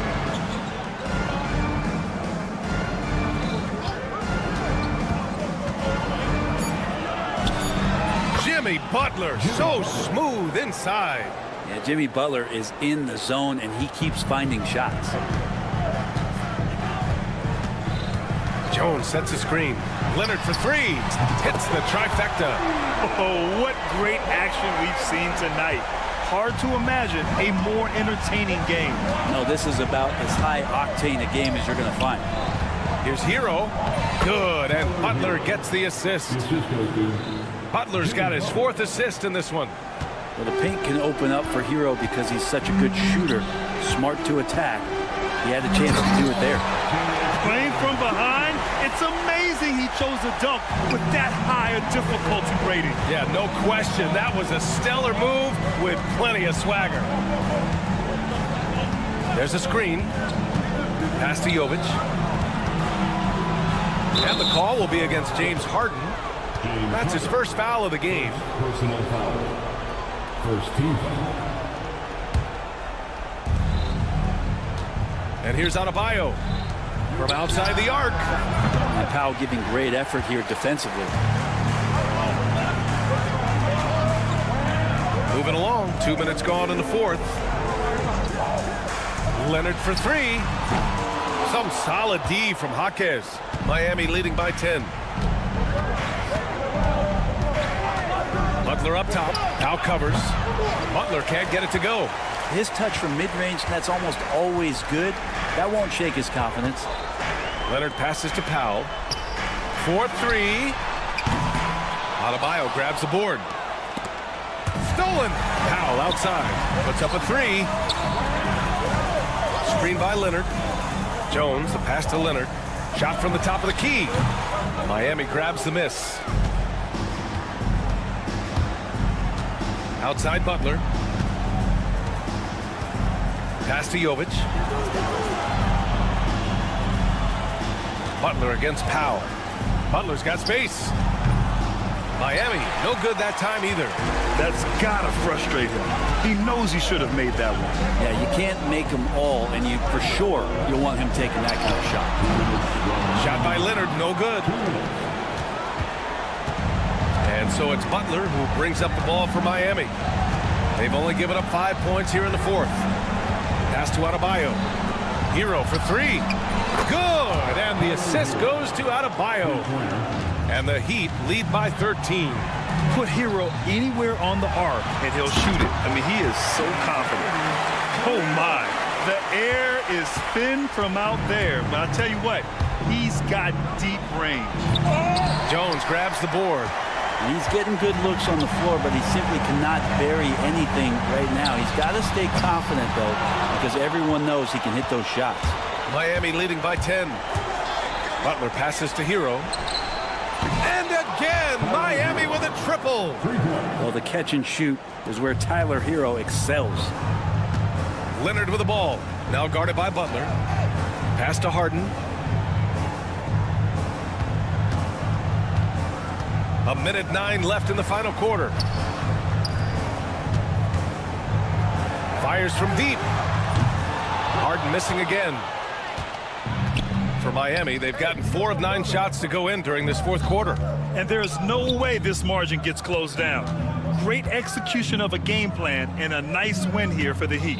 Jimmy Butler, so smooth inside. Yeah, Jimmy Butler is in the zone, and he keeps finding shots. Jones sets a screen. Leonard for three. Hits the trifecta. Oh, what great action we've seen tonight. Hard to imagine a more entertaining game. No, this is about as high-octane a game as you're going to find. Here's Hero. Good, and Butler gets the assist. Butler's got his 4th assist in this one. Well, the paint can open up for Hero because he's such a good shooter, smart to attack. He had a chance to do it there. Playing from behind, it's amazing he chose a dunk with that high a difficulty rating. Yeah, no question. That was a stellar move with plenty of swagger. There's a screen. Pass to Jovic. And the call will be against James Harden. That's his first foul of the game. Personal foul. First team foul. And here's Adebayo from outside the arc. And Powell giving great effort here defensively. Moving along. 2 minutes gone in the 4th. Leonard for three. Some solid D from Jaquez. Miami leading by 10. Butler up top. Now covers. Butler can't get it to go. His touch from mid-range, that's almost always good. That won't shake his confidence. Leonard passes to Powell. 4-3. Adebayo grabs the board. Stolen. Powell outside. Puts up a three. Screen by Leonard. Jones, the pass to Leonard. Shot from the top of the key. Miami grabs the miss. Outside Butler. Pass to Jovic. Butler against Powell. Butler's got space. Miami, no good that time either. That's gotta frustrate him. He knows he should have made that one. Yeah, you can't make them all, and you for sure you'll want him taking that kind of shot. Shot by Leonard, no good. And so it's Butler who brings up the ball for Miami. They've only given up 5 points here in the 4th. Pass to Adebayo. Hero for three. Good, and the assist goes to Adebayo. And the Heat lead by 13. Put Hero anywhere on the arc and he'll shoot it. I mean, he is so confident. Oh my, the air is thin from out there. But I'll tell you what, he's got deep range. Jones grabs the board. He's getting good looks on the floor, but he simply cannot bury anything right now. He's got to stay confident, though, because everyone knows he can hit those shots. Miami leading by 10. Butler passes to Hero. And again, Miami with a triple. Well, the catch and shoot is where Tyler Hero excels. Leonard with the ball. Now guarded by Butler. Pass to Harden. A minute 9 left in the final quarter. Fires from deep. Harden missing again. For Miami, they've gotten 4 of 9 shots to go in during this 4th quarter. And there's no way this margin gets closed down. Great execution of a game plan and a nice win here for the Heat.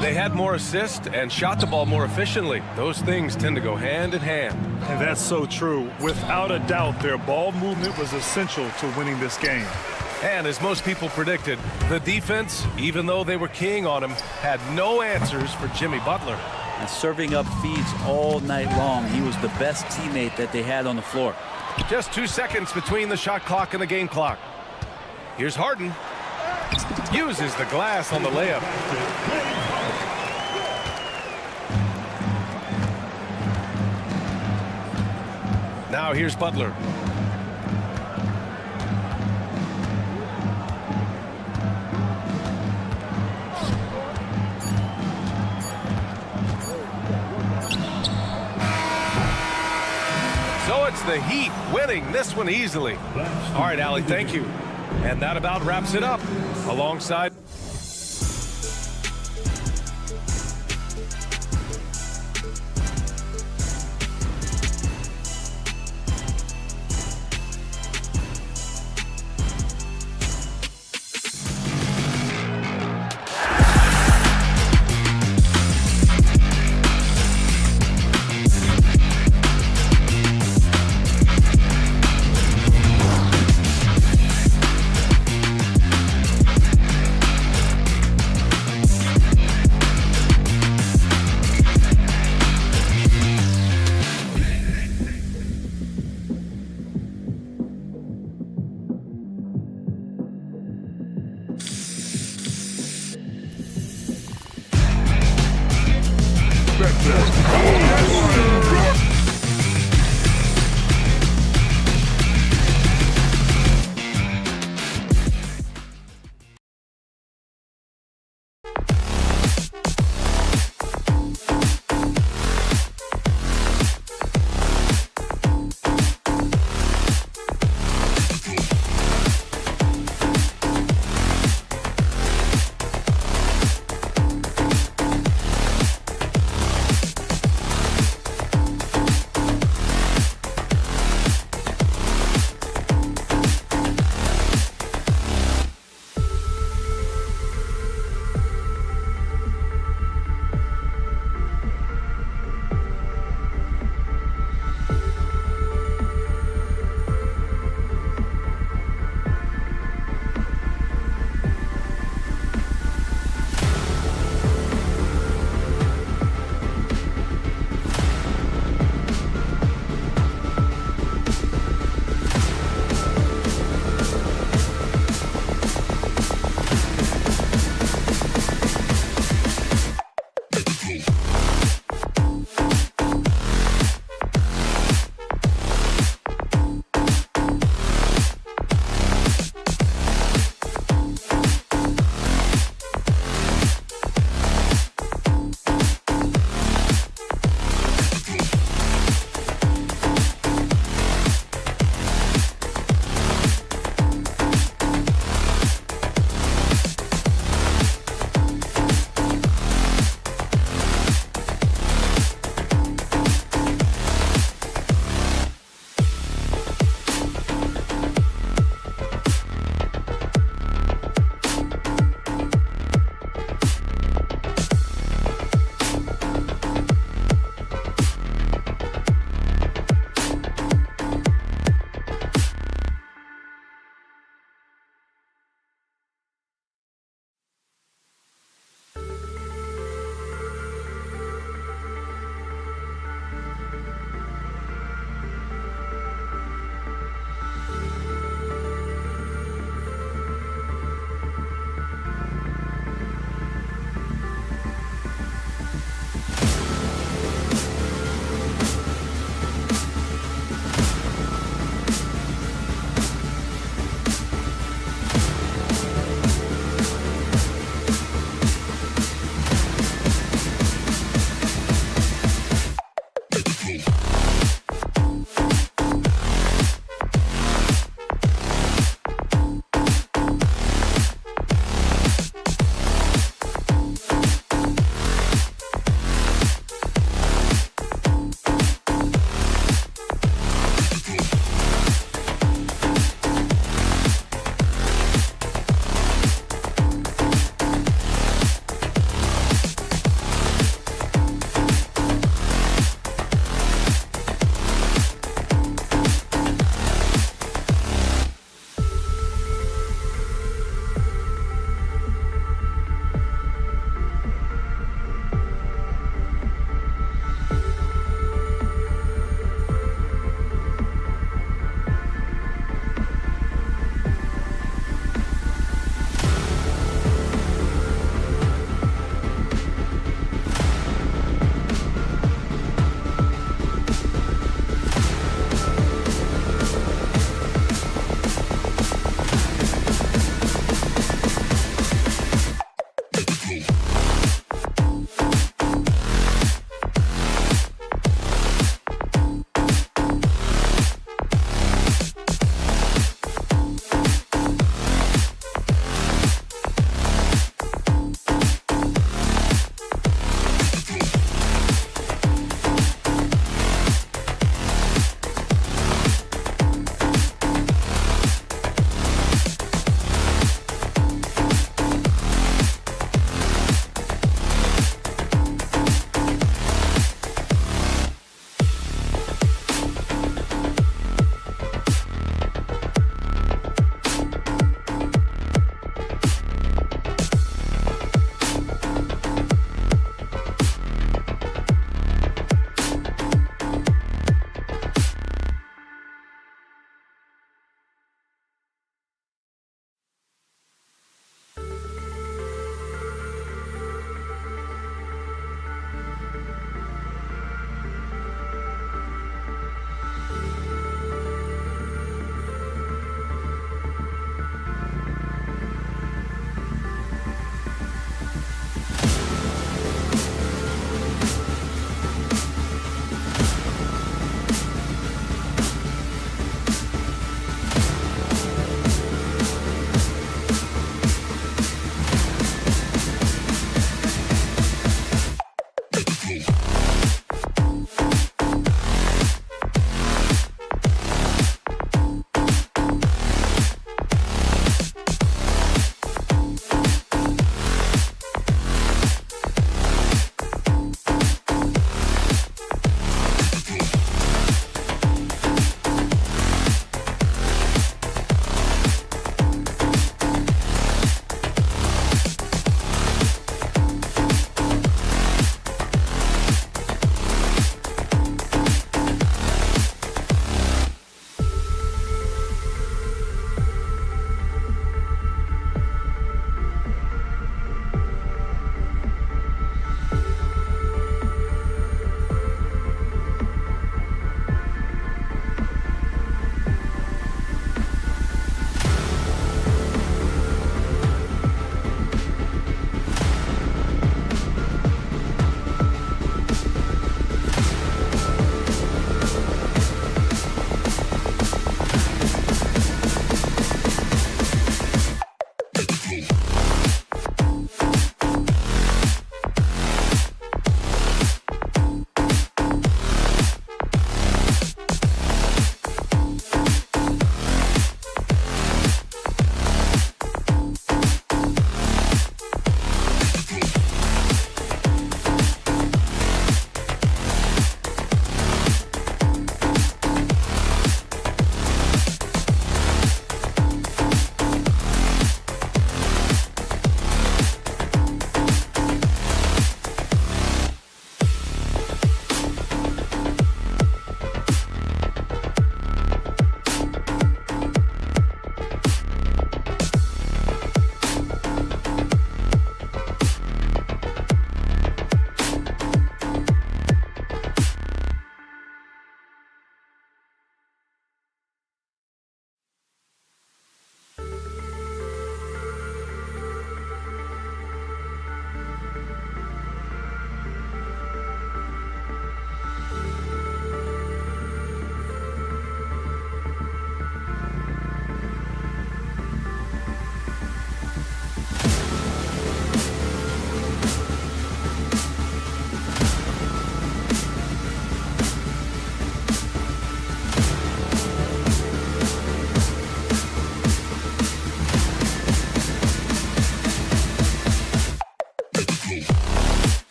They had more assists and shot the ball more efficiently. Those things tend to go hand in hand. And that's so true. Without a doubt, their ball movement was essential to winning this game. And as most people predicted, the defense, even though they were keying on him, had no answers for Jimmy Butler. And serving up feeds all night long, he was the best teammate that they had on the floor. Just 2 seconds between the shot clock and the game clock. Here's Harden. Uses the glass on the layup. Now here's Butler. So it's the Heat winning this one easily. All right, Allie, thank you. And that about wraps it up. Alongside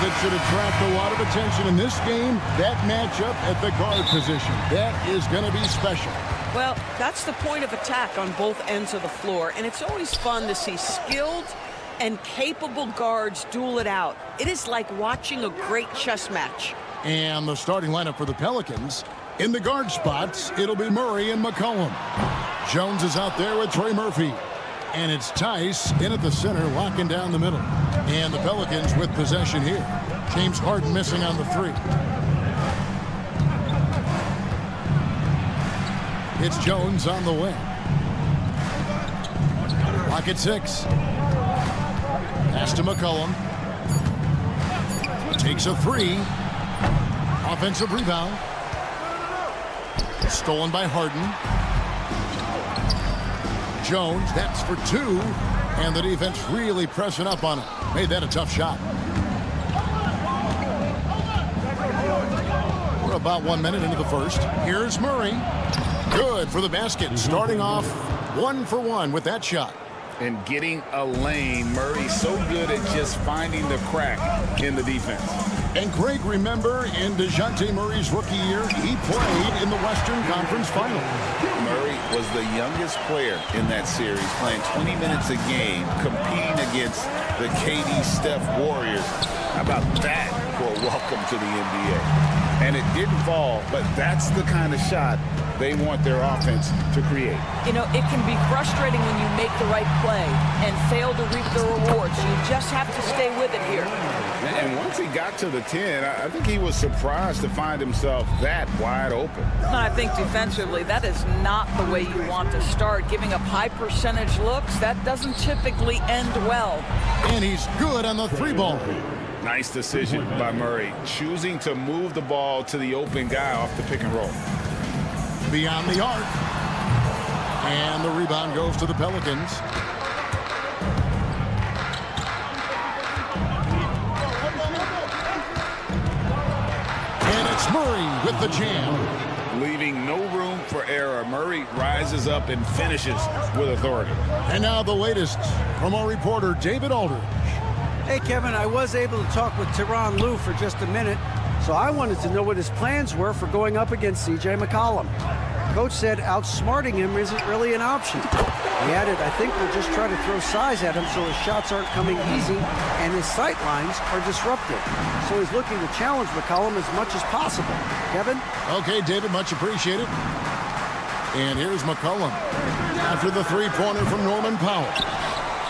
that should attract a lot of attention in this game, that matchup at the guard position. That is going to be special. Well, that's the point of attack on both ends of the floor, and it's always fun to see skilled and capable guards duel it out. It is like watching a great chess match. And the starting lineup for the Pelicans, in the guard spots, it'll be Murray and McCollum. Jones is out there with Trey Murphy. And it's Tice in at the center, locking down the middle. And the Pelicans with possession here. James Harden missing on the three. It's Jones on the wing. Lock at 6. Pass to McCollum. Takes a 3. Offensive rebound. Stolen by Harden. Jones, that's for 2. And the defense really pressing up on it. Made that a tough shot. We're about 1 minute into the first. Here's Murray. Good for the basket. Starting off 1 for 1 with that shot. And getting a lane. Murray's so good at just finding the crack in the defense. And Greg, remember, in DeJounte Murray's rookie year, he played in the Western Conference Final. Murray was the youngest player in that series, playing 20 minutes a game, competing against the KD Steph Warriors. How about that for a welcome to the NBA? And it didn't fall, but that's the kind of shot they want their offense to create. You know, it can be frustrating when you make the right play and fail to reap the rewards. You just have to stay with it here. And once he got to the 10, I think he was surprised to find himself that wide open. I think defensively, that is not the way you want to start. Giving up high percentage looks, that doesn't typically end well. And he's good on the 3-ball. Nice decision by Murray, choosing to move the ball to the open guy off the pick and roll. Beyond the arc. And the rebound goes to the Pelicans. And it's Murray with the jam. Leaving no room for error. Murray rises up and finishes with authority. And now the latest from our reporter, David Aldridge. Hey, Kevin, I was able to talk with Tyronn Lue for just a minute, so I wanted to know what his plans were for going up against C.J. McCollum. Coach said outsmarting him isn't really an option. He added, I think we'll just try to throw size at him so his shots aren't coming easy and his sight lines are disrupted. So he's looking to challenge McCollum as much as possible. Kevin? Okay, David, much appreciated. And here's McCollum after the three-pointer from Norman Powell.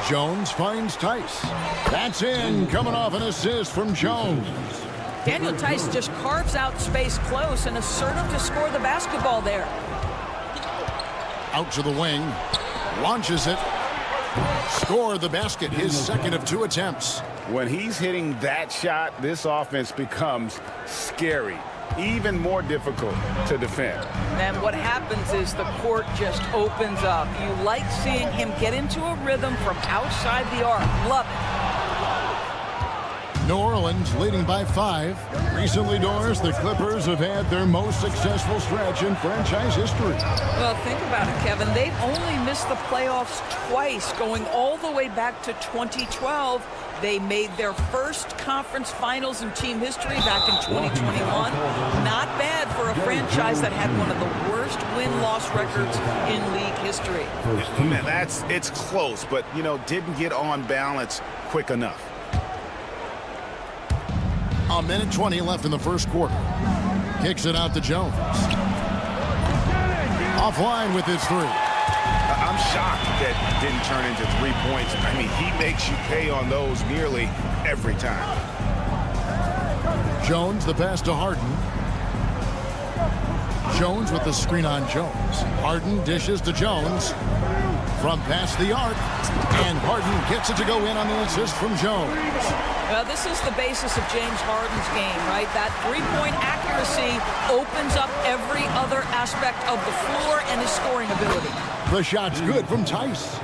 Jones finds Tice. That's in, coming off an assist from Jones. Daniel Tice just carves out space close and assertive to score the basketball there. Out to the wing. Launches it. Scored the basket, his second of 2 attempts. When he's hitting that shot, this offense becomes scary, even more difficult to defend. And what happens is the court just opens up. You like seeing him get into a rhythm from outside the arc. Love it. New Orleans leading by 5. Recently, Doris, the Clippers have had their most successful stretch in franchise history. Well, think about it, Kevin. They've only missed the playoffs twice, going all the way back to 2012. They made their first conference finals in team history back in 2021. Not bad for a franchise that had one of the worst win-loss records in league history. Man, it's close, but, didn't get on balance quick enough. A minute 20 left in the first quarter. Kicks it out to Jones. Offline with his 3. I'm shocked that didn't turn into 3 points. I mean, he makes you pay on those nearly every time. Jones, the pass to Harden. Jones with the screen on Jones. Harden dishes to Jones. From past the arc. And Harden gets it to go in on the assist from Jones. Well, this is the basis of James Harden's game, right? That three-point accuracy opens up every other aspect of the floor and his scoring ability. The shot's good from Tice.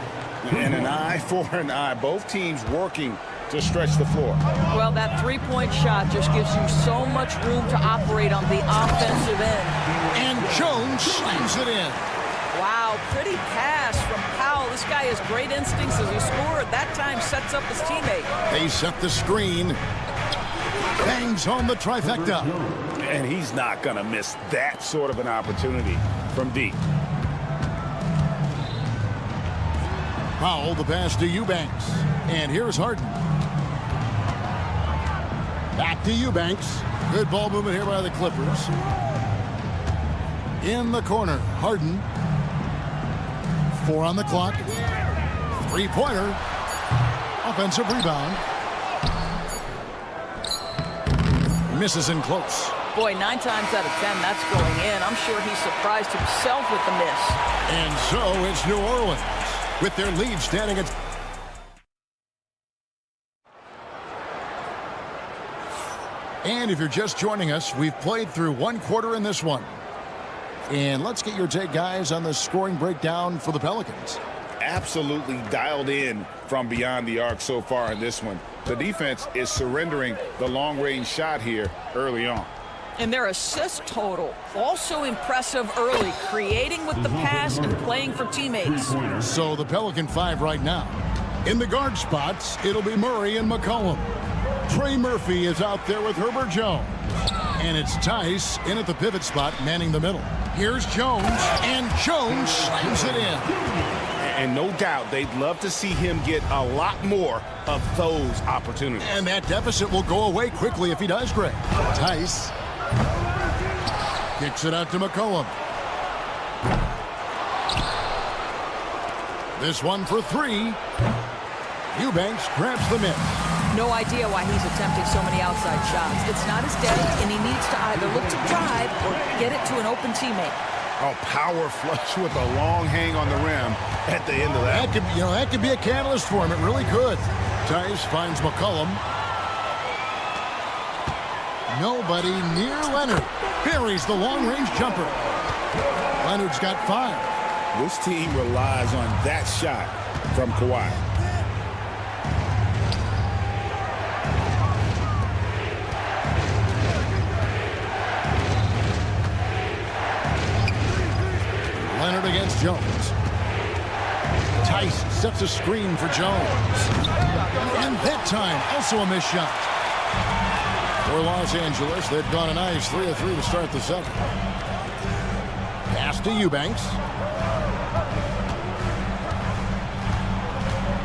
And an eye for an eye. Both teams working to stretch the floor. Well, that three-point shot just gives you so much room to operate on the offensive end. And Jones slams it in. Wow, pretty pass from Powell. This guy has great instincts as a scorer. That time sets up his teammate. They set the screen. Bangs home the trifecta. And he's not going to miss that sort of an opportunity from deep. Powell, the pass to Eubanks. And here's Harden. Back to Eubanks. Good ball movement here by the Clippers. In the corner, Harden. 4 on the clock. 3-pointer. Offensive rebound. Misses in close. Boy, 9 times out of 10, that's going in. I'm sure he surprised himself with the miss. And so it's New Orleans with their lead standing at... And if you're just joining us, we've played through 1 quarter in this one. And let's get your take, guys, on the scoring breakdown for the Pelicans. Absolutely dialed in from beyond the arc so far in this one. The defense is surrendering the long-range shot here early on. And their assist total, also impressive early, creating with the pass and playing for teammates. So the Pelican 5 right now. In the guard spots, it'll be Murray and McCollum. Trey Murphy is out there with Herbert Jones. And it's Tice in at the pivot spot, manning the middle. Here's Jones, and Jones slams it in. And no doubt they'd love to see him get a lot more of those opportunities. And that deficit will go away quickly if he does, Greg. Tice kicks it out to McCollum. This one for 3. Eubanks grabs the miss. No idea why he's attempting so many outside shots. It's not his day, and he needs to either look to drive or get it to an open teammate. A power flush with a long hang on the rim at the end of that. That could be a catalyst for him. It really could. Tice finds McCollum. Nobody near Leonard. Buries the long-range jumper. Leonard's got 5. This team relies on that shot from Kawhi. Leonard against Jones. Tice sets a screen for Jones. And that time, also a missed shot. For Los Angeles, they've gone a nice 3 of 3 to start the second. Pass to Eubanks.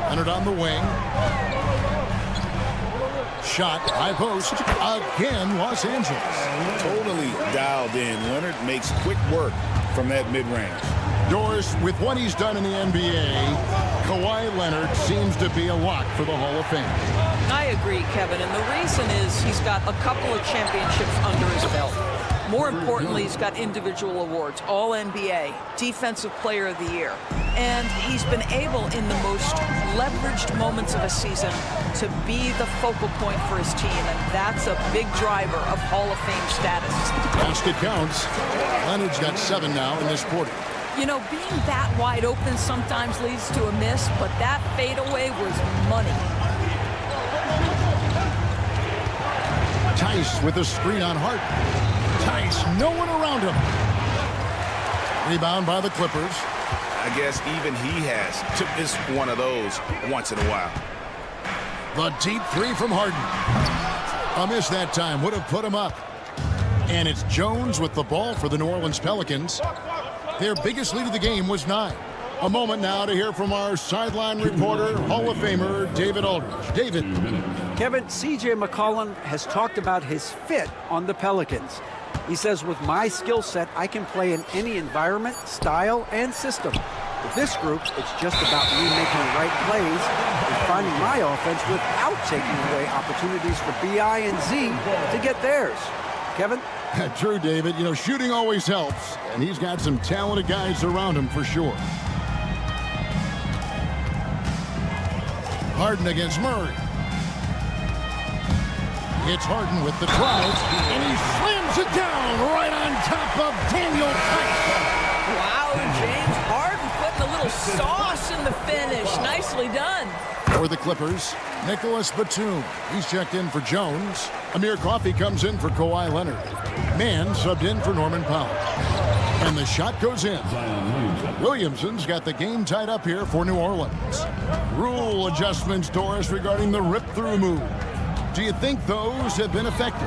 Leonard on the wing. Shot, high post. Again, Los Angeles. Totally dialed in. Leonard makes quick work from that mid-range. Doris, with what he's done in the NBA, Kawhi Leonard seems to be a lock for the Hall of Fame. I agree, Kevin, and the reason is he's got a couple of championships under his belt. More importantly, he's got individual awards, All-NBA, Defensive Player of the Year. And he's been able, in the most leveraged moments of a season, to be the focal point for his team, and that's a big driver of Hall of Fame status. Basket counts. Leonard's got 7 now in this quarter. You know, being that wide open sometimes leads to a miss, but that fadeaway was money. Tice with a screen on Hart. Tice, no one around him. Rebound by the Clippers. I guess even he has to miss one of those once in a while. The deep 3 from Harden. A miss that time would have put him up. And it's Jones with the ball for the New Orleans Pelicans. Their biggest lead of the game was 9. A moment now to hear from our sideline reporter, Hall of Famer, David Aldridge. David. Kevin, C.J. McCollum has talked about his fit on the Pelicans. He says, with my skill set, I can play in any environment, style, and system. With this group, it's just about me making the right plays and finding my offense without taking away opportunities for B.I. and Z to get theirs. Kevin? True, David. You know, shooting always helps, and he's got some talented guys around him for sure. Harden against Murray. It's Harden with the drive, and he slams it down right on top of Daniel Tice. Wow, James Harden putting a little sauce in the finish. Nicely done. For the Clippers, Nicholas Batum. He's checked in for Jones. Amir Coffey comes in for Kawhi Leonard. Mann subbed in for Norman Powell. And the shot goes in. Williamson's got the game tied up here for New Orleans. Rule adjustments, Doris, regarding the rip-through move. Do you think those have been effective?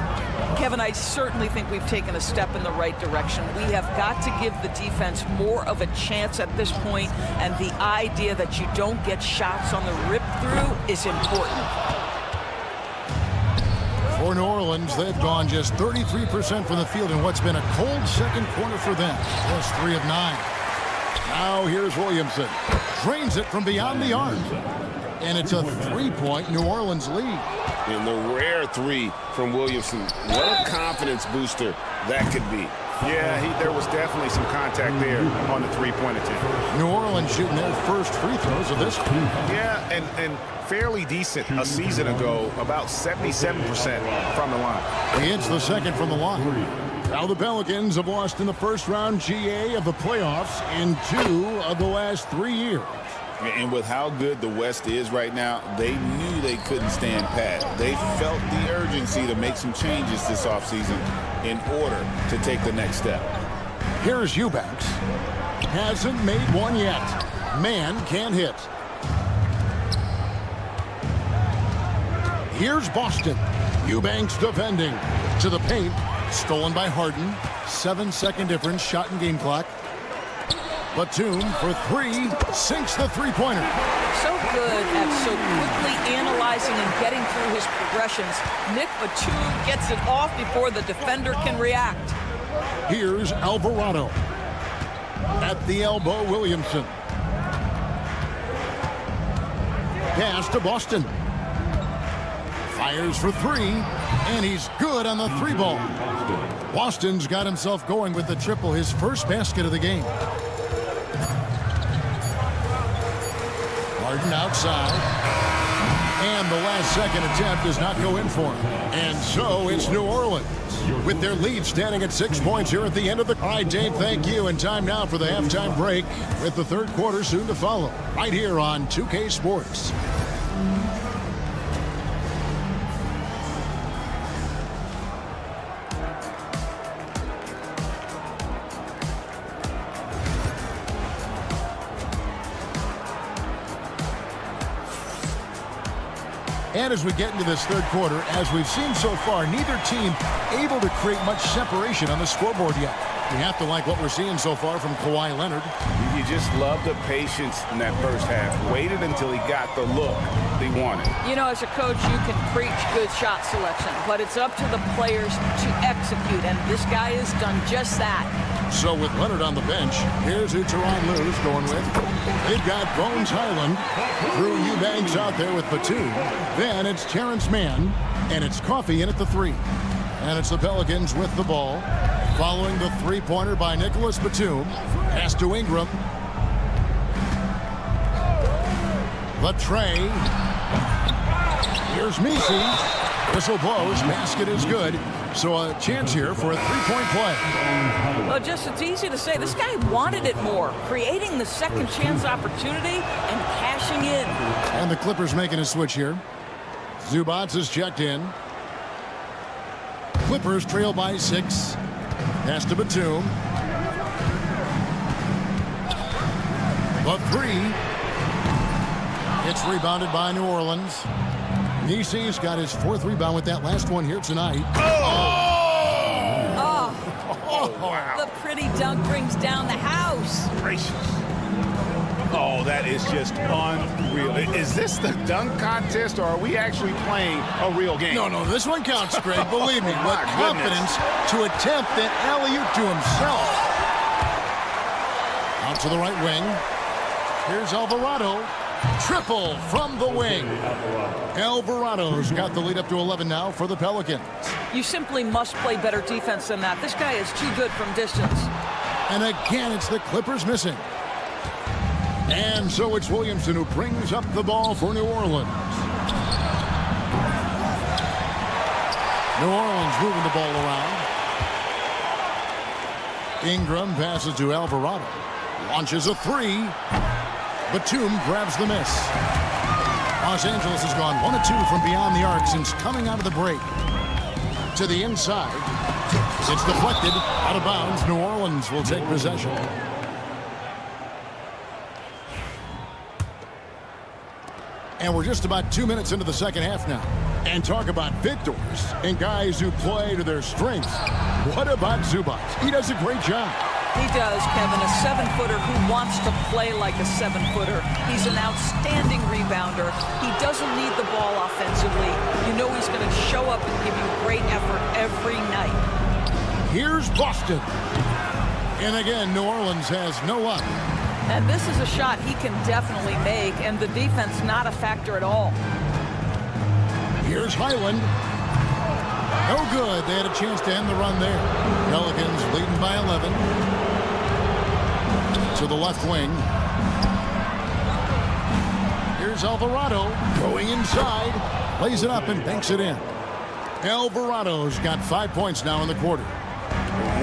Kevin, I certainly think we've taken a step in the right direction. We have got to give the defense more of a chance at this point, and the idea that you don't get shots on the rip-through is important. For New Orleans, they've gone just 33% from the field in what's been a cold second quarter for them. Just 3 of 9. Now here's Williamson. Drains it from beyond the arc. And it's a 3-point New Orleans lead. And the rare 3 from Williamson. What a confidence booster that could be. Yeah, there was definitely some contact there on the three-point attempt. New Orleans shooting their first free throws of this team. Yeah, and fairly decent a season ago, about 77% from the line. He hits the second from the line. Now the Pelicans have lost in the first round GA of the playoffs in 2 of the last 3 years. And with how good the West is right now, they knew they couldn't stand pat. They felt the urgency to make some changes this offseason in order to take the next step. Here's Eubanks. Hasn't made one yet. Man can't hit. Here's Boston. Eubanks defending. To the paint. Stolen by Harden. 7-second difference. Shot and game clock. Batum for 3, sinks the three-pointer. So good at so quickly analyzing and getting through his progressions. Nick Batum gets it off before the defender can react. Here's Alvarado. At the elbow, Williamson. Pass to Boston. Fires for 3, and he's good on the 3 ball. Boston's got himself going with the triple, his first basket of the game. Harden outside. And the last second attempt does not go in for him. And so it's New Orleans with their lead standing at 6 points here at the end of the... All right, Dave, thank you. And time now for the halftime break with the third quarter soon to follow. Right here on 2K Sports. And as we get into this third quarter, as we've seen so far, neither team able to create much separation on the scoreboard yet. You have to like what we're seeing so far from Kawhi Leonard. You just love the patience in that first half. Waited until he got the look he wanted. You know, as a coach, you can preach good shot selection, but it's up to the players to execute, and this guy has done just that. So with Leonard on the bench, here's who Tyronn Lue's going with. They've got Bones Highland, Drew Eubanks out there with Batum. Then it's Terrence Mann, and it's Coffey in at the 3. And it's the Pelicans with the ball. Following the three-pointer by Nicholas Batum. Pass to Ingram. The tray. Here's Messi. Whistle blows. Basket is good. So a chance here for a three-point play. Well, it's easy to say. This guy wanted it more. Creating the second chance opportunity and cashing in. And the Clippers making a switch here. Zubats is checked in. Clippers trail by 6. Pass to Batum. The 3. It's rebounded by New Orleans. Nisi's got his 4th rebound with that last one here tonight. Oh, wow. The pretty dunk brings down the house. Gracious. Oh, that is just unreal. Is this the dunk contest, or are we actually playing a real game? No, this one counts, Greg. Believe me. What confidence to attempt that alley-oop to himself. Out to the right wing. Here's Alvarado. Triple from the wing. Alvarado's got the lead up to 11 now for the Pelicans. You simply must play better defense than that. This guy is too good from distance. And again, it's the Clippers missing. And so it's Williamson who brings up the ball for New Orleans. New Orleans moving the ball around. Ingram passes to Alvarado. Launches a 3. Batum grabs the miss. Los Angeles has gone 1 of 2 from beyond the arc since coming out of the break. To the inside. It's deflected. Out of bounds. New Orleans will take possession. And we're just about 2 minutes into the second half now. And talk about victors and guys who play to their strengths. What about Zubac? He does a great job. He does, Kevin. A 7-footer who wants to play like a 7-footer. He's an outstanding rebounder. He doesn't need the ball offensively. You know he's going to show up and give you great effort every night. Here's Boston. And again, New Orleans has no luck. And this is a shot he can definitely make, and the defense not a factor at all. Here's Highland. No good. They had a chance to end the run there. Pelicans leading by 11. To the left wing. Here's Alvarado going inside. Lays it up and banks it in. Alvarado's got 5 points now in the quarter.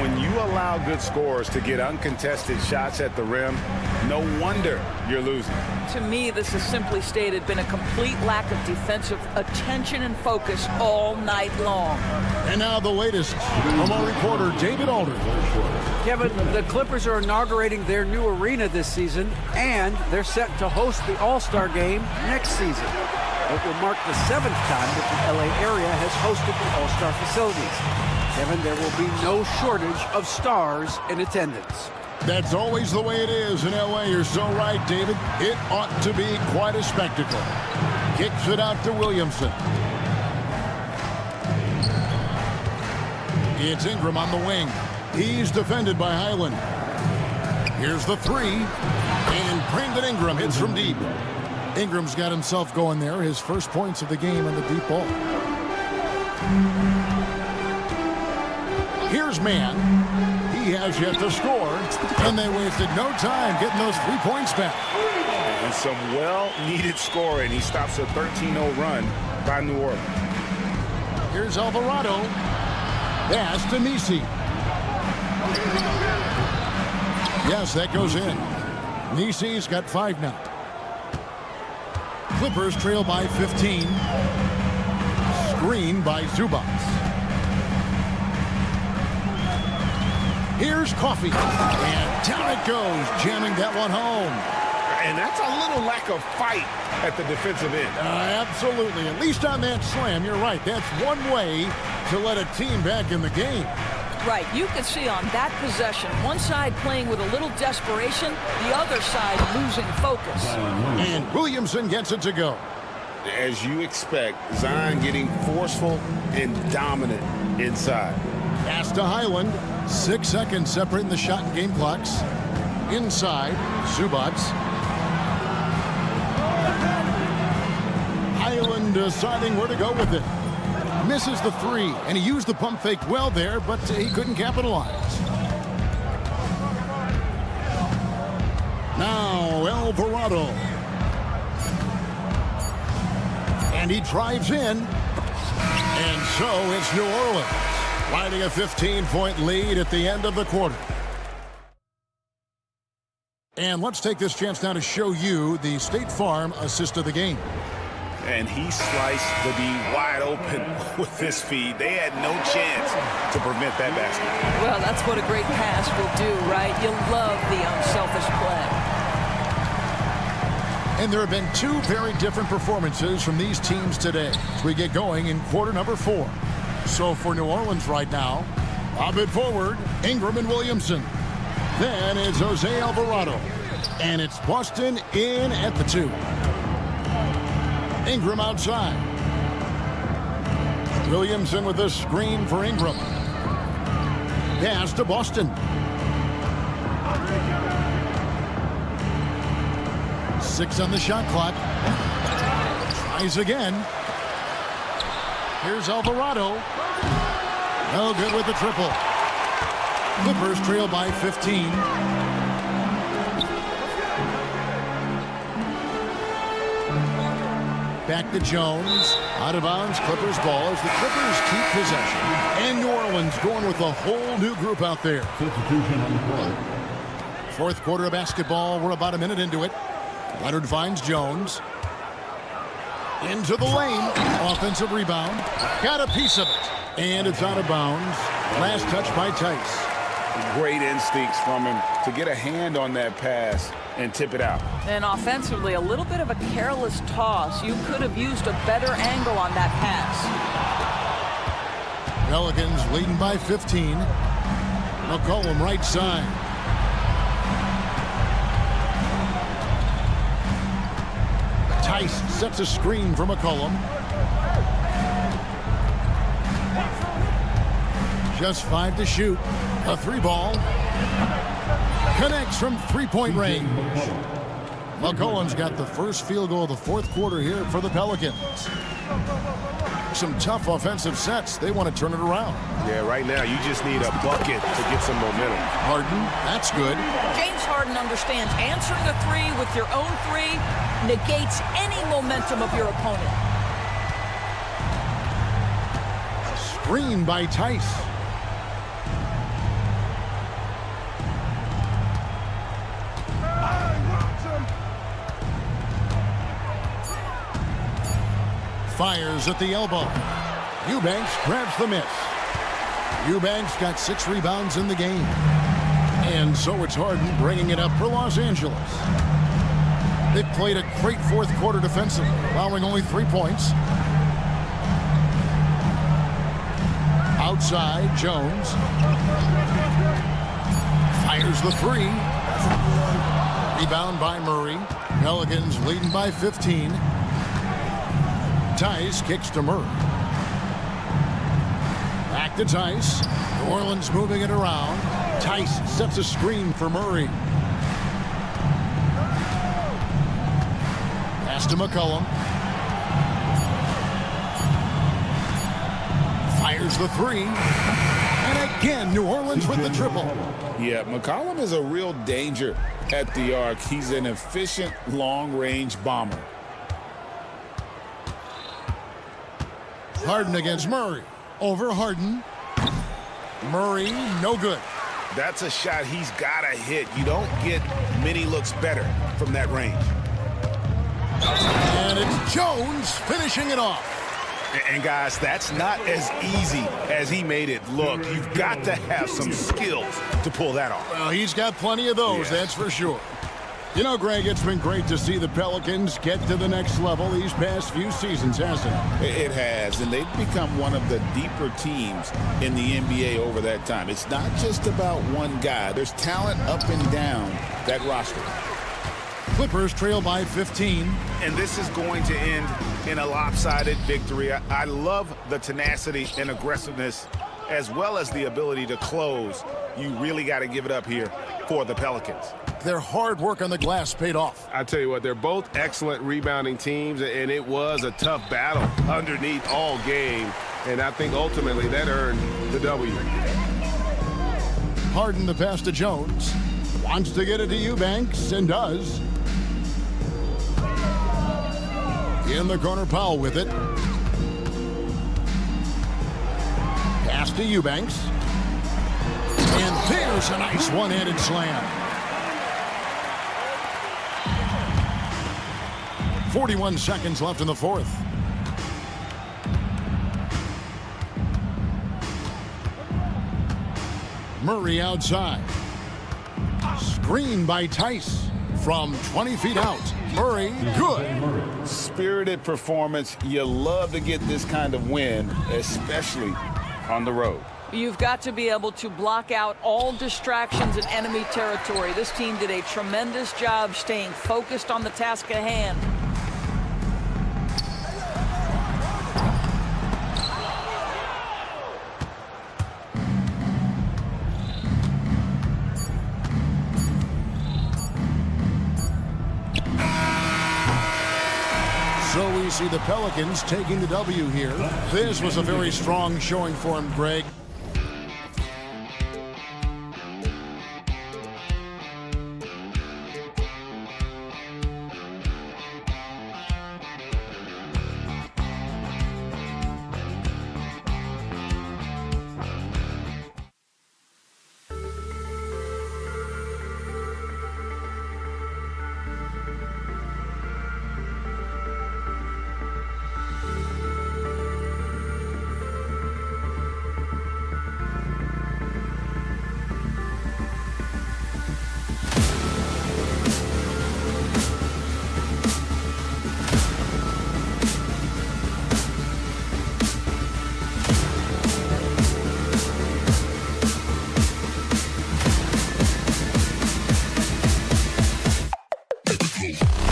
When you allow good scorers to get uncontested shots at the rim, no wonder you're losing. To me, this has simply stated been a complete lack of defensive attention and focus all night long. And now the latest from our reporter, David Aldridge. Kevin, the Clippers are inaugurating their new arena this season, and they're set to host the All-Star Game next season. It will mark the 7th time that the LA area has hosted the All-Star facilities. Kevin, there will be no shortage of stars in attendance. That's always the way it is in LA. You're so right, David. It ought to be quite a spectacle. Kicks it out to Williamson. It's Ingram on the wing. He's defended by Highland. Here's the three. And Brandon Ingram hits from deep. Ingram's got himself going there. His first points of the game on the deep ball. Here's Mann. He has yet to score, and they wasted no time getting those 3 points back. And some well-needed scoring. He stops a 13-0 run by New Orleans. Here's Alvarado. Pass to Nisi. Yes, that goes in. Nisi's got 5 now. Clippers trail by 15. Screen by Zubac. Here's Coffey. And down it goes, jamming that one home. And that's a little lack of fight at the defensive end. Absolutely. At least on that slam, you're right. That's one way to let a team back in the game. Right. You can see on that possession, one side playing with a little desperation, the other side losing focus. And Williamson gets it to go. As you expect, Zion getting forceful and dominant inside. Pass to Highland. 6 seconds separating the shot and game clocks. Inside, Zubac. Highland deciding where to go with it. Misses the three, and he used the pump fake well there, but he couldn't capitalize. Now Alvarado. And he drives in. And so it's New Orleans, riding a 15-point lead at the end of the quarter. And let's take this chance now to show you the State Farm assist of the game. And he sliced the D wide open with his feed. They had no chance to prevent that basket. Well, that's what a great pass will do, right? You love the unselfish play. And there have been 2 very different performances from these teams today as we get going in quarter number 4. So for New Orleans right now, lob it forward, Ingram and Williamson. Then it's Jose Alvarado. And it's Boston in at the 2. Ingram outside. Williamson with a screen for Ingram. Pass to Boston. 6 on the shot clock. Tries again. Here's Alvarado. No good with the triple. Clippers trail by 15. Back to Jones. Out of bounds. Clippers ball as the Clippers keep possession. And New Orleans going with a whole new group out there. Substitution on the court. Fourth quarter of basketball. We're about a minute into it. Leonard finds Jones. Into the lane. Offensive rebound. Got a piece of it. And it's out of bounds. Last touch by Tice. Great instincts from him to get a hand on that pass and tip it out. And offensively, a little bit of a careless toss. You could have used a better angle on that pass. Pelicans leading by 15. McCollum right side. Tice sets a screen for McCollum. Just 5 to shoot. A 3-ball. Connects from three-point range. McCollum's got the first field goal of the fourth quarter here for the Pelicans. Some tough offensive sets. They want to turn it around. Yeah, right now you just need a bucket to get some momentum. Harden, that's good. James Harden understands answering a three with your own three negates any momentum of your opponent. Screen by Tice. Fires at the elbow. Eubanks grabs the miss. Eubanks got 6 rebounds in the game. And so it's Harden bringing it up for Los Angeles. They've played a great fourth quarter defensively, allowing only 3 points. Outside, Jones. Fires the 3. Rebound by Murray. Pelicans leading by 15. Tice kicks to Murray. Back to Tice. New Orleans moving it around. Tice sets a screen for Murray. Pass to McCollum. Fires the 3. And again, New Orleans with the triple. Yeah, McCollum is a real danger at the arc. He's an efficient long-range bomber. Harden against Murray. Over Harden. Murray, no good. That's a shot he's got to hit. You don't get many looks better from that range. And it's Jones finishing it off. And guys, that's not as easy as he made it look. You've got to have some skills to pull that off. Well, he's got plenty of those, that's for sure. You know, Greg, it's been great to see the Pelicans get to the next level these past few seasons, hasn't it? It has, and they've become one of the deeper teams in the NBA over that time. It's not just about one guy. There's talent up and down that roster. Clippers trail by 15. And this is going to end in a lopsided victory. I love the tenacity and aggressiveness as well as the ability to close. You really got to give it up here for the Pelicans. Their hard work on the glass paid off. I tell you what, they're both excellent rebounding teams, and it was a tough battle underneath all game. And I think ultimately that earned the W. Harden the pass to Jones. Wants to get it to Eubanks, and does. In the corner, Powell with it. Pass to Eubanks. And there's a nice one-handed slam. 41 seconds left in the fourth. Murray outside. Screen by Tice from 20 feet out. Murray, good. Spirited performance. You love to get this kind of win, especially on the road. You've got to be able to block out all distractions in enemy territory. This team did a tremendous job staying focused on the task at hand. So we see the Pelicans taking the W here. This was a very strong showing for him, Greg. Eldorado.